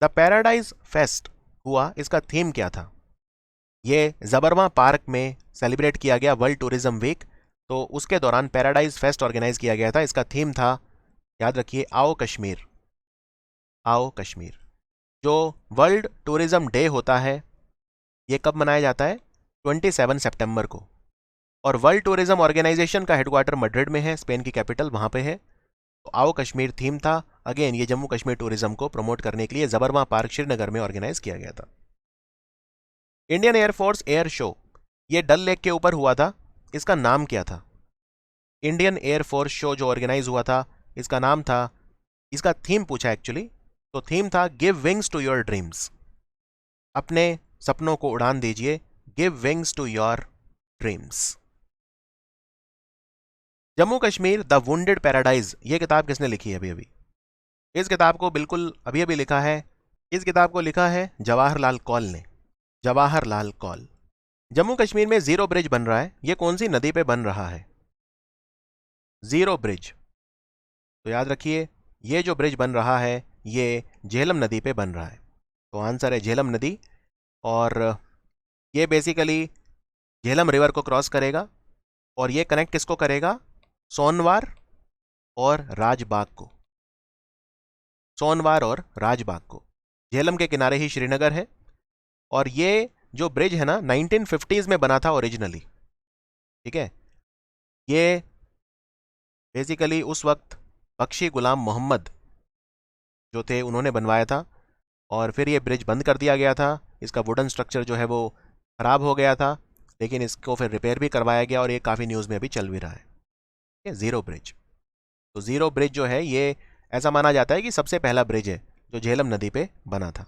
द पैराडाइज फेस्ट हुआ, इसका थीम क्या था? ये जबरवा पार्क में सेलिब्रेट किया गया वर्ल्ड टूरिज्म वीक। तो उसके दौरान पैराडाइज फेस्ट ऑर्गेनाइज किया गया था। इसका थीम था, याद रखिए, आओ कश्मीर। आओ कश्मीर। जो वर्ल्ड टूरिज्म डे होता है ये कब मनाया जाता है? 27 सितंबर को। और वर्ल्ड टूरिज्म ऑर्गेनाइजेशन का हेडक्वार्टर मैड्रिड में है, स्पेन की कैपिटल वहां पे है। तो आओ कश्मीर थीम था। अगेन ये जम्मू कश्मीर टूरिज्म को प्रमोट करने के लिए जबरवा पार्क श्रीनगर में ऑर्गेनाइज किया गया था। इंडियन एयरफोर्स एयर शो ये डल लेक के ऊपर हुआ था। इसका नाम क्या था? इंडियन एयरफोर्स शो जो ऑर्गेनाइज हुआ था, इसका नाम था, इसका थीम पूछा एक्चुअली, तो थीम था give wings to your dreams. अपने सपनों को उड़ान दीजिए, give wings to your dreams. Jammu Kashmir the wounded paradise ये किताब किसने लिखी है अभी अभी? इस किताब को बिल्कुल अभी अभी लिखा है, इस किताब को लिखा है जवाहरलाल कौल ने। जवाहरलाल कौल। जम्मू कश्मीर में जीरो ब्रिज बन रहा है, ये कौन सी नदी पे बन रहा है? Zero bridge. तो याद रखिए ये जो ब्रिज बन रहा है ये झेलम नदी पे बन रहा है। तो आंसर है झेलम नदी। और ये बेसिकली झेलम रिवर को क्रॉस करेगा और ये कनेक्ट किसको करेगा? सोनवार और राजबाग को। सोनवार और राजबाग को। झेलम के किनारे ही श्रीनगर है। और ये जो ब्रिज है ना 1950s में बना था ओरिजिनली, ठीक है। ये बेसिकली उस वक्त बख्शी गुलाम मोहम्मद जो थे उन्होंने बनवाया था और फिर ये ब्रिज बंद कर दिया गया था। इसका वुडन स्ट्रक्चर जो है वो खराब हो गया था, लेकिन इसको फिर रिपेयर भी करवाया गया और ये काफ़ी न्यूज़ में अभी चल भी रहा है। Zero bridge. तो ज़ीरो ब्रिज जो है ये ऐसा माना जाता है कि सबसे पहला ब्रिज है जो झेलम नदी पे बना था।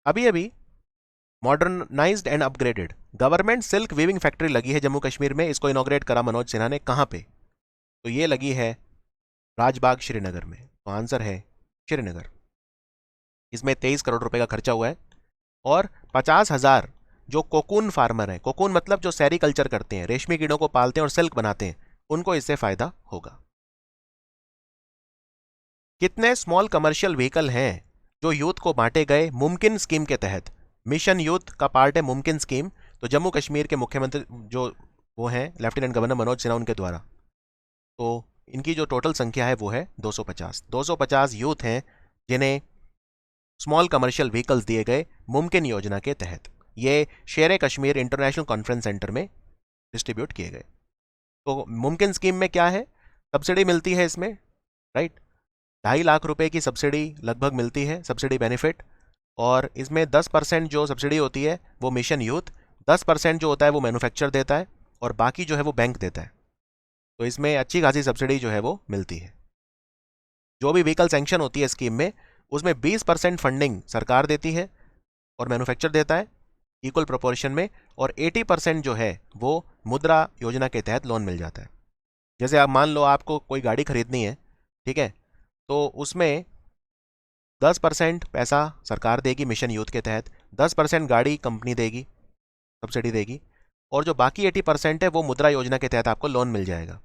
अभी अभी modernised and upgraded government silk weaving factory लगी है जम्मू कश्मीर में। इसको इनॉग्रेट करा मनोज सिन्हा ने। कहाँ पे? तो ये लगी है राजबाग श्रीनगर में। तो आंसर है श्रीनगर। इसमें 23 करोड़ रुपए का खर्चा हुआ है और 50,000 जो कोकून फार्मर हैं, कोकून मतलब जो सेरीकल्चर करते हैं, रेशमी कीड़ों को पालते हैं और सिल्क बनाते हैं, उनको इससे फायदा होगा। कितने स्मॉल कमर्शियल व्हीकल हैं जो यूथ को बांटे गए मुमकिन स्कीम के तहत? मिशन यूथ का पार्ट है मुमकिन स्कीम, तो जम्मू कश्मीर के मुख्यमंत्री जो वो हैं लेफ्टिनेंट गवर्नर मनोज सिन्हा, उनके द्वारा। तो इनकी जो टोटल संख्या है वो है 250। 250 यूथ हैं जिन्हें स्मॉल कमर्शियल व्हीकल्स दिए गए मुमकिन योजना के तहत। ये शेर कश्मीर इंटरनेशनल कॉन्फ्रेंस सेंटर में डिस्ट्रीब्यूट किए गए। तो मुमकिन स्कीम में क्या है, सब्सिडी मिलती है इसमें, राइट? 2.5 लाख रुपए की सब्सिडी लगभग मिलती है, सब्सिडी बेनिफिट। और इसमें 10% जो सब्सिडी होती है वो मिशन यूथ, 10% जो होता है वो मैन्युफैक्चर देता है, और बाकी जो है वो बैंक देता है। तो इसमें अच्छी खासी सब्सिडी जो है वो मिलती है। जो भी व्हीकल सैंक्शन होती है स्कीम में, उसमें 20% फंडिंग सरकार देती है और मैन्युफैक्चर देता है इक्वल प्रोपोर्शन में, और 80% जो है वो मुद्रा योजना के तहत लोन मिल जाता है। जैसे आप मान लो आपको कोई गाड़ी खरीदनी है, ठीक है, तो उसमें 10% पैसा सरकार देगी मिशन यूथ के तहत, 10% गाड़ी कंपनी देगी, सब्सिडी देगी, और जो बाकी 80% है वो मुद्रा योजना के तहत आपको लोन मिल जाएगा।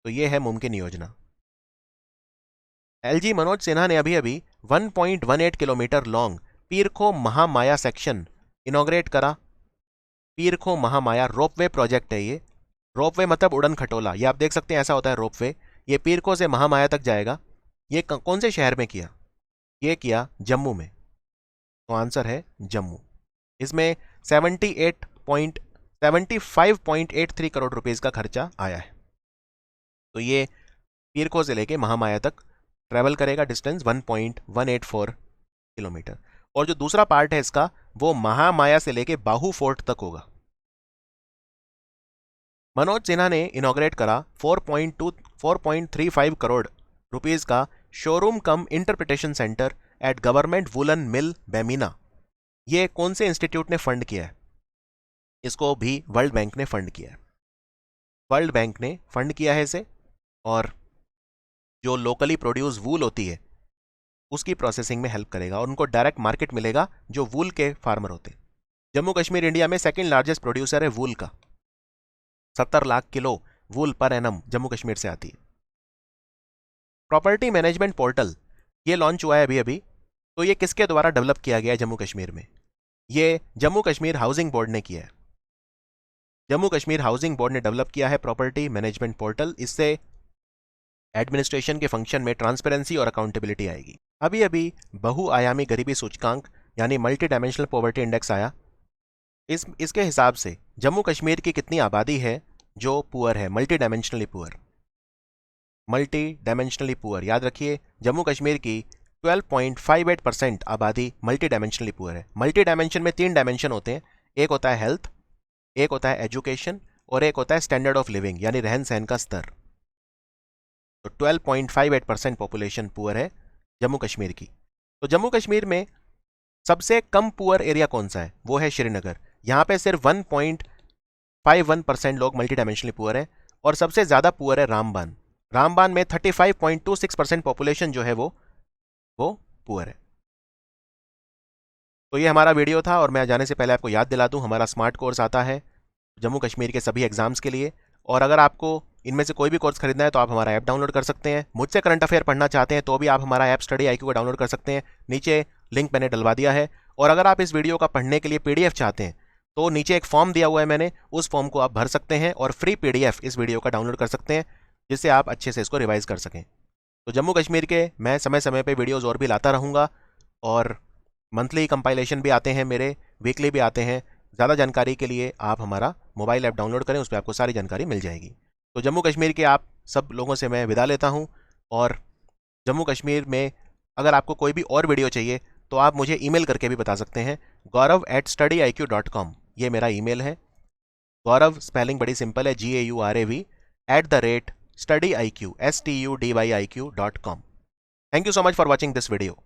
तो ये है मुमकिन योजना। एलजी मनोज सिन्हा ने अभी अभी 1.18 kilometre long Pirkho Mahamaya section inaugurate करा। पीरखो महामाया रोपवे प्रोजेक्ट है ये। रोपवे मतलब उड़न खटोला, ये आप देख सकते हैं, ऐसा होता है रोपवे। ये पीरखो से महामाया तक जाएगा। ये कौन से शहर में किया? ये किया जम्मू में। तो आंसर है जम्मू। इसमें 75.83 करोड़ रुपीस का खर्चा आया है। तो ये पीरखो से लेके महामाया तक ट्रेवल करेगा, डिस्टेंस 1.184 किलोमीटर। और जो दूसरा पार्ट है इसका, वो महामाया से लेके बाहू फोर्ट तक होगा। मनोज सिन्हा ने इनॉग्रेट करा 4.35 करोड़ रुपीस का showroom cum interpretation centre at government woollen mill Bemina. ये कौन से इंस्टीट्यूट ने फंड किया है? इसको भी वर्ल्ड बैंक ने फंड किया है। वर्ल्ड बैंक ने फंड किया है इसे, और जो लोकली प्रोड्यूस वूल होती है उसकी प्रोसेसिंग में हेल्प करेगा, और उनको डायरेक्ट मार्केट मिलेगा जो वूल के फार्मर होते हैं। जम्मू कश्मीर इंडिया में सेकंड लार्जेस्ट प्रोड्यूसर है वूल का। 70 लाख किलो वूल पर एनम जम्मू कश्मीर से आती है। प्रॉपर्टी मैनेजमेंट पोर्टल ये लॉन्च हुआ है अभी अभी। तो ये किसके द्वारा डेवलप किया गया है जम्मू कश्मीर में? ये जम्मू कश्मीर हाउसिंग बोर्ड ने किया है। जम्मू कश्मीर हाउसिंग बोर्ड ने डेवलप किया है प्रॉपर्टी मैनेजमेंट पोर्टल। इससे एडमिनिस्ट्रेशन के फंक्शन में ट्रांसपेरेंसी और अकाउंटेबिलिटी आएगी। अभी अभी बहुआयामी गरीबी सूचकांक यानी मल्टी डायमेंशनल पॉवर्टी इंडेक्स आया। इसके हिसाब से जम्मू कश्मीर की कितनी आबादी है जो पुअर है, multi dimensionally poor. Multi dimensionally poor, याद रखिए, जम्मू कश्मीर की 12.58% आबादी मल्टी डायमेंशनली पुअर है। मल्टी डायमेंशन में 3 डायमेंशन होते हैं, एक होता है हेल्थ, एक होता है एजुकेशन, और एक होता है स्टैंडर्ड ऑफ लिविंग यानी रहन सहन का स्तर। तो 12.58% पॉपुलेशन पुअर है जम्मू कश्मीर की। तो जम्मू कश्मीर में सबसे कम पुअर एरिया कौन सा है? वो है श्रीनगर। यहाँ पे सिर्फ 1.51% लोग मल्टी डायमेंशनली पुअर है, और सबसे ज्यादा पुअर है रामबान। रामबान में 35.26% पॉपुलेशन जो है वो पुअर है। तो ये हमारा वीडियो था, और मैं जाने से पहले आपको याद दिला दूं, हमारा स्मार्ट कोर्स आता है जम्मू कश्मीर के सभी एग्जाम्स के लिए। और अगर आपको इनमें से कोई भी कोर्स खरीदना है तो आप हमारा ऐप डाउनलोड कर सकते हैं। मुझसे करंट अफेयर पढ़ना चाहते हैं तो भी आप हमारा ऐप स्टडी IQ का डाउनलोड कर सकते हैं, नीचे लिंक मैंने डलवा दिया है। और अगर आप इस वीडियो का पढ़ने के लिए PDF चाहते हैं तो नीचे एक फॉर्म दिया हुआ है मैंने, उस फॉर्म को आप भर सकते हैं और फ्री PDF इस वीडियो का डाउनलोड कर सकते हैं, जिससे आप अच्छे से इसको रिवाइज कर सकें। तो जम्मू कश्मीर के मैं समय समय पर वीडियोज़ और भी लाता रहूँगा, और मंथली कंपाइलेशन भी आते हैं मेरे, वीकली भी आते हैं। ज़्यादा जानकारी के लिए आप हमारा मोबाइल ऐप डाउनलोड करें, उस पर आपको सारी जानकारी मिल जाएगी। तो जम्मू कश्मीर के आप सब लोगों से मैं विदा लेता हूं, और जम्मू कश्मीर में अगर आपको कोई भी और वीडियो चाहिए तो आप मुझे ईमेल करके भी बता सकते हैं। gaurav@studyiq.com ये मेरा ईमेल है। गौरव स्पेलिंग बड़ी सिंपल है, GAURAV @studyIQ STUDYIQ.com। Thank you so much for watching this video.